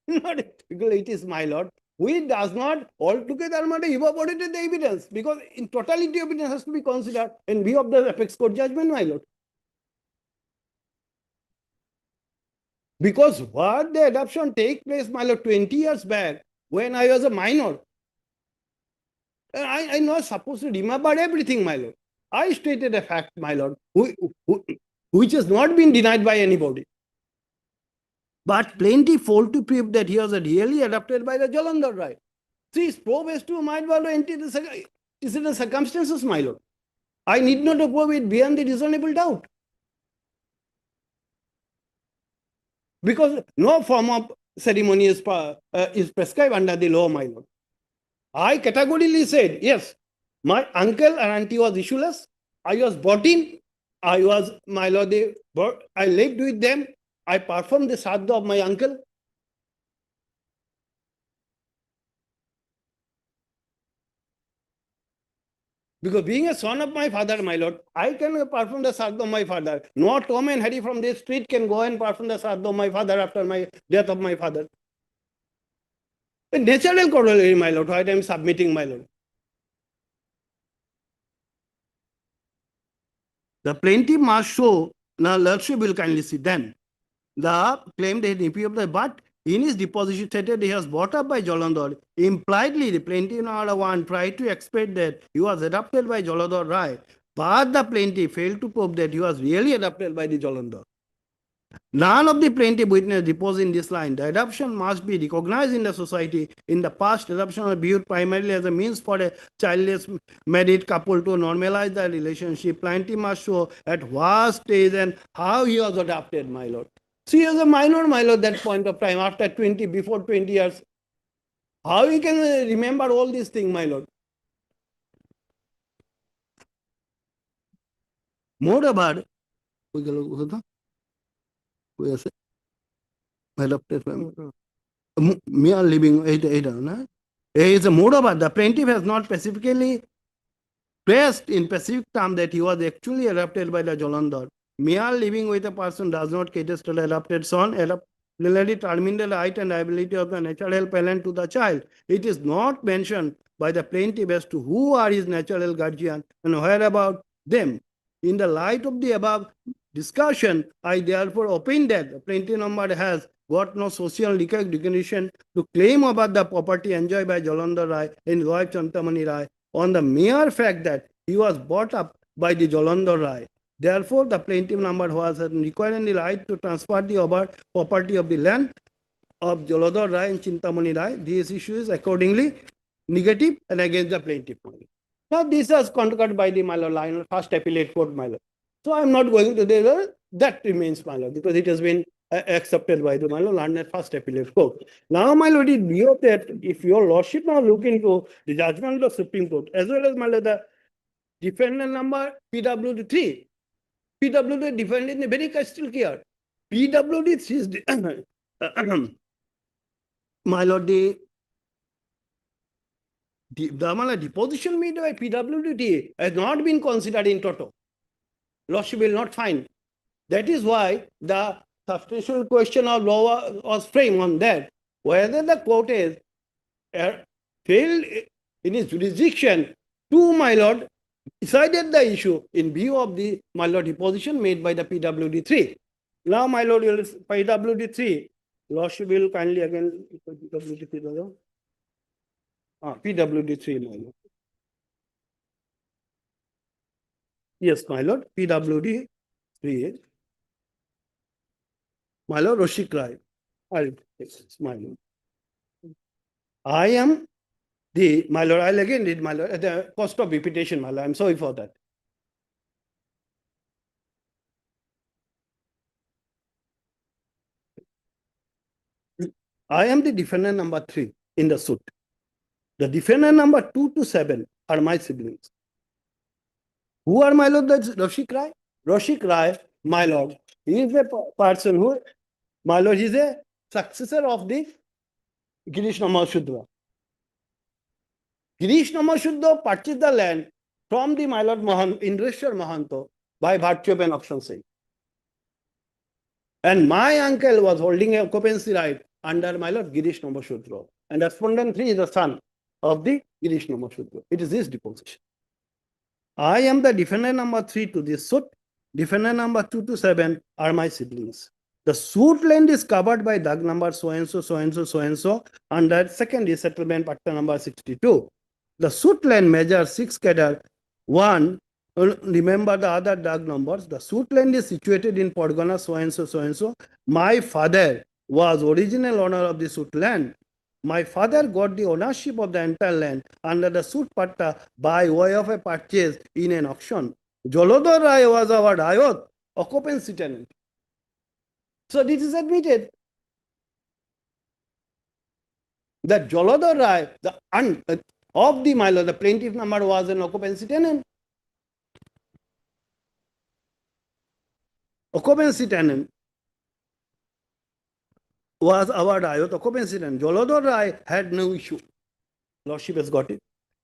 not it is my lord, which does not altogether evaporated the evidence because in totality evidence has to be considered in view of the apex court judgment, my lord. Because what the adoption take place, my lord, 20 years back when I was a minor, I'm not supposed to remember everything, my lord. I stated a fact, my lord, which has not been denied by anybody. But plaintiff failed to prove that he was really adopted by the Joladhar Rai. See, his probe is to might well enter the circumstances, my lord. I need not to prove it beyond the reasonable doubt. Because no form of ceremony is prescribed under the law, my lord. I categorically said, yes, my uncle and auntie was issueless. I was brought in. I was, my lord, I lived with them. I performed the sadhu of my uncle. Because being a son of my father, my lord, I can perform the sadhu of my father. No Tom and Harry from this street can go and perform the sadhu of my father after my death of my father. A natural corollary, my lord, what I am submitting, my lord. The plaintiff must show, now lordship will kindly see then. The claim that nephew of the but in his deposition stated he was brought up by Joladhar. Impliedly, the plaintiff number 1 tried to explain that he was adopted by Joladhar Rai, but the plaintiff failed to prove that he was really adopted by the Joladhar. None of the plaintiff witness deposed in this line. The adoption must be recognized in the society. In the past, adoption was viewed primarily as a means for a childless married couple to normalize the relationship. Plaintiff must show at what stage and how he was adopted, my lord. She was a minor, my lord, that point of time, after 20, before 20 years. How you can remember all these things, my lord? Moreover, we mere living is a moreover, the plaintiff has not specifically stressed in specific term that he was actually adopted by the Jalandhar. Mere living with a person does not cater to the adopted son. Adopted determine the right and ability of the natural parent to the child. It is not mentioned by the plaintiff as to who are his natural guardian and where about them. In the light of the above discussion, I therefore opine that the plaintiff number has got no social recognition to claim about the property enjoyed by Jalandhar Rai and his wife Chantamani Rai on the mere fact that he was brought up by the Jalandhar Rai. Therefore, the plaintiff number was requiring the right to transfer the over property of the land of Jalandhar Rai and Chintamani Rai. These issues accordingly negative and against the plaintiff. Now, this was concurred by the line first appellate court, my lord. So, I am not going to the that remains, my lord, because it has been accepted by the learned first appellate court. Now, my lord, it view of that if your lordship now look into the judgment of the Supreme Court as well as, my lord, the defendant number PWD3. PWD defendant is very crystal clear. PWD3 is the my lord, the deposition made by PWD has not been considered in toto. Lordship will not find. That is why the substantial question of law was framed on that. Whether the court has failed in its jurisdiction to, my lord, decided the issue in view of the, my lord, deposition made by the PWD3. Now, my lord, PWD3, Lordship will kindly again, PWD3, PWD3, my lord. Yes, my lord, PWD3. My lord, Roshik Rai. My lord. I am the, my lord, I'll again read, my lord, at the cost of repetition, my lord. I'm sorry for that. I am the defendant number 3 in the suit. The defendant number 2 to 7 are my siblings. Who are, my lord? That's Roshik Rai. Roshik Rai, my lord, he is a person who, my lord, he is a successor of the Girish Namasudra. Girish Namasudra purchased the land from the, my lord, Indreshwar Mahanto by virtue of an auction sale. And my uncle was holding a occupancy right under, my lord, Girish Namasudra. And respondent 3 is the son of the Girish Namasudra. It is his deposition. I am the defendant number 3 to this suit. Defendant number 2 to 7 are my siblings. The suit land is covered by DAG number so and so, so and so, so and so under secondary settlement patta number 62. The suit land measures 6 cadre 1. Remember the other DAG numbers. The suit land is situated in Podgana so and so, so and so. My father was original owner of the suit land. My father got the ownership of the entire land under the suit patta by way of a purchase in an auction. Jalandhar Rai was our Rayot, occupancy tenant. So this is admitted that Jalandhar Rai, of the, my lord, the plaintiff number was an occupancy tenant. Occupancy tenant was our Rayot occupancy tenant. Jalandhar Rai had no issue. Lordship has got it.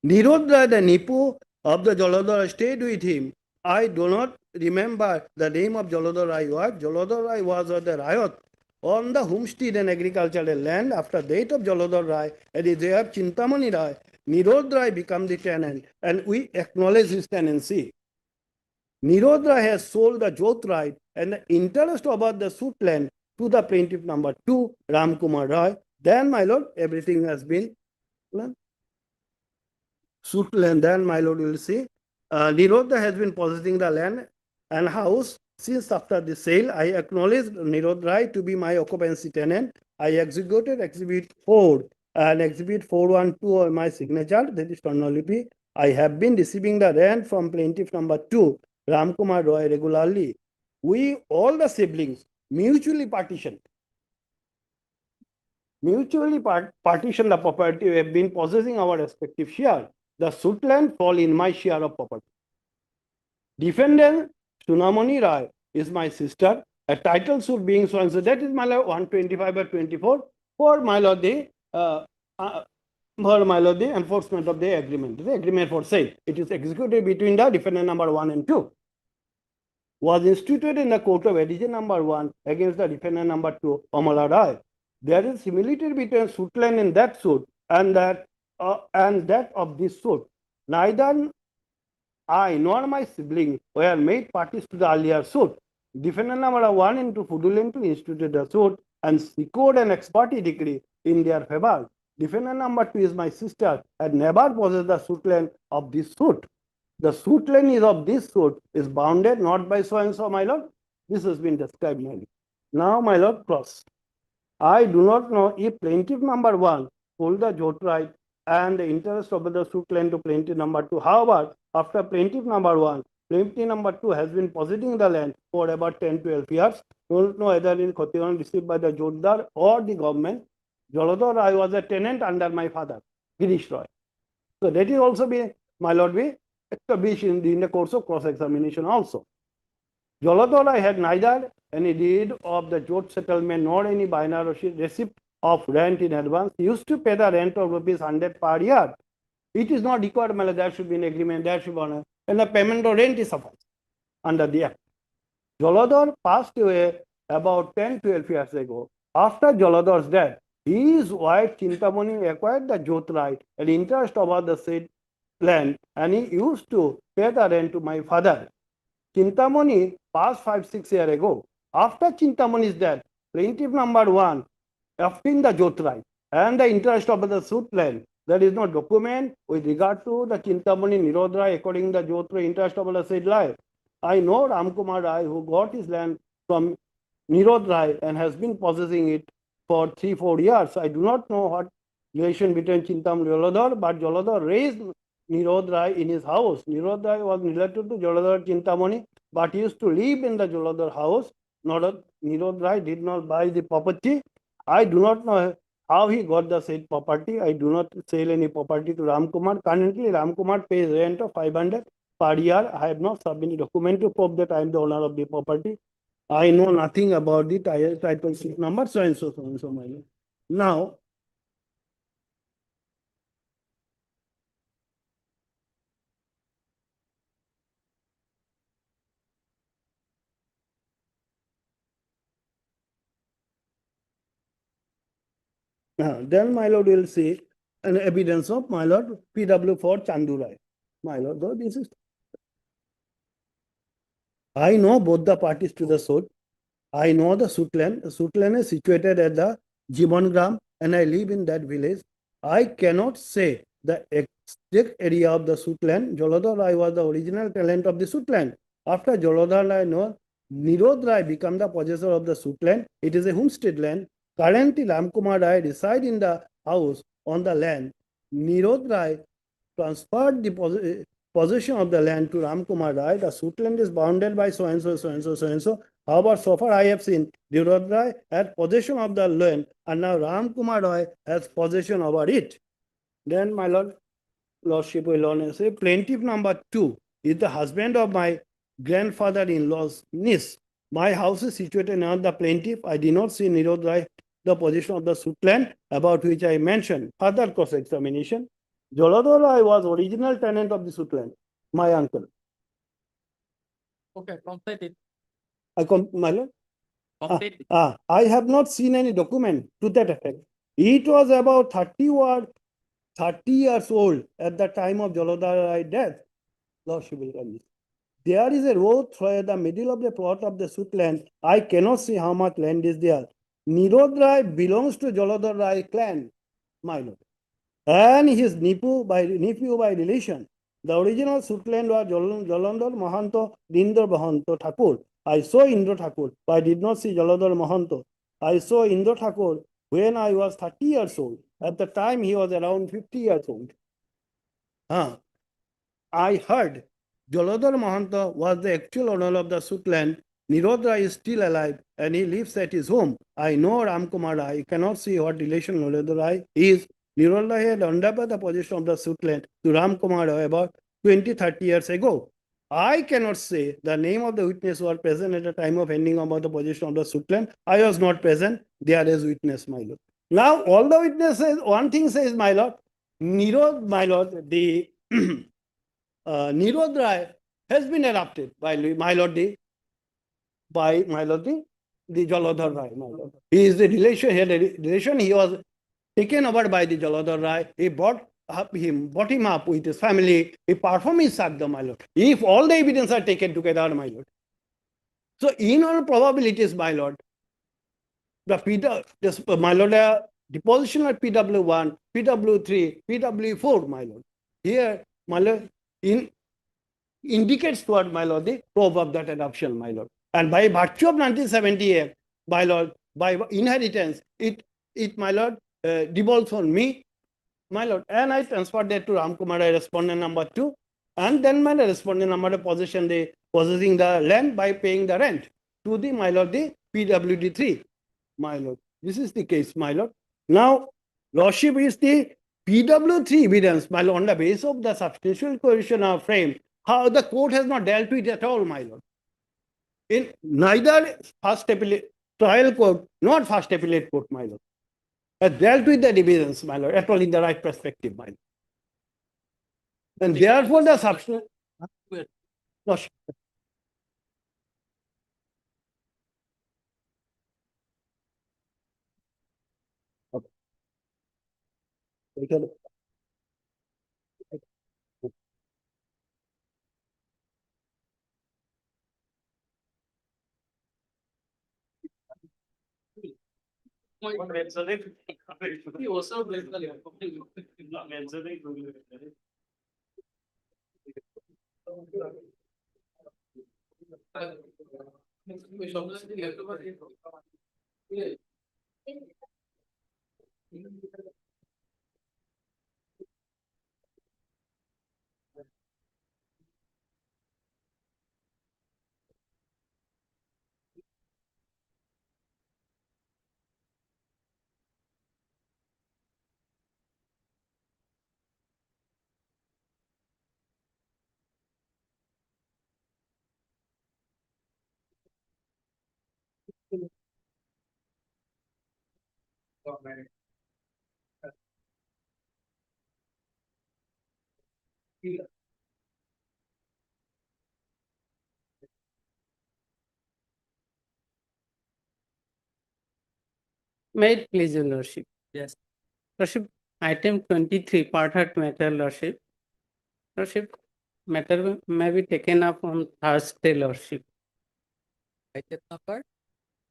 Nirod Rai, the Nipu of the Jalandhar Rai, stayed with him. I do not remember the name of Jalandhar Rai wife. Jalandhar Rai was the Rayot on the homestead and agricultural land. After the death of Jalandhar Rai and his wife Chintamani Rai, Nirod Rai became the tenant and we acknowledge his tenancy. Nirod Rai has sold the Jot right and the interest about the suit land to the plaintiff number 2, Ram Kumar Rai. Then, my lord, everything has been suit land. Then, my lord, you will see. Nirod Rai has been possessing the land and house since after the sale. I acknowledge Nirod Rai to be my occupancy tenant. I executed Exhibit 4 and Exhibit 412 on my signature. That is Tornolipi. I have been receiving the rent from plaintiff number 2, Ram Kumar Roy, regularly. We, all the siblings, mutually partitioned. Mutually partition the property. We have been possessing our respective share. The suit land fall in my share of property. Defendant Sunamani Rai is my sister. A title suit being so and so. That is my lord 125/24 for my lord the enforcement of the agreement. The agreement for sale. It is executed between the defendant number 1 and 2. Was instituted in the court of adhesion number 1 against the defendant number 2, Amala Rai. There is similitude between suit line in that suit and that of this suit. Neither I nor my siblings were made parties to the earlier suit. Defendant number 1 into fraudulently instituted the suit and secured an ex parte decree in their favor. Defendant number 2 is my sister and never possessed the suit line of this suit. The suit line is of this suit is bounded not by so and so, my lord. This has been described, my lord. Now, my lord, cross. I do not know if plaintiff number 1 hold the jot right and the interest of the suit line to plaintiff number 2. However, after plaintiff number 1, plaintiff number 2 has been possessing the land for about 10-12 years. Don't know whether in Khotiran received by the Jotdar or the government. Jaladhar, I was a tenant under my father, Girish Roy. So that is also be, my lord, be established in the course of cross-examination also. Jaladhar, I had neither any deed of the jot settlement nor any binary receipt of rent in advance. He used to pay the rent of ₹100 per year. It is not required, my lord, there should be an agreement, there should be an, and the payment of rent is sufficed under the act. Jaladhar passed away about 10-12 years ago. After Jaladhar's death, his wife Chintamani acquired the jot right and interest over the said land, and he used to pay the rent to my father. Chintamani passed 5-6 years ago. After Chintamani's death, plaintiff number 1 obtained the jot right and the interest of the suit land. There is no document with regard to the Chintamani Nirod Rai according to the jot right interest of the said land. I know Ramkumar Rai who got his land from Nirod Rai and has been possessing it for 3-4 years. I do not know what relation between Chintamani and Jaladhar, but Jaladhar raised Nirod Rai in his house. Nirod Rai was related to Jaladhar Chintamani, but he used to live in the Jaladhar house. Nirod Rai did not buy the property. I do not know how he got the said property. I do not sell any property to Ramkumar. Currently, Ramkumar pays rent of 500 per year. I have not submitted document to prove that I am the owner of the property. I know nothing about the title sheet number, so and so, my lord. Now, then my lord will see an evidence of my lord PW for Chandu Rai. My lord, though this is. I know both the parties to the suit. I know the suit land. The suit land is situated at the Jibangram and I live in that village. I cannot say the exact area of the suit land. Jaladhar Rai was the original tenant of the suit land. After Jaladhar Rai, Nirod Rai became the possessor of the suit land. It is a homestead land. Currently, Ramkumar Rai reside in the house on the land. Nirod Rai transferred the possession of the land to Ramkumar Rai. The suit land is bounded by so and so, so and so, so and so. However, so far I have seen Nirod Rai had possession of the land and now Ramkumar Rai has possession over it. Then my lordship will say plaintiff number 2 is the husband of my grandfather-in-law's niece. My house is situated near the plaintiff. I did not see Nirod Rai the possession of the suit land about which I mentioned. Further cross-examination. Jaladhar Rai was original tenant of the suit land, my uncle. Okay, complete it. My lord? Complete it. I have not seen any document to that effect. It was about 30 years old at the time of Jaladhar Rai's death. Lordship will come. There is a road through the middle of the plot of the suit land. I cannot see how much land is there. Nirod Rai belongs to Jaladhar Rai clan, my lord, and his nephew by relation. The original suit land was Jalandhar Mahanto Indra Mahanto Thakur. I saw Indra Thakur, but I did not see Jalandhar Mahanto. I saw Indra Thakur when I was 30 years old. At the time, he was around 50 years old. I heard Jalandhar Mahanto was the actual owner of the suit land Nirod Rai is still alive and he lives at his home. I know Ram Kumar Rai. I cannot see what relation Nirod Rai is. Nirod Rai had understood the position of the suitland to Ram Kumar Rai about 20-30 years ago. I cannot say the name of the witness who are present at the time of ending about the position of the suitland. I was not present. There is witness, my lord. Now, all the witnesses, one thing says, my lord, Nirod, my lord, the Nirod Rai has been adopted by my lord, the Jaladhar Rai, my lord. He is the relation, he had a relation, he was taken over by the Jaladhar Rai. He brought him up with his family. He performed his sadhya, my lord. If all the evidence are taken together, my lord. So, in all probabilities, my lord, my lord, deposition at PW1, PW3, PW4, my lord. Here, my lord, indicates toward, my lord, the proof of that adoption, my lord. And by virtue of 1978, my lord, by inheritance, it my lord, devolves on me, my lord, and I transferred that to Ram Kumar, respondent number 2, and then my respondent number possessing the land by paying the rent to the, my lord, the PWD3, my lord. This is the case, my lord. Now, lordship is the PW3 evidence, my lord, on the basis of the substantial coercion of frame, how the court has not dealt with it at all, my lord. In neither first appellate trial court, not first appellate court, my lord, has dealt with the evidence, my lord, at all in the right perspective, my lord. And therefore, the substance. Lordship. Okay. May it please your lordship. Yes. Lordship, item 23, part matter, lordship. Lordship, matter may be taken up on Thursday, lordship. Item number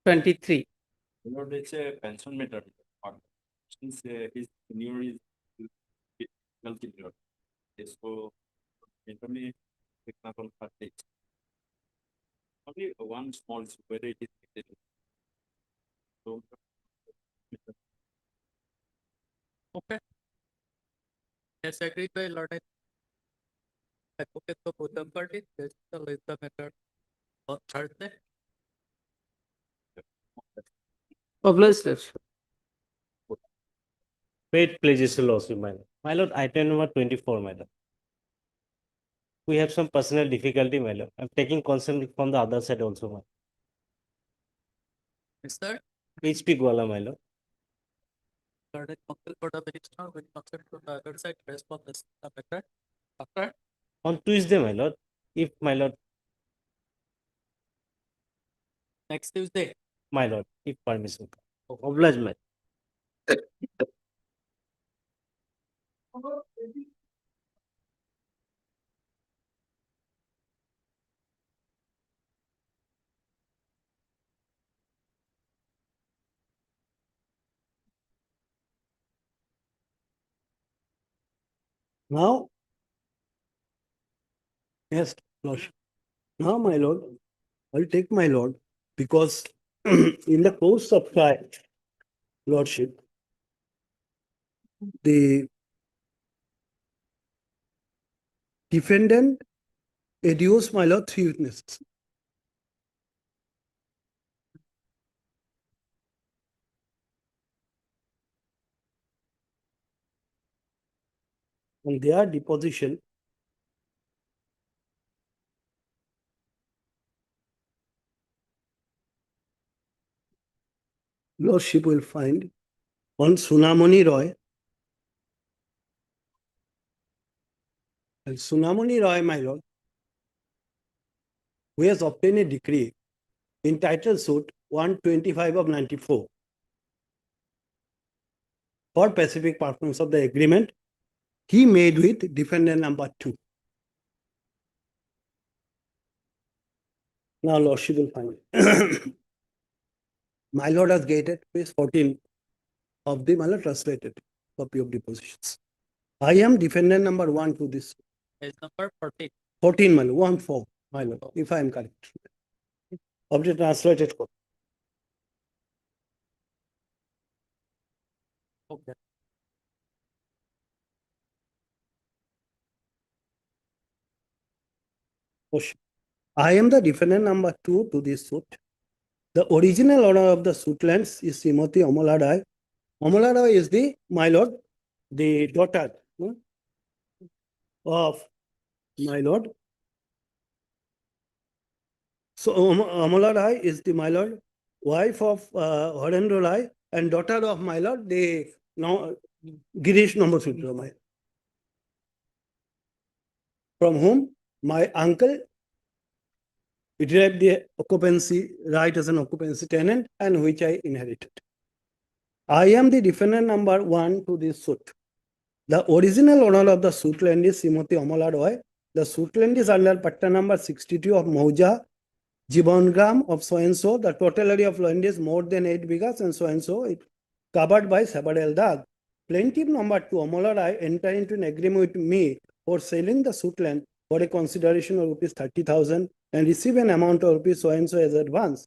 23. Lord, it's a pension matter. Since his tenure is continued. So, only one small issue, whether it is needed. So, Okay. Yes, agreed by Lord. Advocate for both the parties. This is the matter on Thursday. Obliged, lordship. Wait, please, lordship, my lord. My lord, item number 24, my lord. We have some personal difficulty, my lord. I'm taking consent from the other side also, my lord. Mr. HP Gwala, my lord. Lord, counsel for the minister with consent to the other side respond this matter. After On Tuesday, my lord. If my lord, next Tuesday. my lord, if permission. Oblige, my. Now, yes, lordship. Now, my lord, I'll take my lord, because in the course of trial, lordship, the defendant adduced, my lord, 3 witnesses. on their deposition, Lordship will find on Sunamoni Roy. And Sunamoni Roy, my lord, who has obtained a decree in title suit 125 of 94 for specific performance of the agreement he made with defendant number 2. Now Lordship will find it. My lord has gated page 14 of the my lord translated copy of depositions. I am defendant number 1 to this. Page number 14. 14, my lord, 1-4, my lord, if I am correct. Of the translated copy. Okay. Question. I am the defendant number 2 to this suit. The original owner of the suitlands is Srimati Amala Rai. Amala Rai is the, my lord, the daughter of my lord. So Amala Rai is the, my lord, wife of Harendra Rai and daughter of my lord, the now Girish Namasutra, from whom my uncle derived the occupancy right as an occupancy tenant and which I inherited. I am the defendant number 1 to this suit. The original owner of the suitland is Srimati Amala Roy. The suitland is under patta number 62 of Mauja, Jibangram of so and so. The total area of land is more than 8 bighas and so and so. It covered by several dag. Plaintiff number 2 Amala Roy entered into an agreement with me for selling the suitland for a consideration of rupees 30,000 and receive an amount of rupees so and so as advance.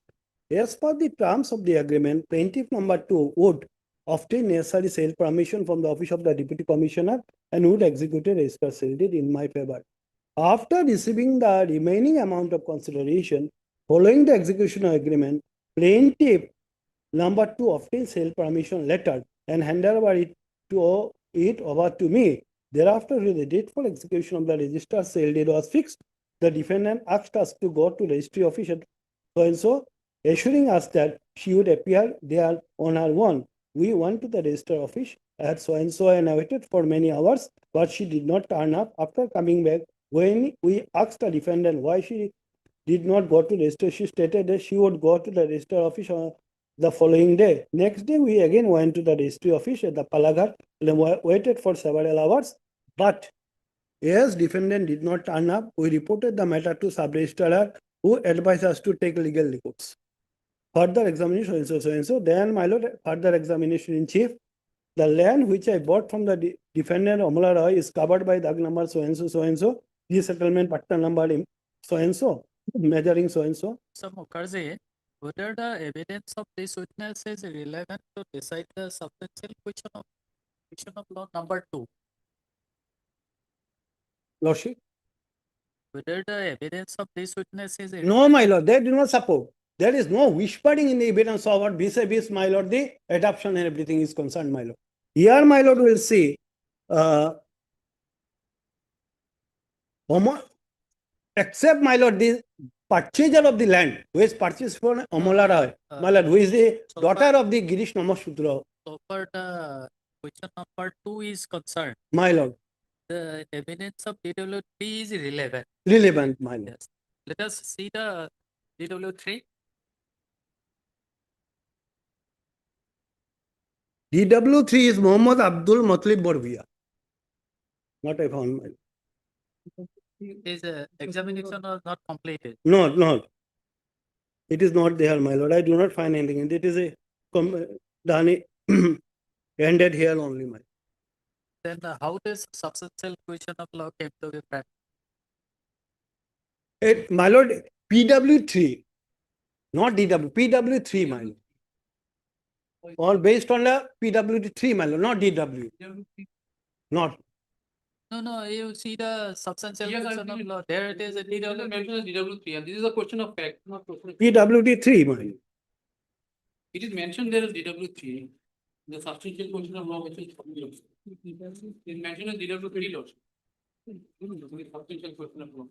As per the terms of the agreement, plaintiff number 2 would obtain necessary sale permission from the office of the Deputy Commissioner and would execute a register sale deed in my favor. After receiving the remaining amount of consideration, following the execution of agreement, plaintiff number 2 obtained sale permission letter and handed over it over to me. Thereafter, when the date for execution of the register sale deed was fixed, the defendant asked us to go to registry office at so and so, assuring us that she would appear there on her own. We went to the register office at so and so and waited for many hours, but she did not turn up. After coming back, when we asked the defendant why she did not go to register, she stated that she would go to the register office on the following day. Next day, we again went to the registry office at the Palaghat and waited for several hours, but as defendant did not turn up, we reported the matter to sub-registrar who advised us to take legal recourse. Further examination, so and so. Then, my lord, further examination in chief. The land which I bought from the defendant Amala Roy is covered by dag number so and so, so and so. The settlement patta number so and so, measuring so and so. So Mukherjee, whether the evidence of this witness is relevant to decide the substantial question of law number 2. Lordship. Whether the evidence of this witness is No, my lord, they do not support. There is no whispering in the evidence of what vis-a-vis, my lord, the adoption and everything is concerned, my lord. Here, my lord, will see except, my lord, the purchaser of the land, who is purchased from Amala Roy, my lord, who is the daughter of the Girish Namasutra. So far, the question number 2 is concerned. My lord. The evidence of DW3 is relevant. Relevant, my lord. Yes. Let us see the DW3. DW3 is Muhammad Abdul Matlib Borvia. Not I found, my lord. His examination was not completed. No, no. It is not there, my lord. I do not find anything. It is a Dani ended here only, my. Then how this substantial question of law came to be practiced? My lord, PW3, not DW, PW3, my lord. All based on the PW3, my lord, not DW. Not. No, you see the substantial question of law. There it is a DW3, and this is a question of fact, not question of PWD3, my lord. It is mentioned there as DW3. The substantial question of law which is mentioned in DW3 laws. Substantial question of law.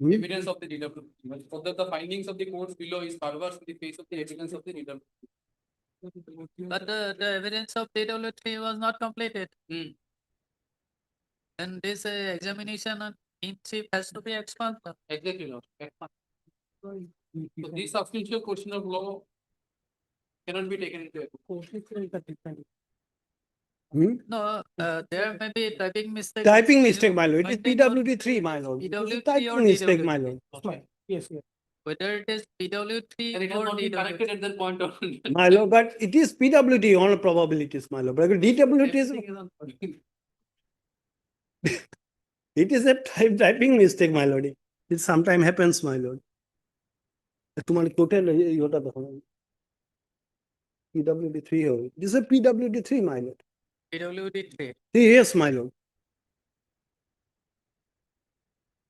Evidence of the DW3. Whether the findings of the courts below is perverse in the face of the evidence of the DW3. But the evidence of DW3 was not completed. And this examination in chief has to be expunged. Exactly, Lord. So this substantial question of law cannot be taken into account. No, there may be typing mistake. Typing mistake, my lord. It is PWD3, my lord. It is a PWD or typing mistake, DWD. my lord. Yes, yes. Whether it is PWD And it has or not been DWD. corrected at that point of My lord, but it is PWD on probabilities, my lord. But DWT is, it is a typing mistake, my lord. It sometimes happens, my lord. तुम्हारे total ये होता था PWD3 हो. This is a PWD3, my lord. PWD3. Yes, my lord.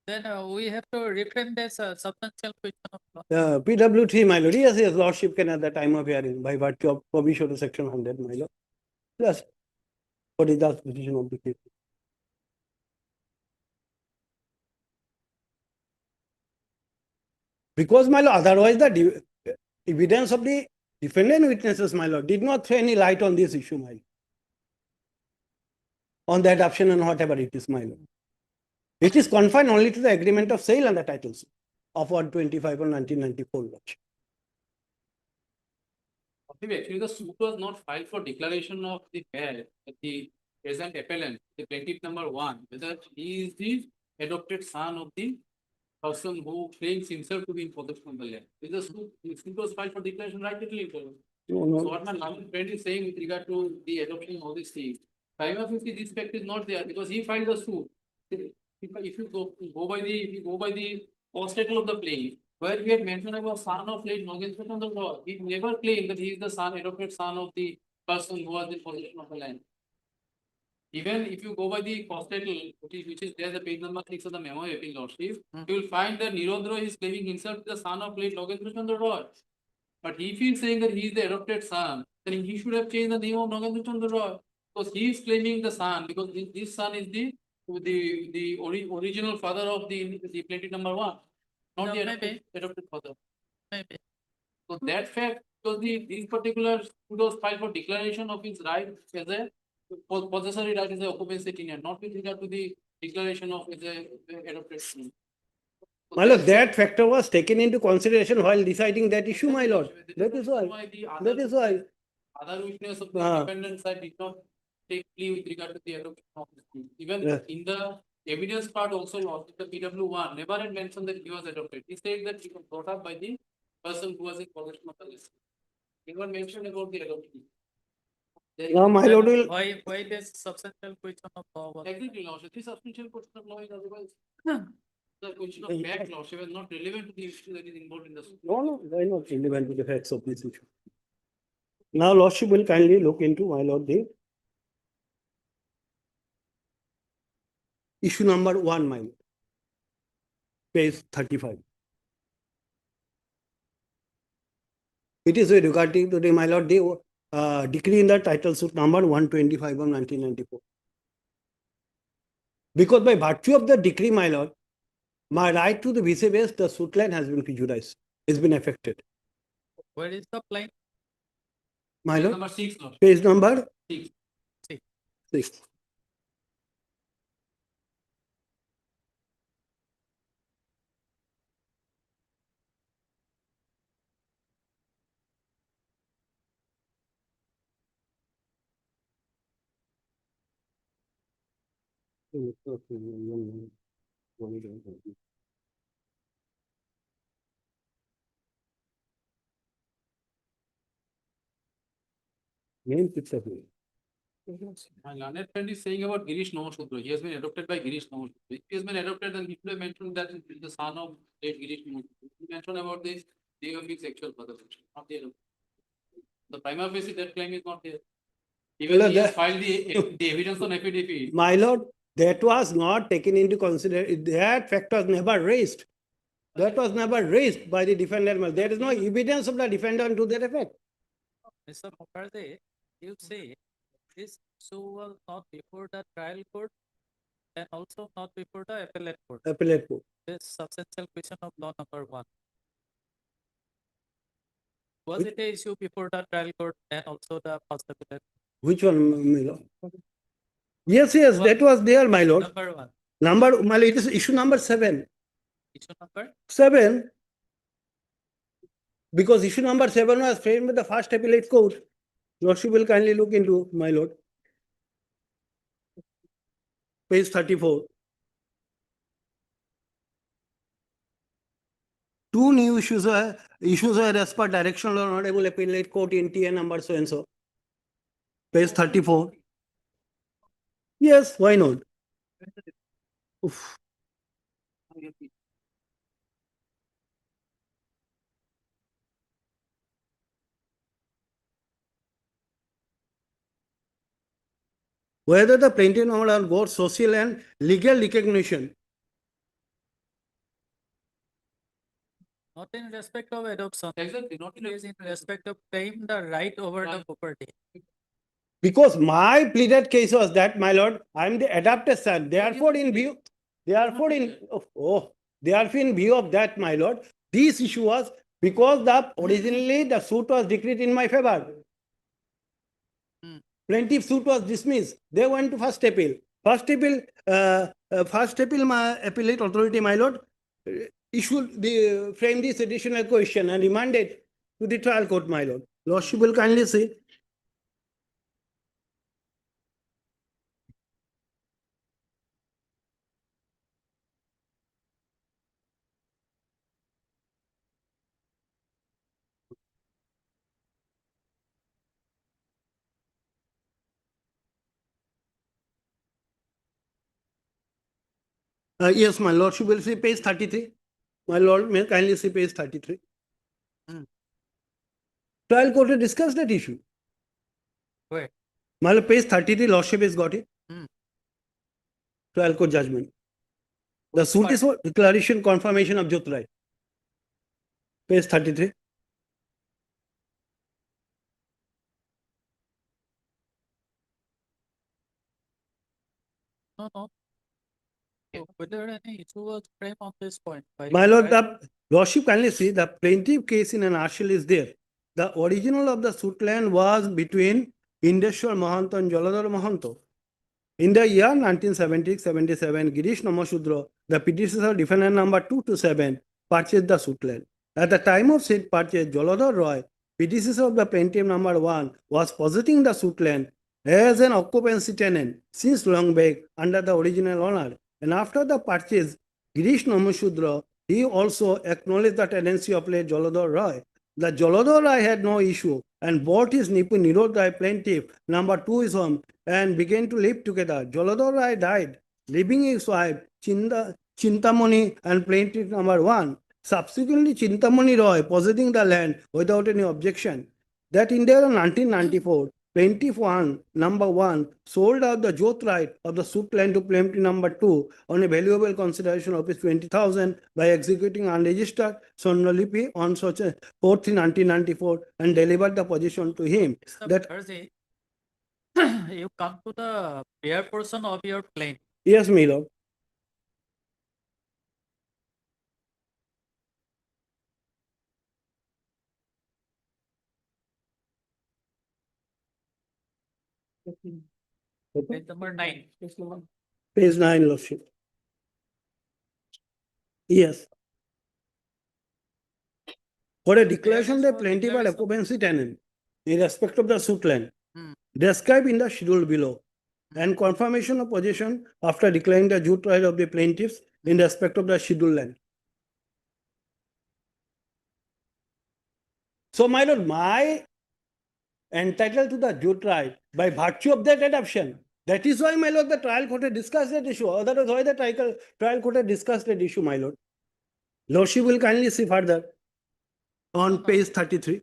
Then we have to reframe this substantial question of law. PW3, my lord. Yes, yes, lordship can at the time of hearing by virtue of provision to section 100, my lord. Plus, what is the position of the case? Because, my lord, otherwise the evidence of the defendant witnesses, my lord, did not throw any light on this issue, my lord. On the adoption and whatever it is, my lord. It is confined only to the agreement of sale and the titles of 125 or 1994 lodge. Actually, the suit was not filed for declaration of the fact that the present appellant, the plaintiff number 1, whether he is the adopted son of the person who claims himself to be in possession of the land. The suit was filed for declaration rightly. No. So what my learned friend is saying with regard to the adoption of all these things, prima facie this fact is not there because he filed the suit. If you go by the post-title of the plaintiff, where we had mentioned about son of late Nogendra on the law, he never claimed that he is the adopted son of the person who was in possession of the land. Even if you go by the post-title, which is there, the page number 6 of the memo of appeal lordship, you will find that Nirodro is claiming himself the son of late Nogendra Chandra Roy. But if he is saying that he is the adopted son, then he should have changed the name of Nogendra Chandra Roy, because he is claiming the son, because this son is the original father of the plaintiff number 1, not the adopted father. Maybe. So that fact, because these particular was filed for declaration of his right as a possessory right as a occupancy tenant, not with regard to the declaration of as a adopted son. So My lord, that factor was taken into consideration while deciding that issue, my lord. That is why. That is why. Other witness of the defendant side did not take plea with regard to the adoption of the son. Even in the evidence part also, the PW1 never had mentioned that he was adopted. He said that he was brought up by the person who was in possession of the land. He never mentioned about the adoption. No, my lord will. Why this substantial question of law was? Exactly, lordship. This substantial question of law is otherwise the question of fact, lordship, is not relevant to the issue that is involved in the suit. No, why not relevant to the facts of this issue? Now, lordship will kindly look into, my lord, the issue number 1, my lord, page 35. It is regarding to the, my lord, the decree in the title suit number 125 of 1994. Because by virtue of the decree, my lord, my right to the visa base, the suit line has been prejudiced, has been affected. Where is the plaintiff? My Page lord, number 6, lordship. page number 6. 6. Main picture. My learned friend is saying about Girish Namasudra. He has been adopted by Girish Namasudra. If he has been adopted, then he should have mentioned that he is the son of late Girish Namasudra. He mentioned about this day of his sexual father, not the adoption. The prima facie that claim is not there. Even Well, he has filed the evidence on affidavit. My lord, that was not taken into consideration. That fact was never raised. That was never raised by the defendant. There is no evidence of the defendant to that effect. Mr. Mukherjee, you say this issue was not before the trial court and also not before the appellate court. Appellate court. This substantial question of law number 1. Was it a issue before the trial court and also the first appellate? Which one, my lord? Yes, yes, that was there, my lord. Number 1. Number, my lord, it is issue number 7. Issue number? 7. Because issue number 7 was framed with the first appellate court. Lordship will kindly look into, my lord. Page 34. Two new issues were as per direction of Honorable Appellate Court in TN number so and so. Page 34. Yes, why not? Oof. Whether the plaintiff number got social and legal recognition. Not in respect of adoption. Exactly, not in It is in respect of claim the right over the property. Because my pleaded case was that, my lord, I am the adopted son. Therefore, in view of that, my lord, this issue was because originally the suit was decreed in my favor. Plaintiff suit was dismissed. They went to first appeal. First appeal, my appellate authority, my lord, framed this additional question and remanded to the trial court, my lord. Lordship will kindly see. Yes, my lordship will see page 33. My lord may kindly see page 33. Trial court will discuss that issue. Where? My lord, page 33, lordship has got it. Trial court judgment. The suit is for declaration confirmation of Jyot right. Page 33. No. Whether any issue was framed on this point. My lord, the lordship kindly see the plaintiff case in an article is there. The original of the suit land was between Indeshwar Mahanto and Jaladhar Mahanto. In the year 1976-77, Girish Namashudra, the predecessor defendant number 227, purchased the suit land. At the time of said purchase, Jaladhar Roy, predecessor of the plaintiff number 1, was possessing the suit land as an occupancy tenant since long back under the original owner. And after the purchase, Girish Namashudra, he also acknowledged the tenancy of late Jaladhar Roy. The Jaladhar Roy had no issue and bought his Nipun Nirod Rai plaintiff number 2 his home and began to live together. Jaladhar Rai died, leaving his wife Chintamani and plaintiff number 1. Subsequently, Chintamani Roy possessing the land without any objection. That in the year 1994, plaintiff number 1 sold out the Jyot right of the suit land to plaintiff number 2 on a valuable consideration of 20,000 by executing unregistered Sonolipi on such a 4th in 1994 and delivered the possession to him. That Mukherjee, you come to the bare portion of your claim. yes, my lord. Page number 9. Page 9, lordship. Yes. For a declaration the plaintiff had occupancy tenant in respect of the suit land described in the schedule below and confirmation of possession after declaring the Jyot right of the plaintiffs in respect of the schedule land. So, my lord, my entitled to the Jyot right by virtue of that adoption. That is why, my lord, the trial court had discussed that issue. Otherwise, why the trial court had discussed that issue, my lord? Lordship will kindly see further on page 33.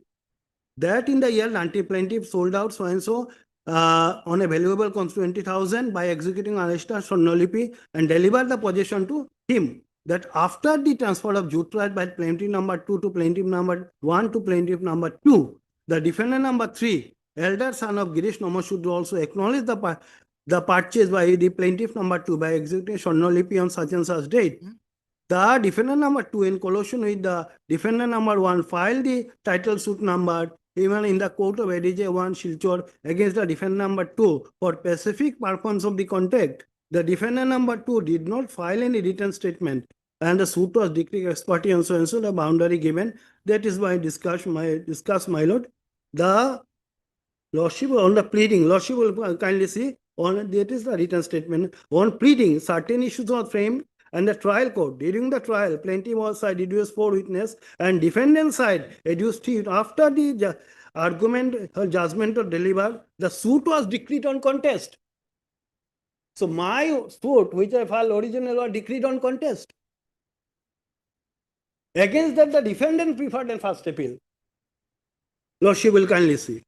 That in the year plaintiff sold out so and so on a valuable cost 20,000 by executing arrested Sonolipi and delivered the possession to him. That after the transfer of Jyot right by plaintiff number 2 to plaintiff number 1 to plaintiff number 2, The defendant number 3, elder son of Girish Nomar, should also acknowledge the purchase by the plaintiff number 2 by executing Swarnolipi on such and such date. The defendant number 2, in collusion with the defendant number 1, filed the title suit number even in the court of ADJ 1 Silchar against the defendant number 2 for specific purpose of the contract. The defendant number 2 did not file any written statement, and the suit was declared ex parte and so the boundary given. That is why discuss my lord. The lordship on the pleading, lordship will kindly see on that is the written statement. On pleading, certain issues were framed and the trial court. During the trial, plaintiff was side deduced 4 witnesses and defendant side adduced 3. After the argument or judgment was delivered, the suit was decreed on contest. So my suit, which I filed originally, was decreed on contest. Against that, the defendant preferred a first appeal. Lordship will kindly see.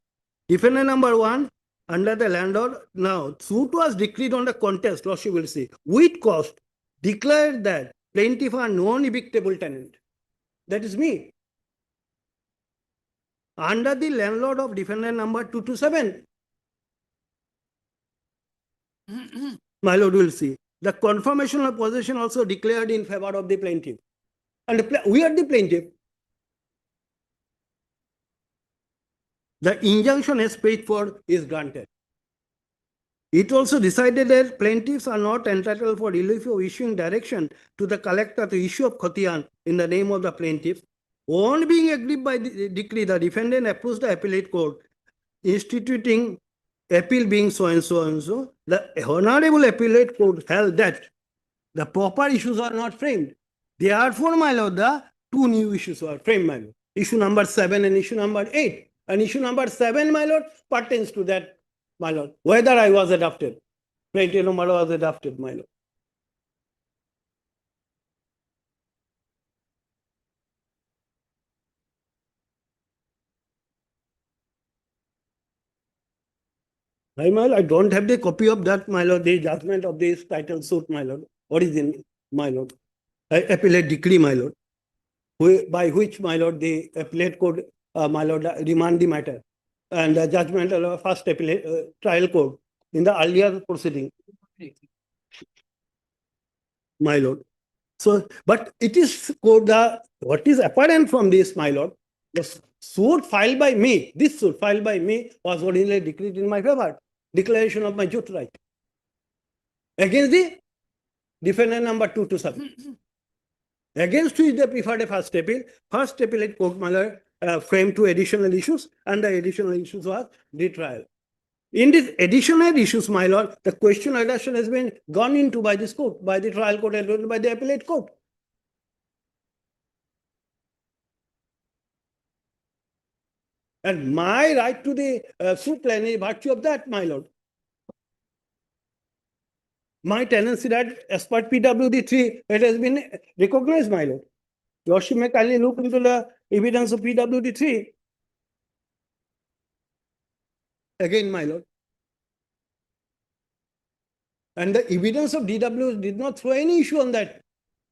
Defendant number 1, under the landlord, now suit was decreed on the contest, Lordship will see, with cost, declared that plaintiff are non-evictable tenant. That is me. Under the landlord of defendant number 227, my lord will see. The confirmation of possession also declared in favor of the plaintiff. And we are the plaintiff. The injunction as paid for is granted. It also decided that plaintiffs are not entitled for relief of issuing direction to the collector to issue of khatiyan in the name of the plaintiff. On being agreed by the decree, the defendant approached the appellate court, instituting appeal being so and so and so. The Honorable Appellate Court held that the proper issues are not framed. Therefore, my lord, the 2 new issues were framed, my lord. Issue number 7 and issue number 8. And issue number 7, my lord, pertains to that, my lord, whether I was adopted. Plaintiff number was adopted, my lord. My lord, I don't have the copy of that, my lord, the judgment of this title suit, my lord, origin, my lord. Appellate decree, my lord, by which, my lord, the appellate court, my lord, remand the matter. And the judgment of the first appellate trial court in the earlier proceeding, my lord. So, but it is what is apparent from this, my lord, the suit filed by me, this suit filed by me was originally decreed in my favor, declaration of my jute right against the defendant number 227. Against which they preferred a first appellate court, my lord, framed 2 additional issues, and the additional issues was retrial. In these additional issues, my lord, the question of adoption has been gone into by this court, by the trial court and by the appellate court. And my right to the suit line is virtue of that, my lord. My tenancy right as per PWD 3, it has been recognized, my lord. Lordship may kindly look into the evidence of PWD 3. Again, my lord. And the evidence of DW did not throw any issue on that,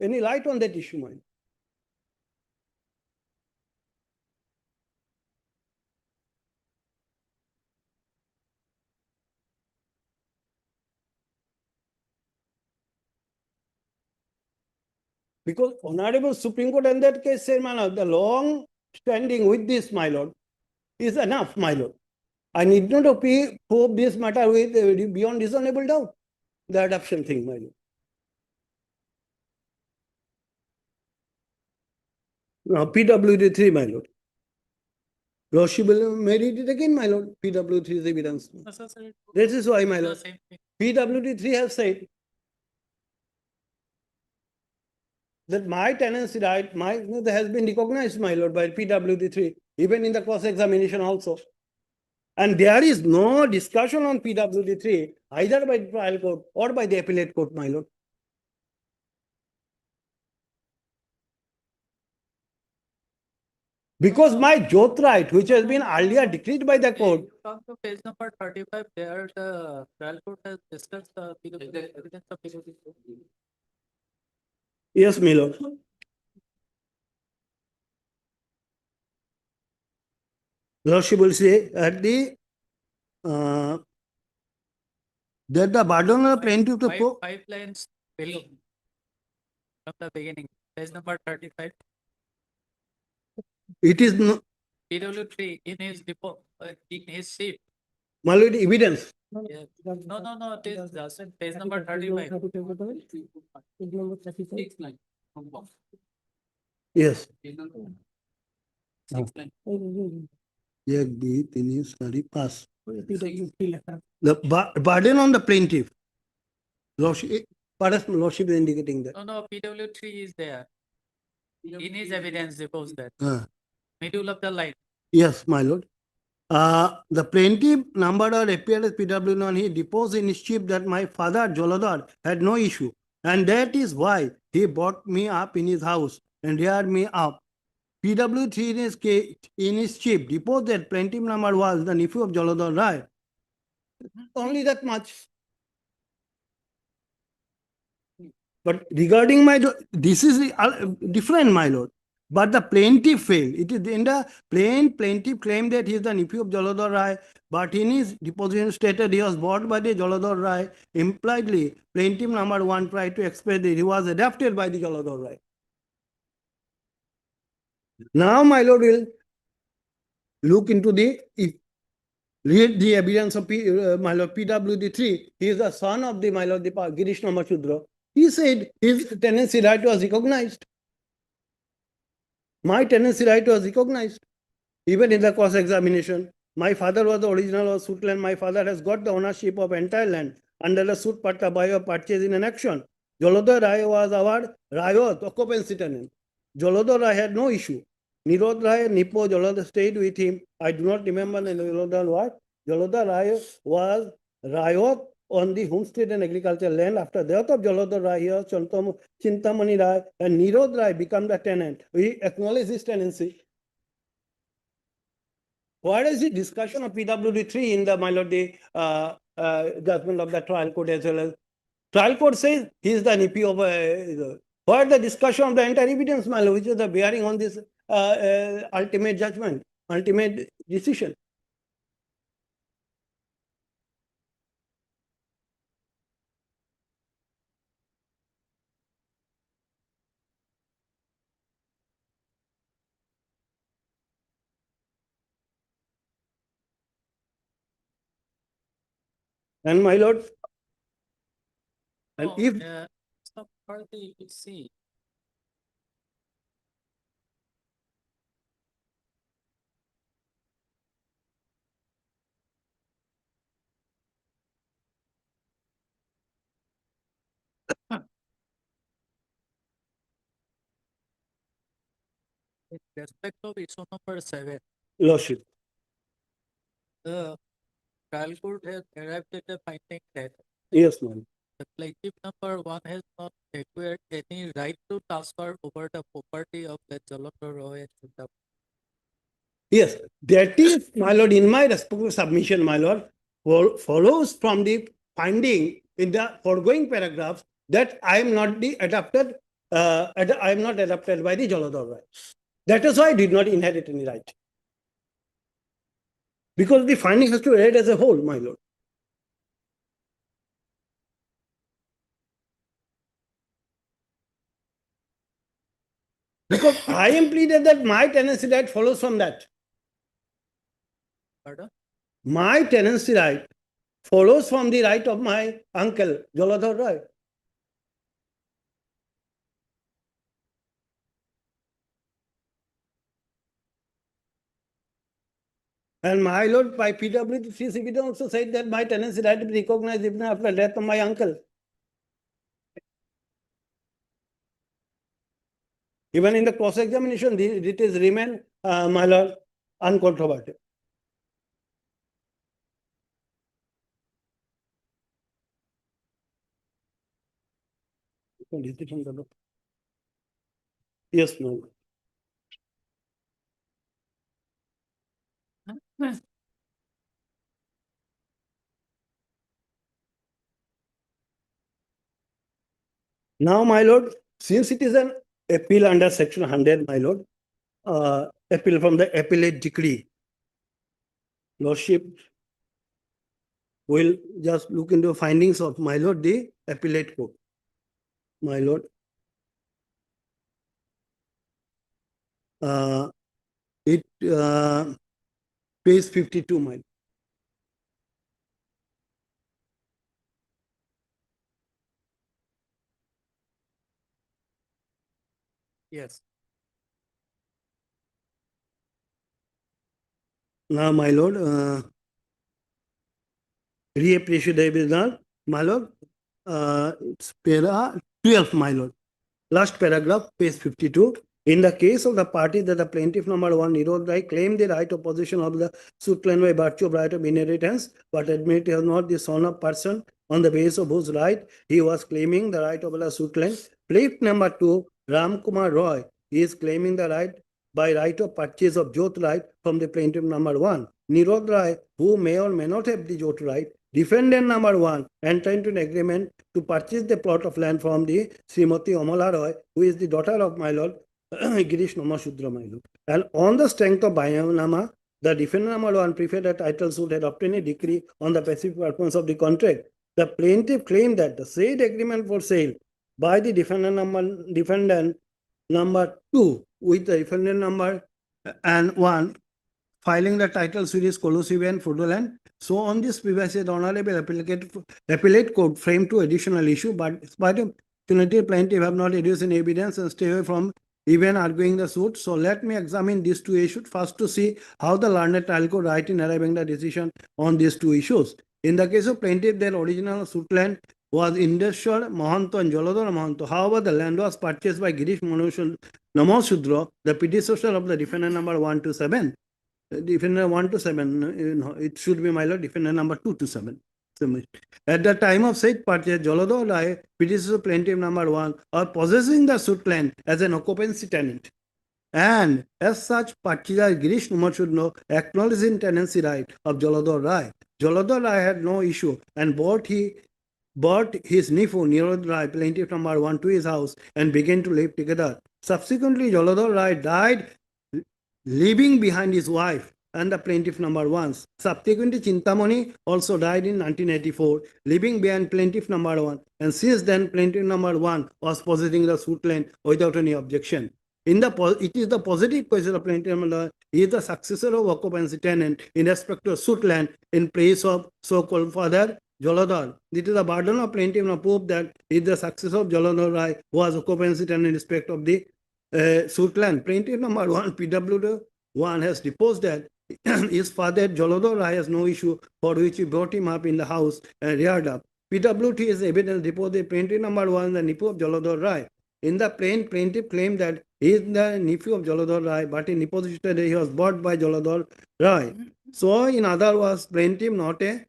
any light on that issue, my lord. Because Honorable Supreme Court in that case said, my lord, the long standing with this, my lord, is enough, my lord. I need not probe this matter with beyond reasonable doubt, the adoption thing, my lord. Now, PWD 3, my lord. Lordship will read it again, my lord. PWD 3 is evidence. This is why, my lord. PWD 3 has said that my tenancy right has been recognized, my lord, by PWD 3, even in the cross-examination also. And there is no discussion on PWD 3, either by the trial court or by the appellate court, my lord. Because my jot right, which has been earlier decreed by the court. Come to page number 35, there the trial court has discussed the evidence of PWD. Yes, my lord. Lordship will say at the that the burden of plaintiff to Five lines below from the beginning, page number 35. it is no, PW3 in his depot, in his sheet. my lord, evidence. Yeah. No, it is just page number 35. Yes. Six line. एक दो तीन चार पाँच the burden on the plaintiff. Lordship, lordship is indicating that. No, PW3 is there. In his evidence, suppose that. Middle of the line. Yes, my lord. The plaintiff number or appeared as PW1. He deposed in his chief that my father Joladar had no issue, and that is why he brought me up in his house and reared me up. PW3 in his chief deposed that plaintiff number was the nephew of Joladar Rai. Only that much. But regarding my, this is different, my lord. But the plaintiff failed. It is in the plaintiff claimed that he is the nephew of Joladar Rai, but in his deposition stated he was bought by the Joladar Rai. Impliedly, plaintiff number 1 tried to express that he was adopted by the Joladar Rai. Now, my lord will look into read the evidence of my lord PWD3. He is the son of the my lord Girish Namachudra. He said his tenancy right was recognized. My tenancy right was recognized. Even in the cross-examination, my father was the original of suit land. My father has got the ownership of entire land under the suit patta by a purchase in an action. Jolodhar Rai was our Rayot, occupancy tenant. Jolodhar Rai had no issue. Nirod Rai, Nipo, Jolodhar stayed with him. I do not remember Jolodhar what. Jolodhar Rai was Rayot on the homestead and agricultural land. After the death of Jolodhar Rai, here Chintamani Rai and Nirod Rai become the tenant. We acknowledge this tenancy. What is the discussion of PWD3 in the, my lord, the judgment of the trial court as well as trial court says he is the nephew of what the discussion of the entire evidence, my lord, which is the bearing on this ultimate judgment, ultimate decision. And my lord, and if Some party you could see. With respect of issue number 7, lordship, the trial court has arrived at a finding that yes, ma'am. the plaintiff number 1 has not acquired any right to transfer over the property of the Jolodhar Rai and Chintamani. Yes, that is, my lord, in my respective submission, my lord, follows from the finding in the foregoing paragraphs that I am not the adopted, I am not adopted by the Jolodhar Rai. That is why I did not inherit any right. Because the finding has to be read as a whole, my lord. Because I am pleaded that my tenancy right follows from that. Pardon? My tenancy right follows from the right of my uncle, Jolodhar Rai. And my lord, by PWD3 also said that my tenancy right to be recognized even after death of my uncle. Even in the cross-examination, the details remain, my lord, uncontroverted. Yes, no. Now, my lord, since it is an appeal under section 100, my lord, appeal from the appellate decree, Lordship will just look into findings of my lord, the appellate court. My lord. It page 52, my lord. Yes. Now, my lord, reappreciate my lord, it's para 12, my lord. Last paragraph, page 52. In the case of the party that the plaintiff number one, Nirod Rai, claimed the right of possession of the suit claim by virtue of right of inheritance, but admitted he was not the son of person on the basis of whose right he was claiming the right of the suit claim. Plaintiff number two, Ram Kumar Roy, he is claiming the right by right of purchase of Jot right from the plaintiff number one. Nirod Rai, who may or may not have the Jot right, defendant number one entered into an agreement to purchase the plot of land from the Srimati Amala Roy, who is the daughter of my lord Girish Nama Shudra, my lord. And on the strength of Bayanama, the defendant number one preferred a title suit had obtained a decree on the specific purpose of the contract. The plaintiff claimed that the said agreement for sale by the defendant number two with the defendant number and one filing the title suit is collusive and fraudulent. So on this previous, the Honorable Appellate Court framed two additional issue, but despite of punitive plaintiff have not adduced any evidence and stay away from even arguing the suit. So let me examine these two issues first to see how the learned trial court right in arriving the decision on these two issues. In the case of plaintiff, their original suit land was Indeshwar Mahanto and Joladhar Mahanto. However, the land was purchased by Girish Namasudra, the predecessor of the defendant number 127. Defendant 1 to 7, it should be my lord, defendant number 2 to 7. At the time of said purchase, Joladhar Rai, predecessor plaintiff number 1, are possessing the suit land as an occupancy tenant. And as such, purchaser Girish Kumar should know acknowledging tenancy right of Joladhar Rai. Joladhar Rai had no issue and bought his nephew Nirod Rai, plaintiff number 1, to his house and began to live together. Subsequently, Joladhar Rai died leaving behind his wife and the plaintiff number 1. Subsequently, Chintamani also died in 1984, leaving behind plaintiff number 1. And since then, plaintiff number 1 was possessing the suit land without any objection. It is the positive question of plaintiff number 1. He is the successor of occupancy tenant in respect to suit land in place of so-called father Joladhar. It is the burden of plaintiff to prove that he is the successor of Joladhar Rai, who was occupancy tenant in respect of the suit land. Plaintiff number 1, PW1 has deposed that his father Joladhar Rai has no issue for which he brought him up in the house and reared up. PWT is evidence deposed plaintiff number 1, the nephew of Joladhar Rai. In the plaintiff claimed that he is the nephew of Joladhar Rai, but in deposited he was bought by Joladhar Rai. So, in other words, plaintiff not a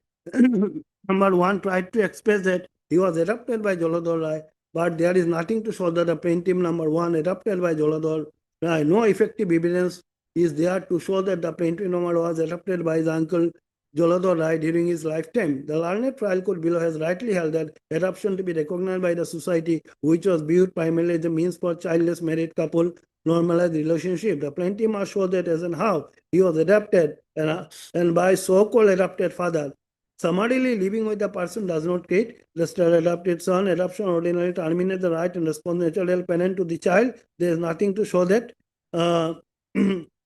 number 1 tried to express that he was adopted by Joladhar Rai, but there is nothing to show that the plaintiff number 1 adopted by Joladhar Rai. No effective evidence is there to show that the plaintiff number was adopted by his uncle Joladhar Rai during his lifetime. The learned trial court below has rightly held that adoption to be recognized by the society, which was viewed primarily as a means for childless married couple normalized relationship. The plaintiff must show that as and how he was adopted and by so-called adopted father. Summarily, living with the person does not create the adopted son. Adoption ordinarily terminates the right and responsibility parent to the child. There is nothing to show that the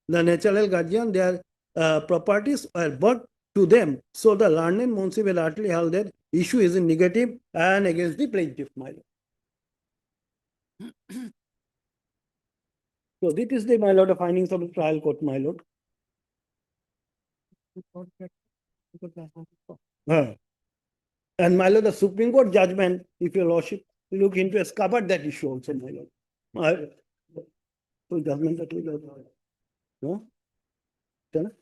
natural guardian, their properties were bought to them. So the learned Munsi will rightly held that issue is in negative and against the plaintiff, my lord. So this is the, my lord, the findings of the trial court, my lord. And my lord, the Supreme Court judgment, if your lordship look into, has covered that issue also, my lord. So judgment that we got. No? Tell us.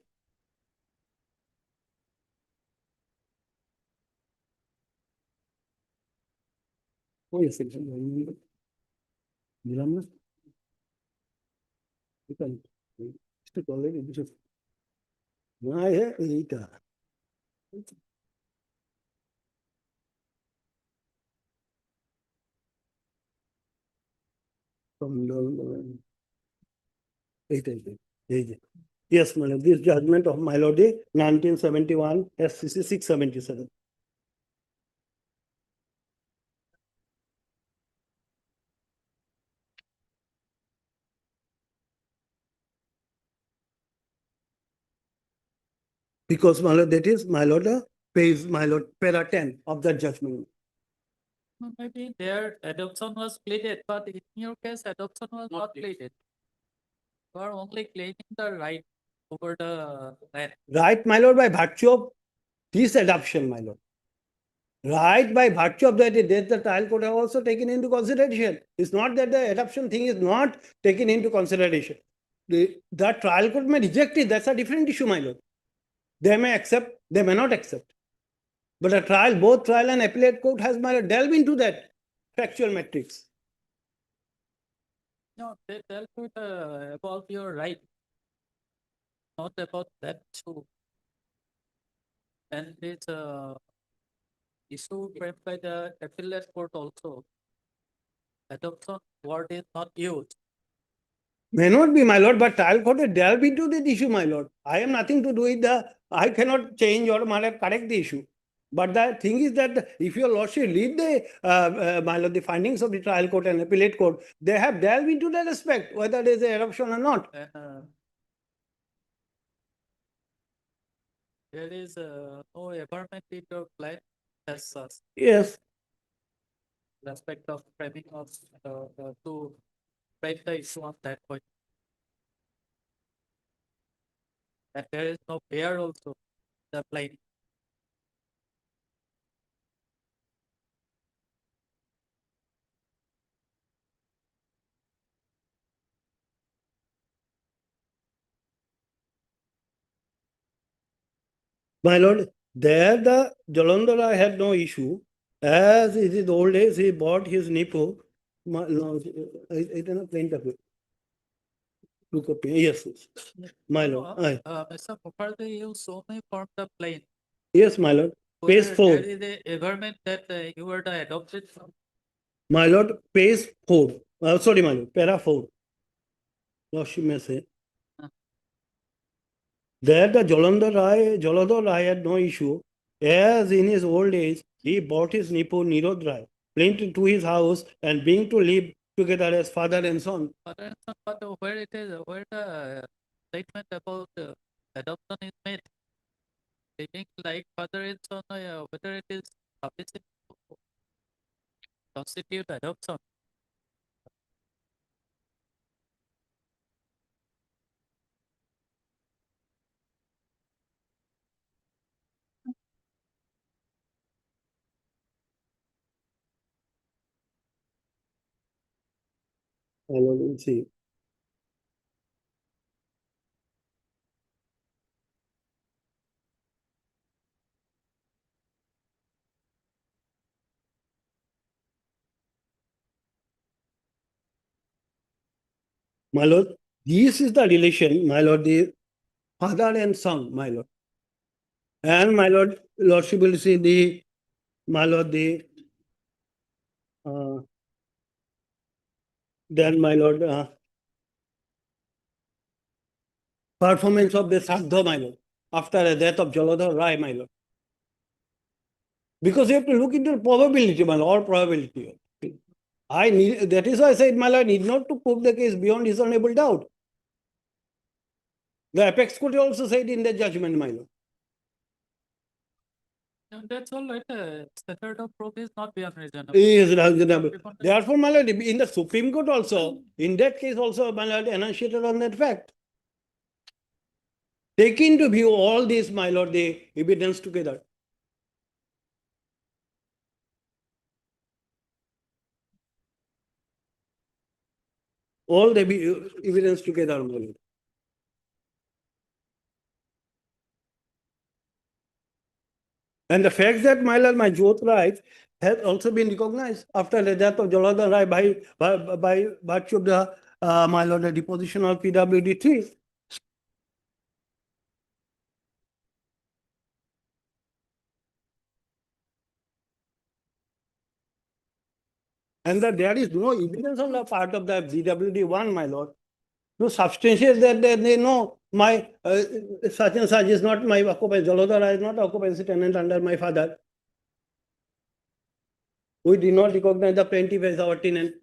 Oh, yes, it's Dilamna. You can stick already. This is my later. From the eight. Yes, my lord, this judgment of my lord, 1971, SCC 677. Because my lord, that is my lord, pays my lord, para 10 of that judgment. Maybe their adoption was pleaded, but in your case, adoption was not pleaded. You are only claiming the right over the land. Right, my lord, by virtue of this adoption, my lord. Right, by virtue of that, the trial court have also taken into consideration. It's not that the adoption thing is not taken into consideration. The trial court may reject it. That's a different issue, my lord. They may accept, they may not accept. But a trial, both trial and appellate court has my lord delved into that factual matrix. No, they tell you about your right, not about that issue. And this issue framed by the appellate court also. Adoption word is not used. May not be, my lord, but trial court has delved into that issue, my lord. I have nothing to do with I cannot change or my lord, correct the issue. But the thing is that if your lordship read my lord, the findings of the trial court and appellate court, they have delved into that aspect, whether there is an adoption or not. There is no averment in your client as such. Yes. Respect of framing of to frame the issue on that point. And there is no fear also the plaintiff. My lord, there the Jalandhara had no issue. As in his old days, he bought his Nipo. My lord, I cannot plain of it. Look up here. Yes, yes. My lord. Aye. Mr. Mukherjee, you saw me from the plane. Yes, my lord. Page 4. There is a averment that you were the adopted from. My lord, page 4. Sorry, my lord, para 4. Lordship may say. There the Jalandhar Rai had no issue. As in his old age, he bought his Nipo Nirod Rai, went to his house and being to live together as father and son. Father and son, but where it is, where the statement about adoption is made, living like father and son, whether it is sufficient to constitute adoption. We'll see. My lord, this is the relation, my lord, the father and son, my lord. And my lord, lordship will see my lord, then my lord, performance of the Saddha, my lord, after the death of Jalandhar Rai, my lord. Because you have to look into the probability, my lord, all probability. That is why I said, my lord, need not to prove the case beyond reasonable doubt. The apex court also said in the judgment, my lord. That's all right. Standard of proof is not beyond reasonable. Is reasonable. Therefore, my lord, in the Supreme Court also, in that case also, my lord, enunciated on that fact. Take into view all these, my lord, the evidence together. All the evidence together, my lord. And the fact that my lord, my Jyot right has also been recognized after the death of Jalandhar Rai by virtue of the, my lord, the deposition of PWD 3. And that there is no evidence on the part of the BWD 1, my lord, No, substantiate that they know my such and such is not my occupancy. Jalodhara is not occupancy tenant under my father. We did not recognize the plaintiff as our tenant.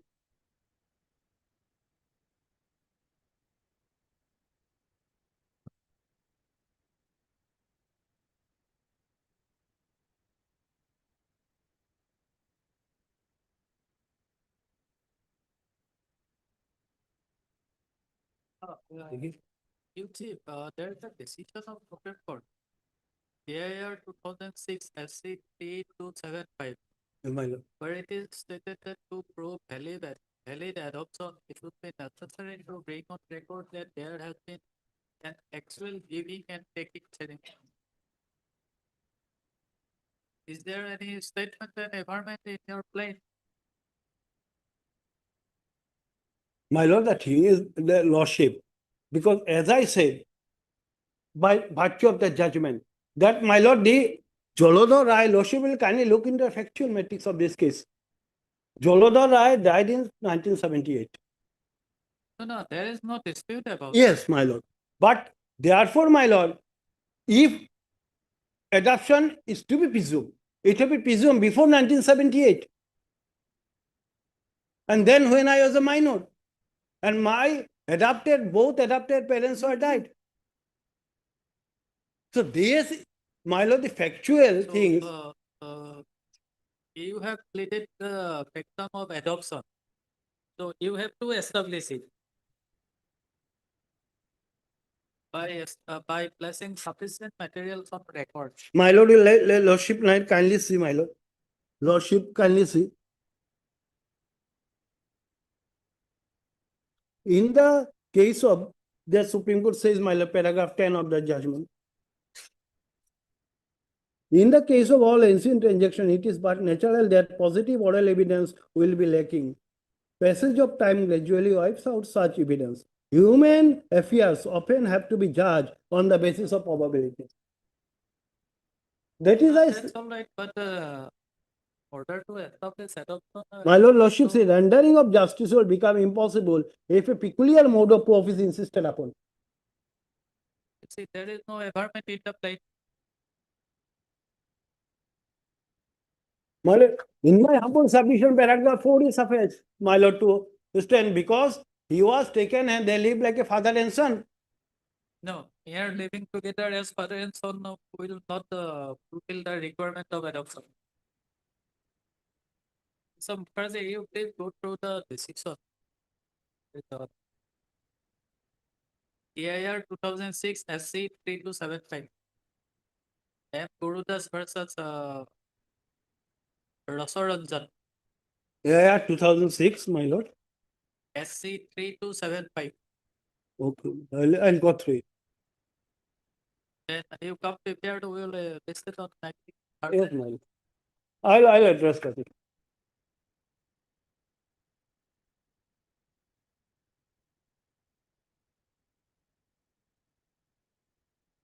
You see, there is a decision of Supreme Court. AIR 2006 SC 3275, My lord. where it is stated that to prove valid adoption, it would be necessary to bring on record that there has been an actual giving and taking ceremony. Is there any statement and environment in your plan? My lord, the thing is the lordship, because as I said, by virtue of the judgment, that my lord, the Jalodhar Rai lordship will kindly look into the factual matrix of this case. Jalodhar Rai died in 1978. No, there is no dispute about Yes, my lord. But therefore, my lord, if adoption is to be presumed, it will be presumed before 1978. And then when I was a minor, and my both adopted parents were died. So this, my lord, the factual So, things. You have pleaded the victim of adoption. So you have to establish it by placing sufficient materials on record. My lord, lordship kindly see, my lord. Lordship kindly see. In the case of the Supreme Court says, my lord, paragraph 10 of the judgment. In the case of all ancient transaction, it is but natural that positive oral evidence will be lacking. Passage of time gradually wipes out such evidence. Human affairs often have to be judged on the basis of probability. That is, That's all right, but order to establish adoption. My lord, lordship says rendering of justice will become impossible if a peculiar mode of proof is insisted upon. See, there is no environment in the plate. My lord, in my humble submission, paragraph 4 is sufficient, my lord, to stand because he was taken and they live like a father and son. No, here living together as father and son will not fulfill the requirement of adoption. So, first you please go through the decision. AIR 2006 SC 3275. M. Gurudas versus Rasaranjan. Yeah, 2006, my lord. SC 3275. Okay, I'll go through it. Then you come prepared, we will list it on 90. Yes, my lord. I'll address that.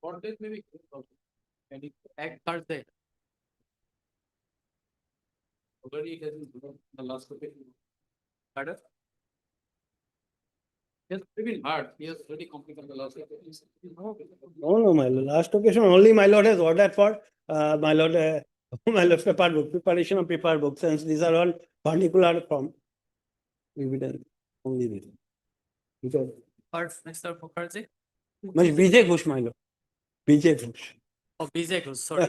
What date may be Act Thursday. already has been given the last occasion. Pardon? Yes, been hard. He has already completed the last occasion. No, my lord. Last occasion, only my lord has ordered for my lord, my lord paper book, preparation of paper book, since these are all particular from evidence. Only this. Because First, Mr. Mukherjee. my Vijay Ghosh, my lord. Vijay Ghosh. Oh, Vijay Ghosh, sorry.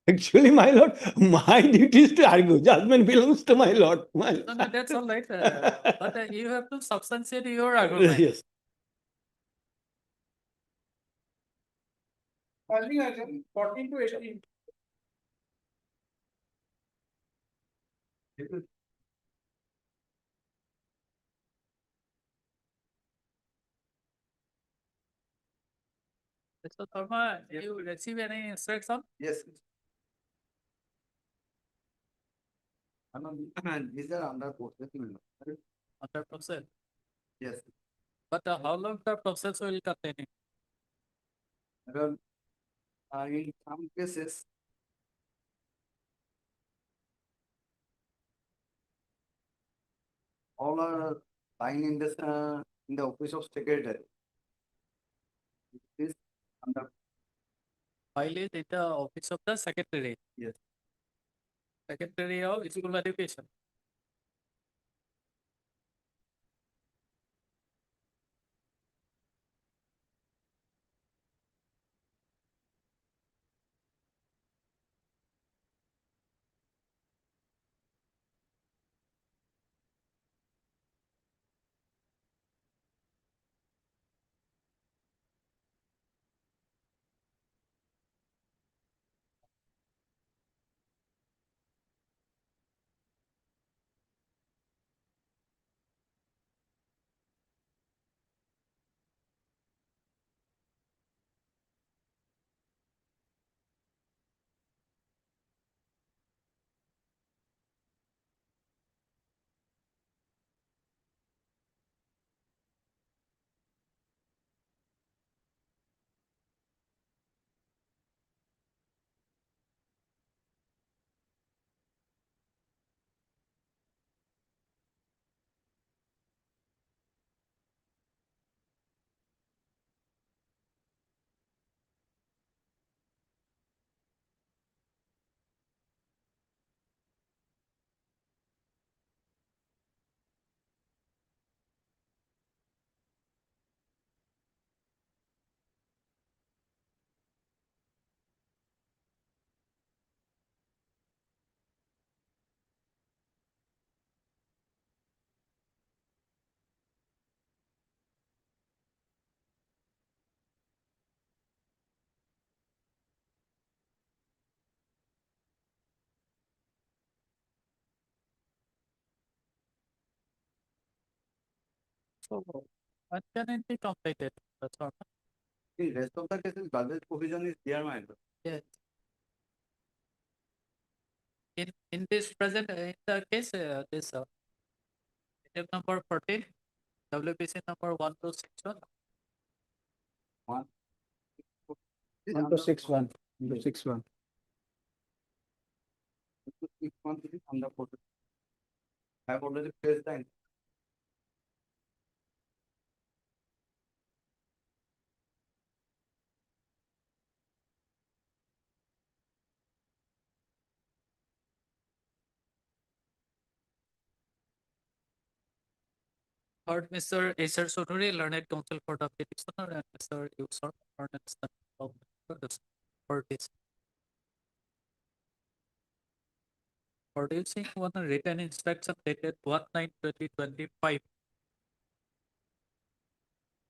Actually, my lord, my duty is to argue. Judgment belongs to my lord. My No, that's all right. But you have to substantiate your argument. Yes. Early item 14 to 18. Mr. Tharma, you receive any instruction? Yes. These are under process. Under process. Yes. But how long the process will continue? Well, in some cases, all are lying in the office of secretary. This under File is in the office of the secretary. Yes. Secretary of School Education. So when can it be completed? That's all. the rest of the cases, garbage provision is there, my lord. Yes. In this present in the case this item number 14 WPC number 1261. 1261. 1261. I have already placed the Third, Mr. Acer Sudhuri, learned counsel for the petitioner, and Mr. Yusor, learned counsel for this. Producing one written instruction dated 1/9/2025.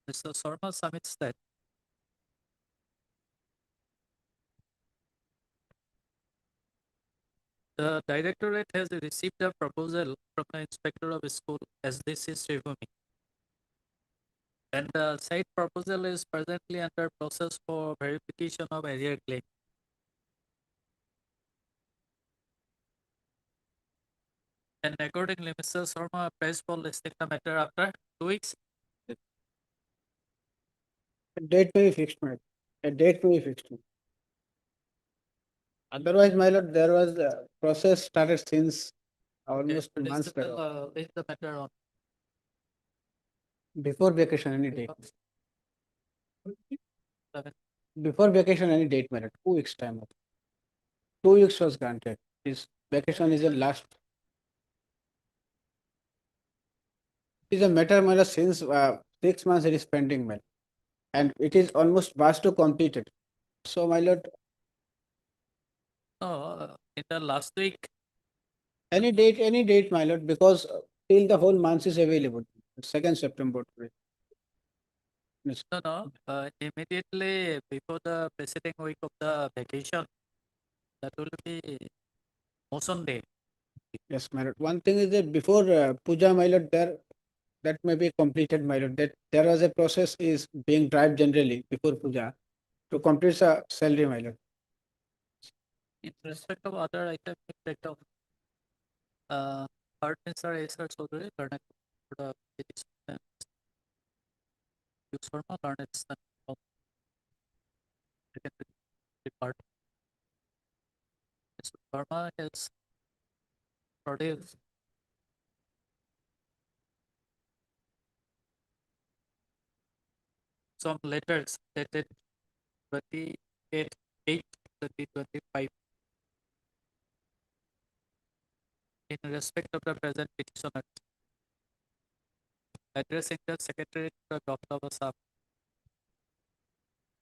Mr. Sharma submits that the directorate has received a proposal from the inspector of school as this is reviewing. And the said proposal is presently under process for verification of arrear claim. And accordingly, Mr. Sharma applies for listing the matter after 2 weeks. A date may be fixed, my lord. A date may be fixed. Otherwise, my lord, there was a process started since almost months back. List the matter on Before vacation, any date. 7. Before vacation, any date, my lord. 2 weeks time. 2 weeks was granted. This vacation is the last. It is a matter, my lord, since 6 months it is pending, my lord. And it is almost vast to completed. So, my lord, No, in the last week, any date, my lord, because till the whole month is available. 2nd September today. Yes. no, immediately before the preceding week of the vacation, that will be motion day. Yes, my lord. One thing is that before puja, my lord, that may be completed, my lord. That there was a process is being drive generally before puja to complete the salary, my lord. In respect of other items, in respect of third Mr. Acer Chaudhary, learned for the petition, Use Sharma, learned of secondary department. Mr. Sharma has produced some letters dated 28/8/2025 in respect of the present petitioner, addressing the Secretary of Dr. Basab,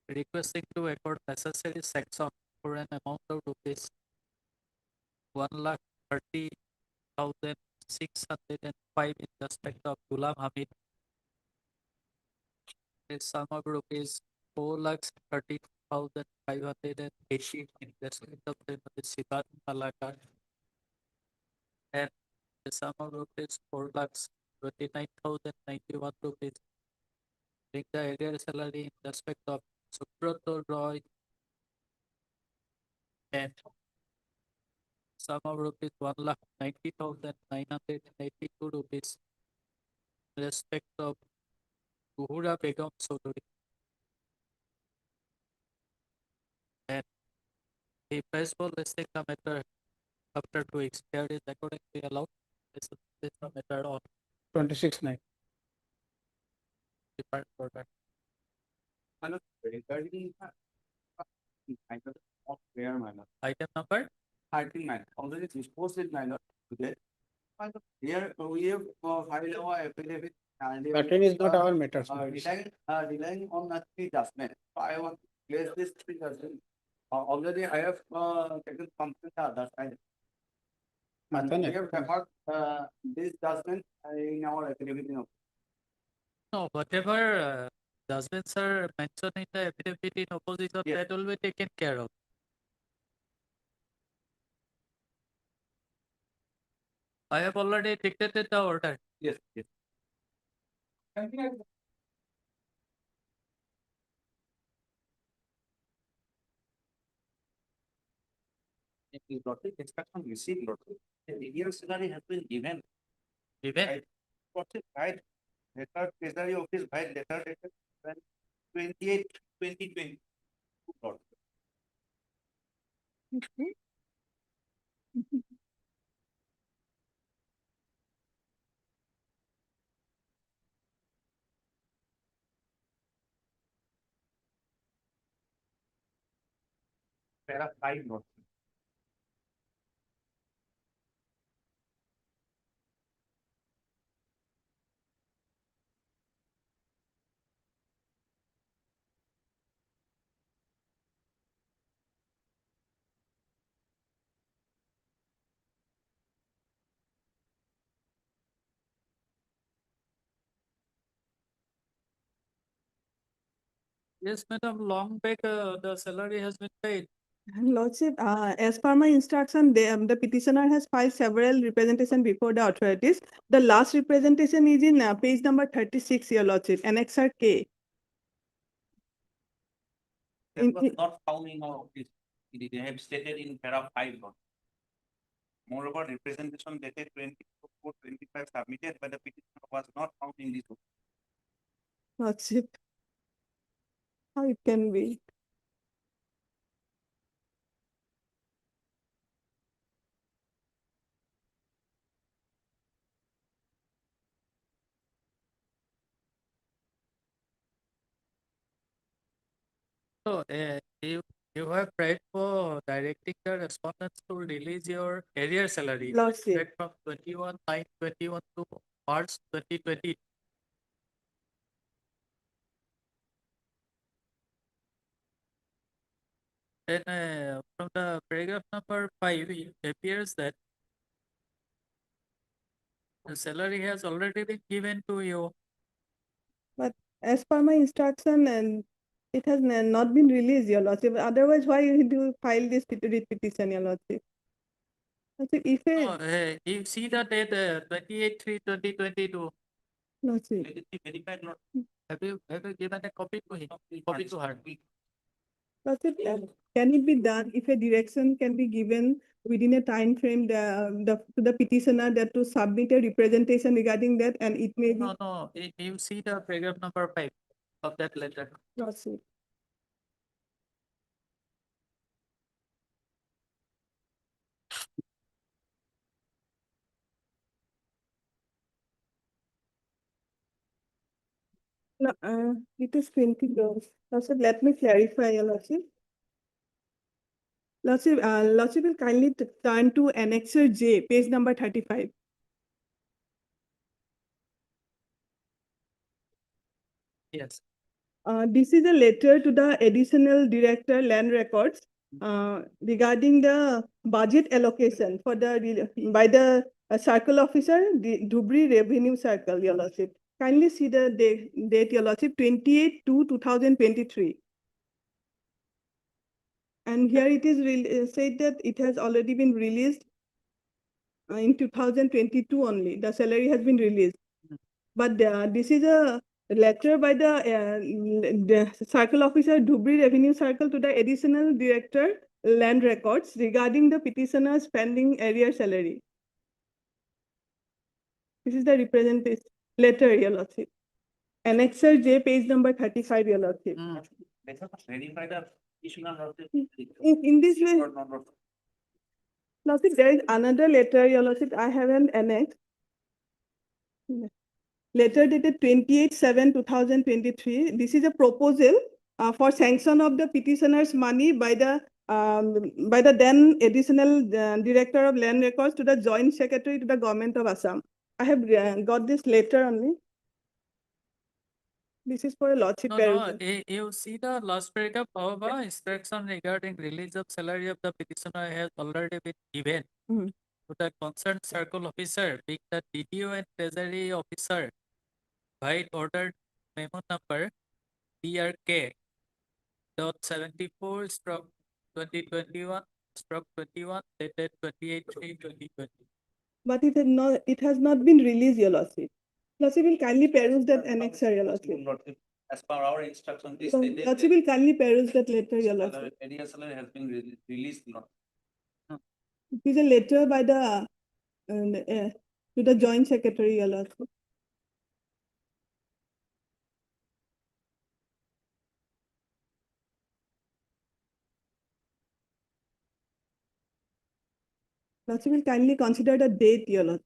requesting to accord necessary sanction for an amount of rupees 1,30,605 in respect of Gulam Hamid, a sum of rupees 4,30,580 in respect of the Siddharth Malakar, and the sum of rupees 4,29,091 rupees in the arrear salary in respect of Subrato Roy, and sum of rupees 1,90,982 rupees in respect of Zuhura Begum Chaudhary, and the principal listing the matter after 2 weeks. There is accordingly allowed. This is the matter on 26/9. Department order. Regarding item of prayer manner, Item number 39, already disposed in manner today. Here we have filed our affidavit. Pattern is not our matter. Relying on the three judgment. So I want to place this three judgment. Already I have taken something the other side. And we have referred this judgment in our affidavit. no, whatever judgments are mentioned in the affidavit in opposition, that will be taken care of. I have already dictated the order. Yes, yes. Inspection received. The arrear salary has been given. Given? What's it, right? Letter, Treasury Office, by letter dated 28/2020. Para 5 notes. Yes, madam, long back the salary has been paid. Lordship, as per my instruction, the petitioner has filed several representation before the authorities. The last representation is in page number 36, Your Lordship, Annexure K. That was not found in our office. They have stated in para 5 notes. Moreover, representation dated 24/25 submitted by the petitioner was not found in this book. Lordship, how it can be? So you have tried for directing the respondents to release your arrear salary Lordship. right from 21/9/21 to March 2020. Then from the paragraph number 5, it appears that the salary has already been given to you. But as per my instruction, and it has not been released, Your Lordship. Otherwise, why you do file this petition, Your Lordship? Lordship, if No, you see the date 28/3/2022. Lordship. Have you given a copy to him? Copy to her. Lordship, can it be done if a direction can be given within a time frame to the petitioner that to submit a representation regarding that, and it may be No, you see the paragraph number 5 of that letter. Lordship. No, It is 20 crores. Lordship, let me clarify, Your Lordship. Lordship will kindly turn to Annexure J, page number 35. Yes. This is a letter to the Additional Director Land Records regarding the budget allocation for the by the Circle Officer, the Dhubri Revenue Circle, Your Lordship. Kindly see the date, Your Lordship, 28/2/2023. And here it is said that it has already been released in 2022 only. The salary has been released. But this is a letter by the Circle Officer, Dhubri Revenue Circle, to the Additional Director Land Records regarding the petitioner's pending area salary. This is the representative letter, Your Lordship. Annexure J, page number 35, Your Lordship. In this way, Lordship, there is another letter, Your Lordship, I have an annex. Letter dated 28/7/2023. This is a proposal for sanction of the petitioner's money by the then Additional Director of Land Records to the Joint Secretary to the Government of Assam. I have got this letter only. This is for a Lordship perusal. You see the last paragraph, however, instruction regarding release of salary of the petitioner has already been given to the concerned circle officer, being the DDO and Treasury officer, by ordered memo number DRK .74/2021/21 dated 28/3/2020. But it has not been released, Your Lordship. Lordship will kindly peruse that annexure, Your Lordship. As per our instruction, this Lordship will kindly peruse that letter, Your Lordship. area salary has been released. It is a letter by the to the Joint Secretary, Your Lordship. Lordship will kindly consider the date, Your Lordship.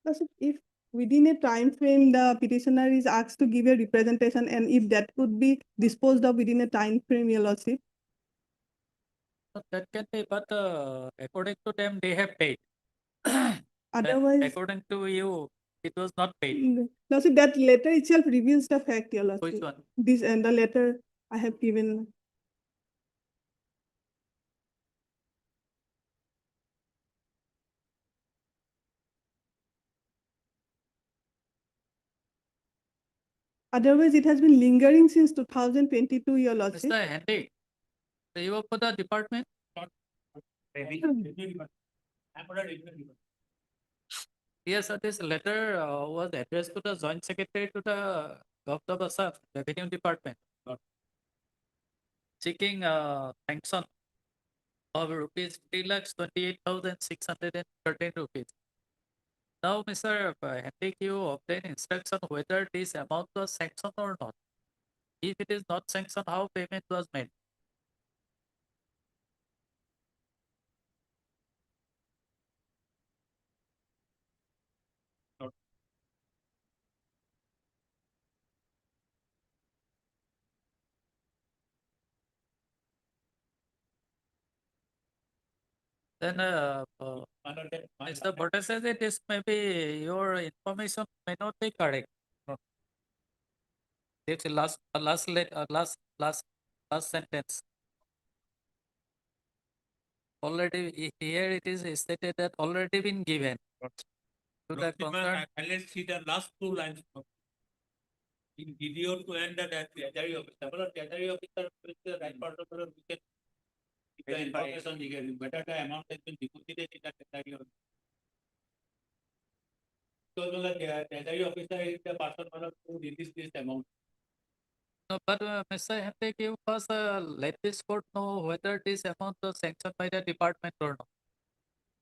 Lordship, if within a time frame the petitioner is asked to give a representation, and if that could be disposed of within a time frame, Your Lordship. That can be, but according to them, they have paid. Otherwise, according to you, it was not paid. Lordship, that letter itself reveals the fact, Your Lordship. Which one? This and the letter I have given. Otherwise, it has been lingering since 2022, Your Lordship. Mr. Henry, you work for the department? Yes, this letter was addressed to the Joint Secretary to the Government of Assam Revenue Department, seeking sanction of rupees 3,28,613 rupees. Now, Mr. Henry, you obtain instruction whether this amount was sanctioned or not. If it is not sanctioned, how payment was made? Then, Mr. Bhatta says that this may be your information may not be correct. It's last sentence. Already here it is stated that already been given to the concerned. Let's see the last two lines. In video to end the treasury officer, treasury officer is the right part of the we can the information given, whether the amount has been deposited in the treasury officer. So the treasury officer is the person who release this amount. No, but Mr. Henry, you first let this court know whether this amount was sanctioned by the department or not.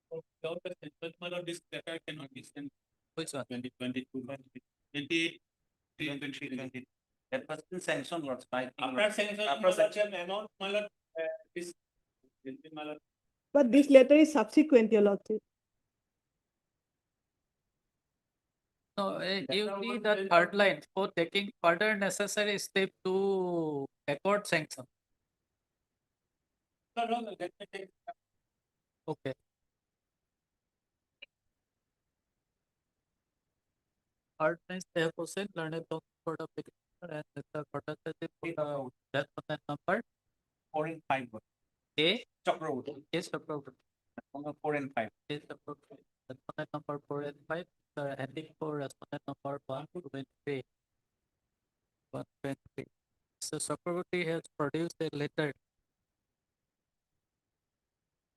Without the sanction, this letter cannot be sent. Which one? 2022, 28. That was in sanction, Lordship. I think. After sanction, After sanction. amount, my lord, this, my lord. But this letter is subsequent, your lordship. No, you see the third line for taking further necessary step to accord sanction. No, let me take. Okay. Third line they have proceed learned for the petitioner and the courtesy for the respondent number 4 and 5. A. Chakravarti. Is approved. 4 and 5. Is approved. Respondent number 4 and 5. The heading for respondent number 123. 123. So Chakravarti has produced a letter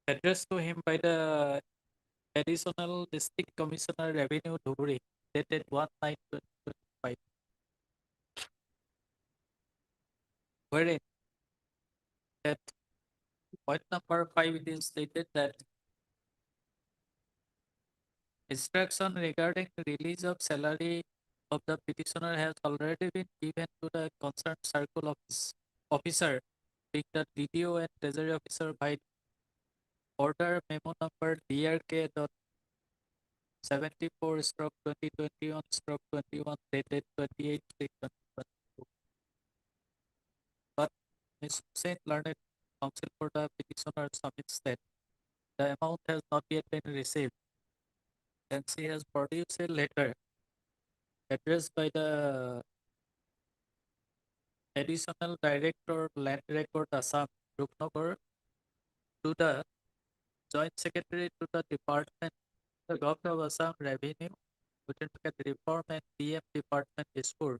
addressed to him by the Additional District Commissioner Revenue Dhubri, dated 1/9/2025, wherein at point number 5 it is stated that instruction regarding release of salary of the petitioner has already been given to the concerned circle officer, being the DDO and Treasury Officer by order memo number DRK 74/2021/21 dated 28/3/2022. But Ms. Hussain learned counsel for the petitioner submits that the amount has not yet been received, and she has produced a letter addressed by the Additional Director Land Record Assam Rupnagar to the Joint Secretary to the Department, the Government of Assam Revenue, Within Reform and PM Department Dispur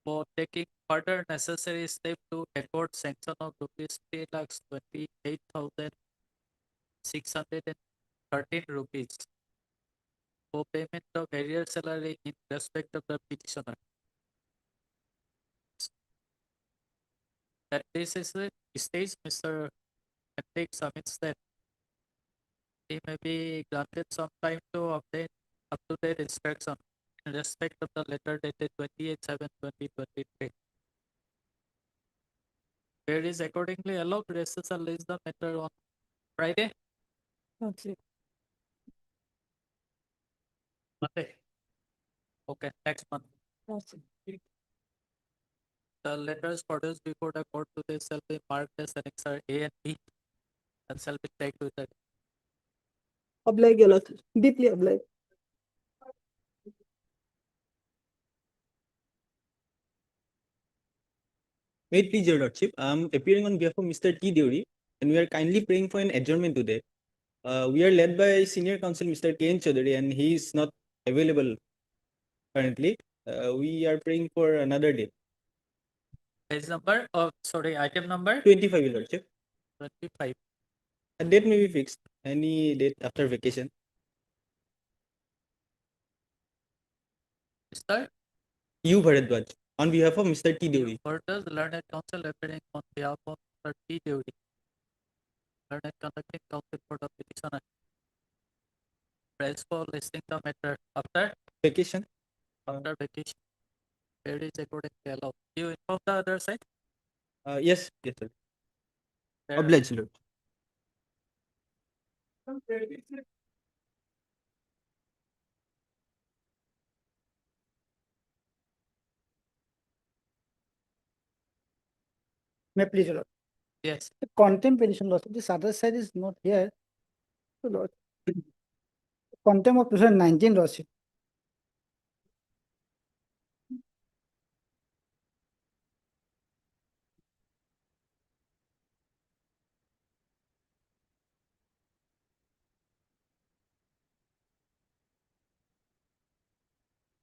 for taking further necessary steps to accord sanction of rupees 3,28,613 rupees for payment of arrears salary in respect of the petitioner. At this stage, Mr. Patrick submits that he may be granted some time to obtain up-to-date instruction in respect of the letter dated 28/7/2023. Where is accordingly allowed recessal is the matter on Friday, Okay. Monday. Okay, next month. The letters produced before the court today shall be marked as annexure A and B and shall be tagged with the Oblige, your lordship. Deeply oblige. May it please your lordship, I'm appearing on behalf of Mr. T. Deori, and we are kindly praying for an adjournment today. We are led by senior counsel Mr. K. N. Chaudhary, and he is not available currently. We are praying for another day. page number of item number 25, your lordship. 25. A date may be fixed, any date after vacation. Mr. U. Bharadwaj, on behalf of Mr. T. Deori. Further, the learned counsel appearing on behalf of Mr. T. Deori. Learned conducting counsel for the petitioner. Praise for listing the matter after Vacation. After vacation. Where is accordingly allowed. You inform the other side? Yes, yes, sir. Where- Obliged, Lord. May I please, your lord. Yes. The contempt petition, lord, this other side is not here. So, lord, contempt of 2019, lordship.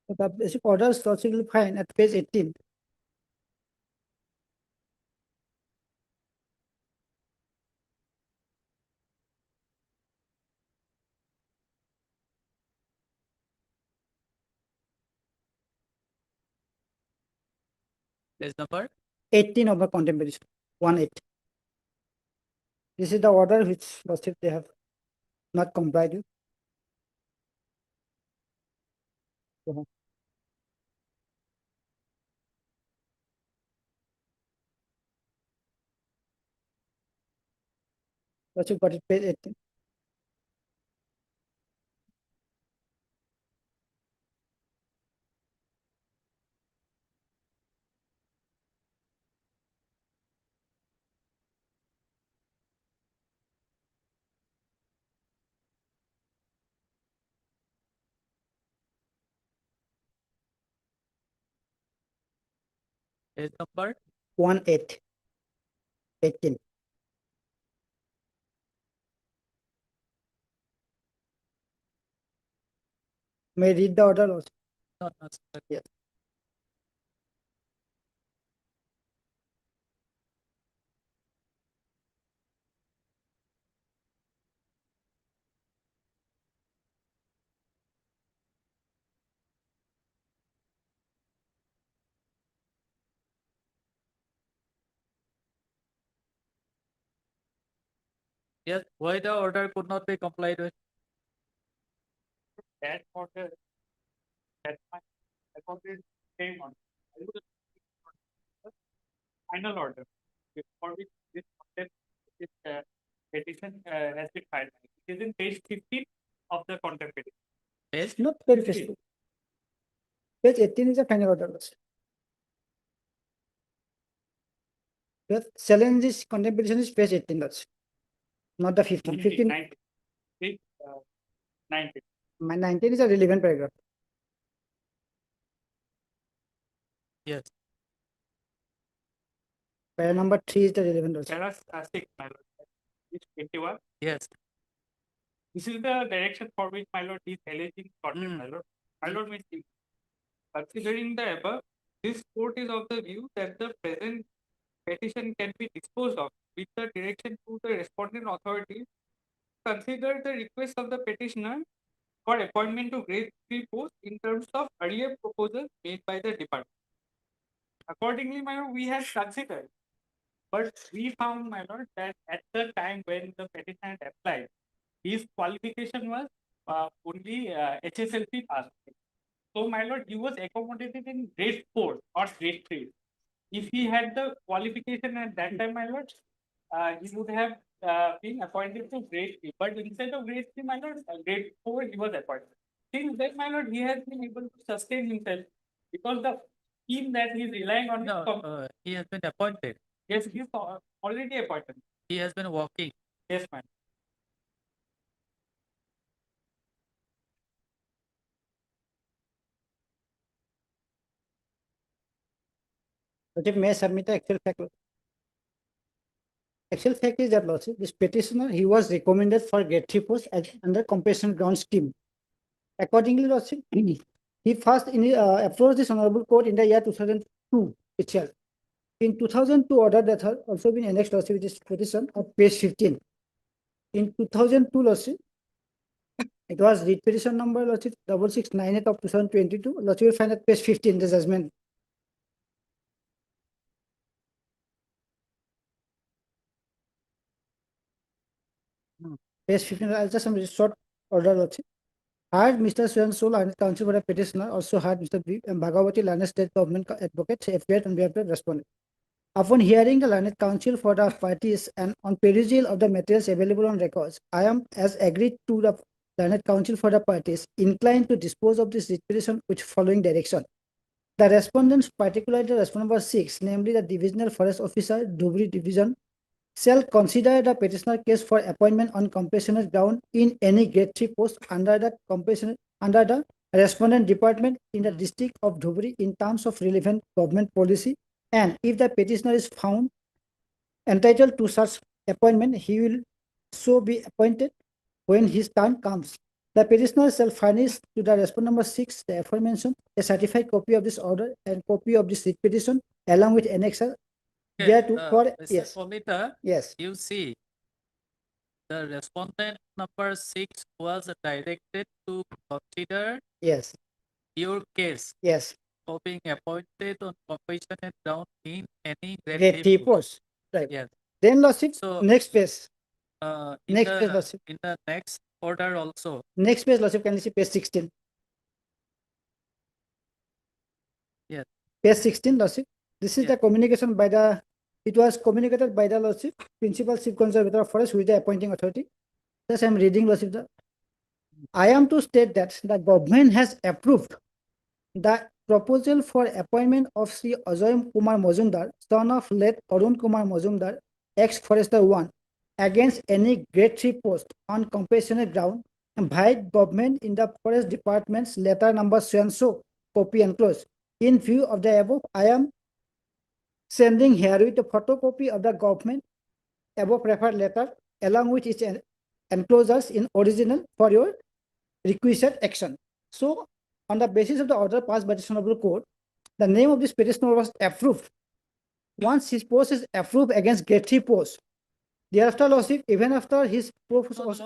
The basic orders, lordship, will find at page 18. Page number 18 of the contempt petition, 1/8. This is the order which lordship they have not complied with. Lordship got it, page 18. Page number 18. May I read the order also? No, no, sir. Yes. Yes, why the order could not be complied with? That order, that according came on. Final order, for which this content, this petition has been filed. It is in page 15 of the contempt petition. Page? Not very Facebook. Page 18 is a final order, Lordship. The challenges contemplation is page 18, Lordship. Not the 15. 15. 19. Page 19. My 19 is a relevant paragraph. Yes. Para number 3 is the relevant also. Para 6, my lord. Page 21. Yes. This is the direction for which my lord is alleging contempt, my lord. My lord may see. Considering the above, this court is of the view that the present petition can be disposed of with the direction to the respondent authority. Consider the request of the petitioner for appointment to grade 3 post in terms of earlier proposal made by the department. Accordingly, my lord, we had considered, but we found, my lord, that at the time when the petitioner had applied, his qualification was only HSLC pass. So, my lord, he was accommodated in grade 4 or grade 3. If he had the qualification at that time, my lord, he would have been appointed to grade 3. But instead of grade 3, my lord, grade 4, he was appointed. Since then, my lord, he has been able to sustain himself because the scheme that he is relying on. No, he has been appointed. Yes, he is already appointed. He has been working. Yes, ma'am. Lordship may submit the actual fact. Actual fact is that, Lordship, this petitioner, he was recommended for grade 3 post as under compensation ground scheme. Accordingly, Lordship, he first approached this honorable court in the year 2002 itself. In 2002 order that has also been annexed, Lordship, which is petition of page 15. In 2002, Lordship, it was read petition number, Lordship, 6698 of 2022. Lordship will find at page 15 the judgment. Page 15, I'll just some short order, Lordship. Heard Mr. Swansol and counsel for a petitioner, also heard Mr. Bhagawati, Learned State Government Advocate, appeared on behalf of the respondent. Upon hearing the learned counsel for the parties and on perusal of the materials available on records, I am, as agreed to the learned counsel for the parties, inclined to dispose of this petition with following direction. The respondents, particularly the respondent number 6, namely the Divisional Forest Officer, Dhubri Division, shall consider the petitioner case for appointment on compassionate ground in any grade 3 post under the respondent department in the district of Dhubri in terms of relevant government policy, and if the petitioner is found entitled to such appointment, he will so be appointed when his turn comes. The petitioner shall furnish to the respondent number 6, the aforementioned, a certified copy of this order and copy of this petition along with annexure. Mr. Yes. Komita, Yes. you see, the respondent number 6 was directed to consider Yes. your case Yes. of being appointed on compassionate ground in any Grade 3 post. Right. Yes. Then, Lordship, So, next page. in Next page, Lordship. the next order also, Next page, Lordship, can you see page 16? Page 16, Lordship. This is the communication by the, it was communicated by the Lordship, Principal Chief Conservator of Forest with the appointing authority. Thus, I am reading, Lordship. I am to state that the government has approved the proposal for appointment of Sri Ajoy Kumar Majumdar, son of late Arun Kumar Majumdar, ex-Forester 1, against any grade 3 post on compassionate ground by government in the Forest Department's letter number so copy enclosed. In view of the above, I am sending herewith a photocopy of the government above referred letter along with its enclosures in original for your requisite action. So, on the basis of the order passed by the Honorable Court, the name of this petitioner was approved. Once his post is approved against grade 3 post, thereafter, Lordship, even after his post was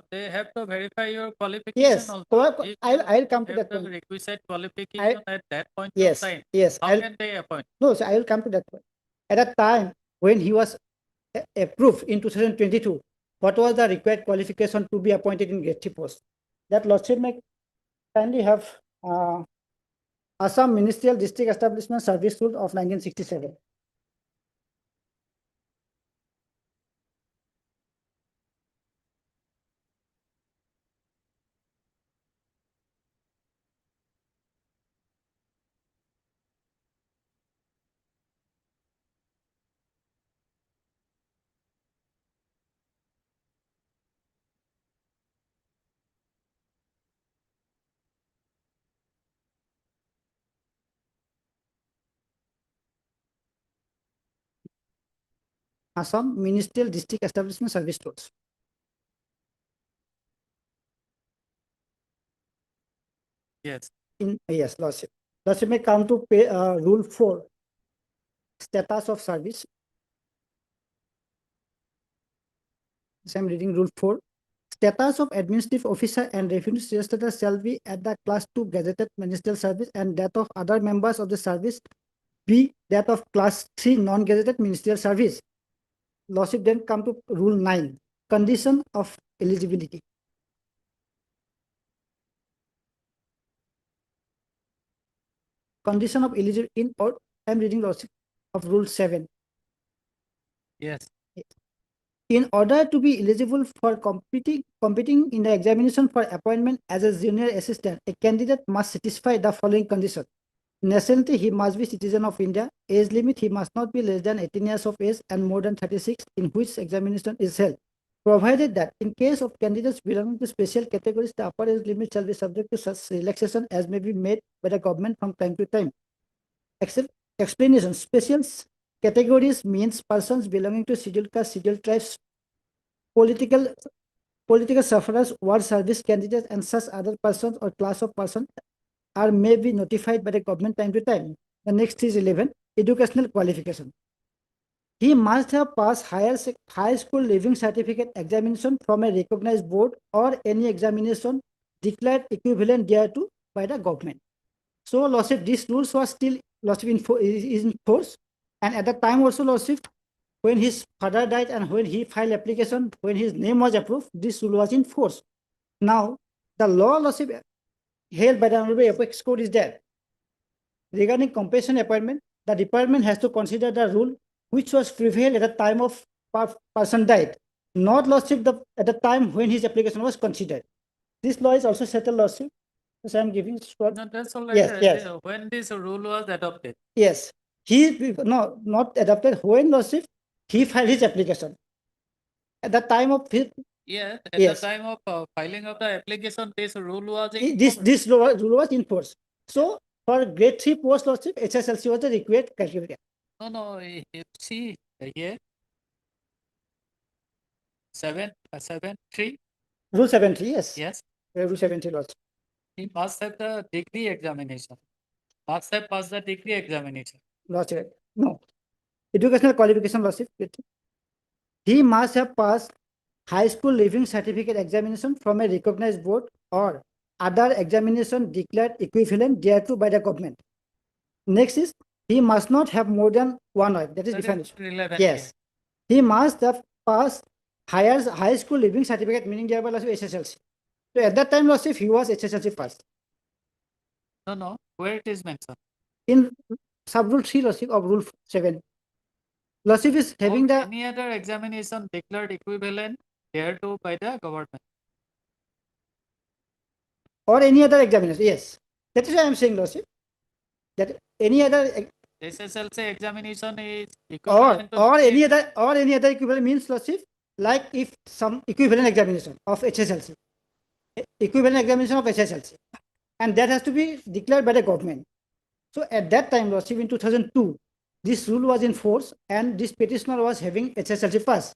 they have to verify your qualification yes, also. If I'll come to have that the point. requisite qualification at that point Yes, of time, yes. how can they appoint? No, so I will come to that point. At that time, when he was approved in 2022, what was the required qualification to be appointed in grade 3 post? That Lordship may kindly have Assam Ministerial District Establishment Service Rule of 1967. Assam Ministerial District Establishment Service Rules. Yes. Yes, Lordship. Lordship may come to pay, Rule 4, status of service. So I'm reading Rule 4. Status of administrative officer and revenue status shall be at the class 2 gazetted ministerial service, and that of other members of the service be that of class 3 non-gazetted ministerial service. Lordship then come to Rule 9, condition of eligibility. Condition of eligibility in, or I'm reading Lordship of Rule 7. Yes. In order to be eligible for competing in the examination for appointment as a junior assistant, a candidate must satisfy the following conditions. Nationality, he must be citizen of India. Age limit, he must not be less than 18 years of age and more than 36 in which examination is held. Provided that in case of candidates belonging to special categories, the upper age limit shall be subject to such relaxation as may be made by the government from time to time. Explanation. Special categories means persons belonging to scheduled caste, scheduled tribes, political sufferers, war service candidates, and such other persons or class of persons are may be notified by the government time to time. The next is 11. Educational qualification. He must have passed high school leaving certificate examination from a recognized board or any examination declared equivalent thereto by the government. So, Lordship, these rules was still Lordship is in force, and at the time also, Lordship, when his father died and when he filed application, when his name was approved, this rule was in force. Now, the law, Lordship, held by the Honorable Apex Court is there. Regarding compassion appointment, the department has to consider the rule which was prevailed at the time of person died, not Lordship at the time when his application was considered. This law is also settled, Lordship. So I'm giving short. No, that's all right. Yes. When this rule was adopted. Yes. No, not adopted. When Lordship, he filed his application. At the time of his. Yeah, at the time of filing of the application, this rule was in this rule was in force. So for grade 3 post, Lordship, HSLC was the required criteria. No, see here. 7.3. Rule 7.3, yes. Yes. Rule 7.3 Lordship. He must have the degree examination. Must have passed the degree examination. Lordship, no. Educational qualification, Lordship. He must have passed high school leaving certificate examination from a recognized board or other examination declared equivalent thereto by the government. Next is, he must not have more than one wife. That is definition. Yes. He must have passed high school leaving certificate, meaning thereby HSLC. So at that time, Lordship, he was HSLC first. No, where it is mentioned? In sub-rule 3, Lordship, of Rule 7. Lordship is having the Any other examination declared equivalent thereto by the government. or any other examination. Yes, that is why I am saying, Lordship, that any other SSLC examination is or equivalent to any other equivalent means, Lordship, like if some equivalent examination of HSLC, equivalent examination of HSLC, and that has to be declared by the government. So at that time, Lordship, in 2002, this rule was in force, and this petitioner was having HSLC pass.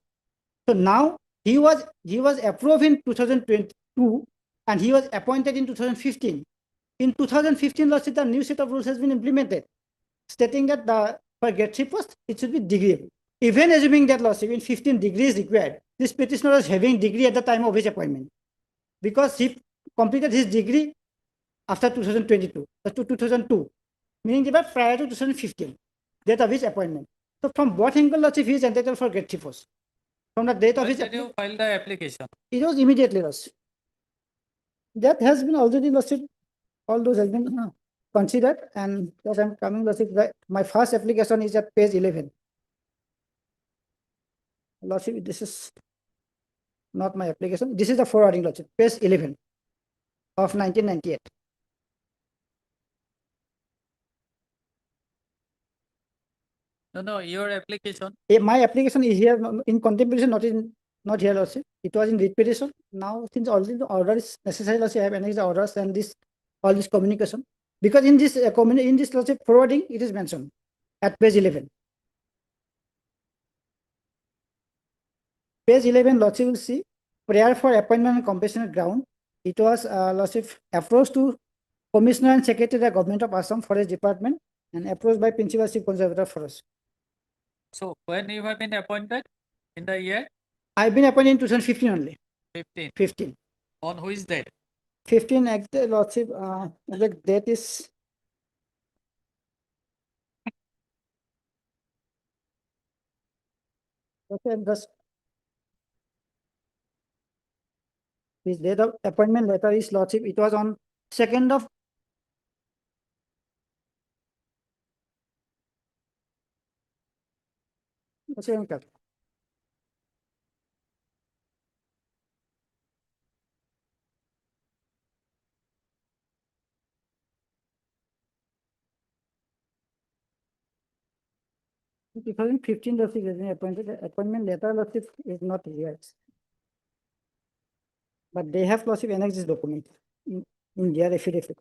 So now he was approved in 2022, and he was appointed in 2015. In 2015, Lordship, the new set of rules has been implemented, stating that for grade 3 post, it should be degree. Even assuming that, Lordship, in 15 degrees required, this petitioner was having degree at the time of his appointment, because he completed his degree after 2022, to 2002, meaning that prior to 2015, date of his appointment. So from what angle, Lordship, he is entitled for grade 3 post? From the date of his When did you file the application? it was immediately, Lordship. That has been already, Lordship, all those has been considered, and as I'm coming, Lordship, my first application is at page 11. Lordship, this is not my application. This is the forwarding, Lordship, page 11 of 1998. No, your application. My application is here in contemplation, not here, Lordship. It was in repetition. Now, since already the order is necessary, Lordship, I have annexed the orders and all this communication. Because in this Lordship forwarding, it is mentioned at page 11. Page 11, Lordship will see prayer for appointment on compassionate ground. It was Lordship approach to Commissioner and Secretary of the Government of Assam Forest Department, and approached by Principal Chief Conservator Forest. So when you have been appointed in the year? I've been appointed in 2015 only. 15. On which date? 15 act, Lordship, the date is okay, his date of appointment letter is, Lordship, it was on 2nd of okay. In 2015, Lordship has been appointed. The appointment letter, Lordship, is not here. But they have, Lordship, annexed this document in their affidavit.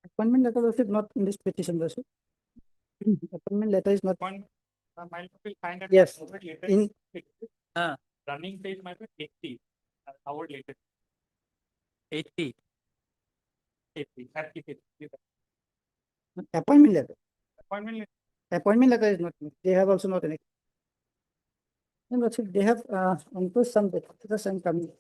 Appointment letter, Lordship, not in this petition, Lordship. Appointment letter is not. Yes. In Running page might be 80. Hour later. 80. 80. appointment letter. Appointment letter. Appointment letter is not. They have also not annexed. And Lordship, they have imposed some data and coming.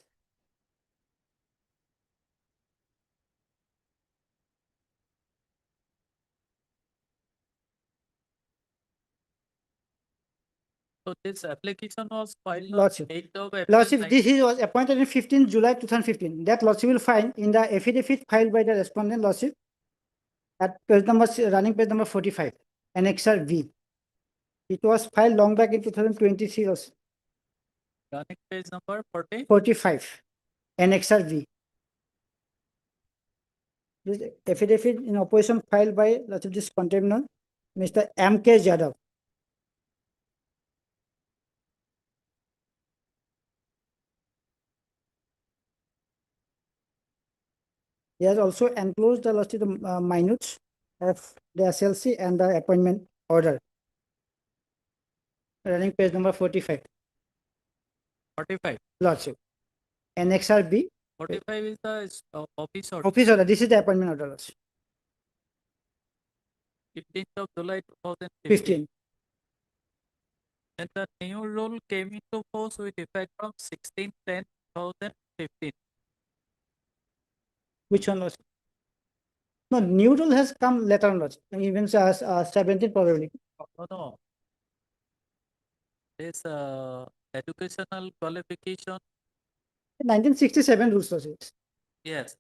So this application was filed on Lordship. 8th of April. Lordship, this was appointed in 15 July 2015. That Lordship will find in the affidavit filed by the respondent, Lordship, at page number, running page number 45, Annexure V. It was filed long back in 2023 also. Running page number 40. 45, Annexure V. This affidavit in opposition filed by Lordship, this contemnor, Mr. M.K. Jadhav. He has also enclosed the Lordship, the minutes of the SLC and the appointment order. Running page number 45. 45. Lordship. Annexure B. 45 is the office order. Office order. This is the appointment order, Lordship. 15th of July 2015. 15. And the new rule came into force with effect from 16/10/2015. Which one, Lordship? No, new rule has come later on, Lordship. Even 17 probably. No. This educational qualification. 1967 rules was it. Yes.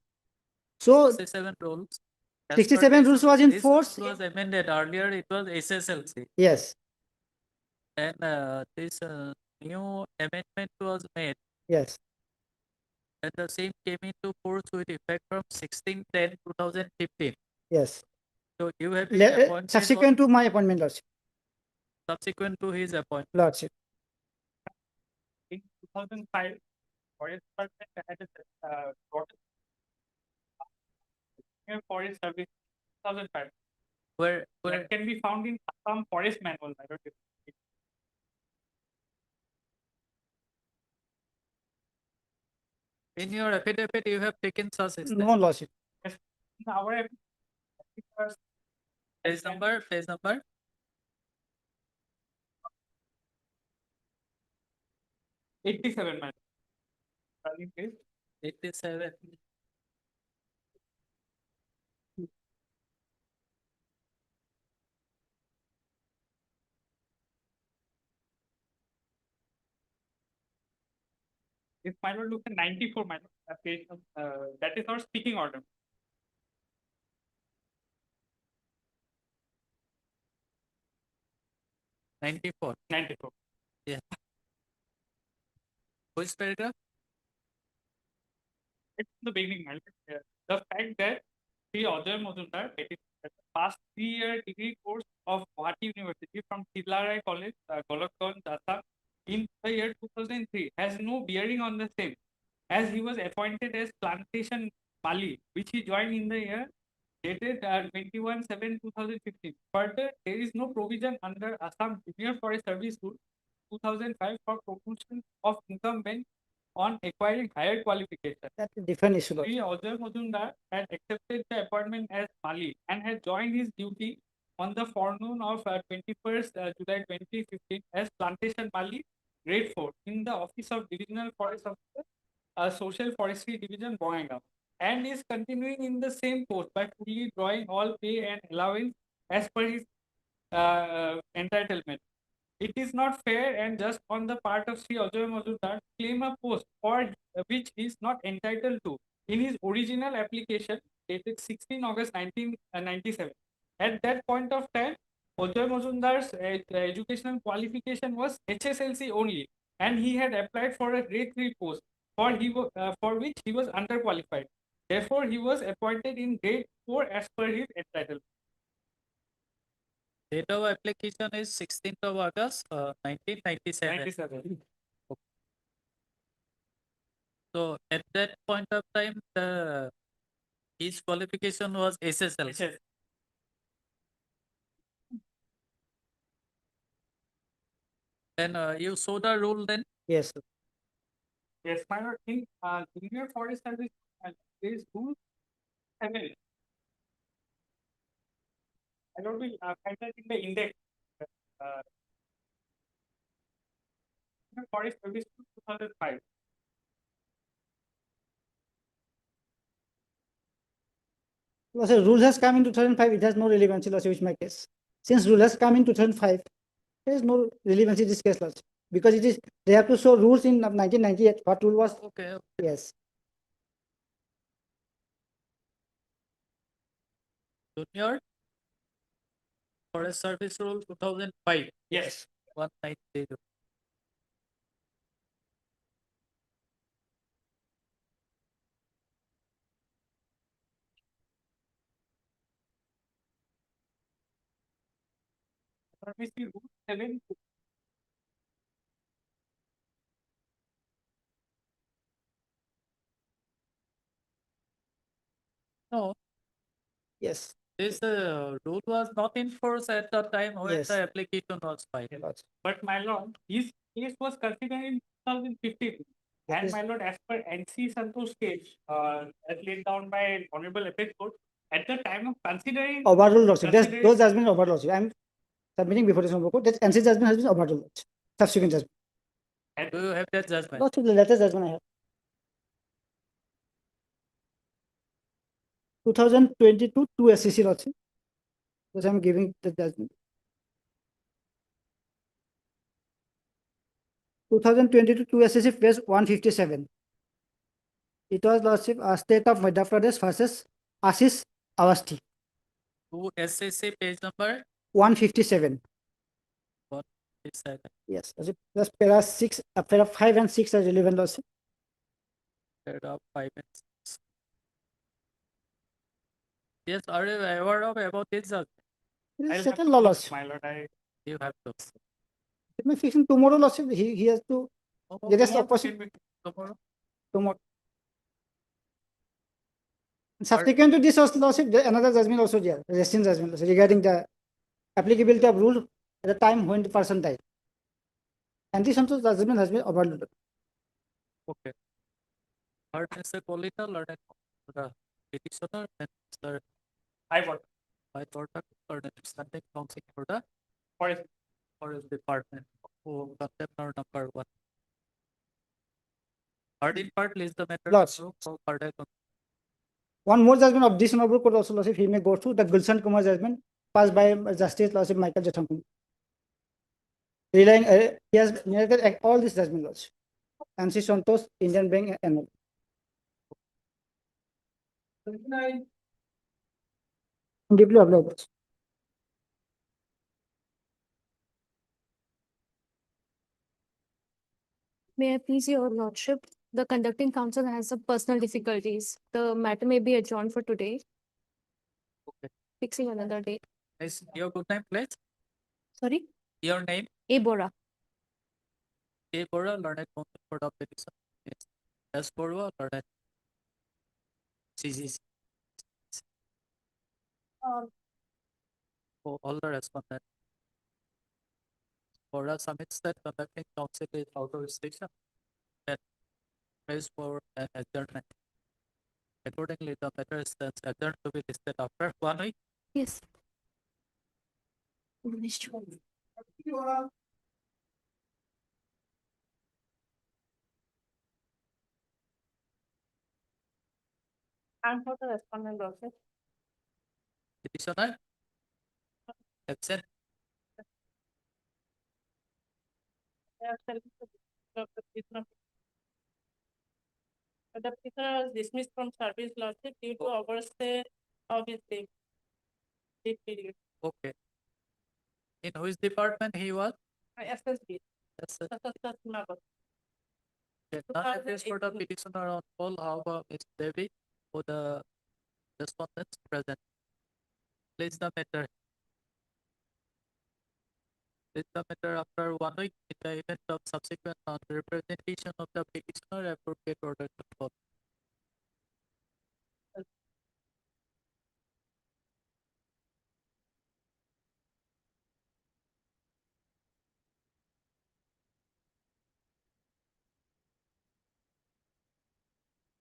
So 67 rules. As per 67 this, rules was in this force. was amended earlier. It was SSLC. Yes. And this new amendment was made. Yes. And the same came into force with effect from 16/10/2015. Yes. So you have been appointed Subsequent to my appointment, Lordship. subsequent to his appointment. Lordship. In 2005, Forest Department had brought a forest service 2005. Where That can be found in some forest manual. I don't know. in your affidavit you have taken such steps. No, Lordship. Yes. In our Page number. 87, man. Turning page. 87. If my lord looks at 94, my lord, page, that is our speaking order. Ninety-four. Yeah. Which paragraph? It's the beginning, my lord. The fact that Sri Ajay Majumdar passed 3-year degree course of Guwahati University from Tilarai College, Golokganj, Assam, in the year 2003 has no bearing on the same, as he was appointed as plantation Mali, which he joined in the year dated 21/7/2015. Further, there is no provision under Assam Junior Forest Service Rule 2005 for promotion of incumbent on acquiring higher qualification. That's a different issue. Sri Ajay Majumdar had accepted the appointment as Mali and had joined his duty on the forenoon of 21st July 2015 as Plantation Mali, Grade 4, in the Office of Divisional Forest Officer, Social Forestry Division, Bongaigaon, and is continuing in the same post by fully drawing all pay and allowance as per his entitlement. It is not fair and just on the part of Sri Ajay Majumdar to claim a post for which he is not entitled to in his original application dated 16 August 1997. At that point of time, Ajay Majumdar's educational qualification was HSLC only, and he had applied for a grade 3 post for which he was underqualified. Therefore, he was appointed in grade 4 as per his entitlement. Date of application is 16th of August 1997. 97. So at that point of time, his qualification was SSL. And you saw the rule then? Yes. Yes, my lord. In Junior Forest Service, there is rule 7. I don't will find that in the index. Junior Forest Service 2005. So rule has come in 2005, it has no relevancy, Lordship, with my case. Since rule has come in 2005, there is no relevancy in this case, Lordship. Because it is, they have to show rules in 1998. What rule was? Okay. Yes. Junior Forest Service Rule 2005. Yes. 190. Let me see rule 7. No. Yes. This rule was not in force at the time when Yes. the application was filed. But my lord, his case was considered in 2015. That And is- my lord, as per NC Santosh case, as laid down by Honorable Apex Court, at the time of considering Overruled, Lordship. considering- Those judgments overruled, Lordship. I am submitting before this Honorable Court. That NC judgment has been overruled, Lordship. Subsequent judgment. Do you have that judgment? Lordship, the latest judgment I have. 2022 to SCC, Lordship. Because I am giving the judgment. 2022 2 page 157. It was Lordship, State of Madhya Pradesh versus Ashish Awasthi, 2 SSC page number 157. 157. Yes, just para 6, para 5 and 6 are relevant, Lordship. Paragraph 5 and 6. Yes, are you aware of about this? It is I'll have settled to law, look, Lordship. my lord. You have to. It may fix him tomorrow, Lordship. He has to get us opportunity tomorrow. Subsequent to this, Lordship, another judgment also there, resting judgment also, regarding the applicability of rule at the time when the person died. And this also judgment has been overruled. Okay. Third Mr. Kolita, learned the petitioner and Mr. I thought learned standing counsel for the Forest department who contemptor number 1. Third in part list the matter Lords. for further One more judgment of this honorable court also, Lordship, he may go through the Gulshan Kumar judgment passed by Justice Lordship Michael Jathankun. Relying, he has narrated all these judgment, Lordship. And Sri Santosh, Indian Bank, and deeply obliged. May I please your lordship? The conducting counsel has some personal difficulties. The matter may be adjourned for today. Okay. Fixing another date. Is your good name, please? Sorry? Your name? A. Bora. A. Bora, learned counsel for the petition. Yes. S. Bora, learned CGC. For all the respondents. Bora submits that conducting counsel is out of station and prays for an adjournment. Accordingly, the matter stands adjourned to be listed after 1 week. Yes. And for the respondent also. Petitioner? Absent. The petitioner was dismissed from service, Lordship, due to overstay of his leave period. Okay. In which department he was? SSB. Yes, Okay, none appears for the petitioner on call. How about Ms. Devi for the respondents present? Place the matter. Place the matter after 1 week in the event of subsequent non-representation of the petitioner, appropriate order to follow.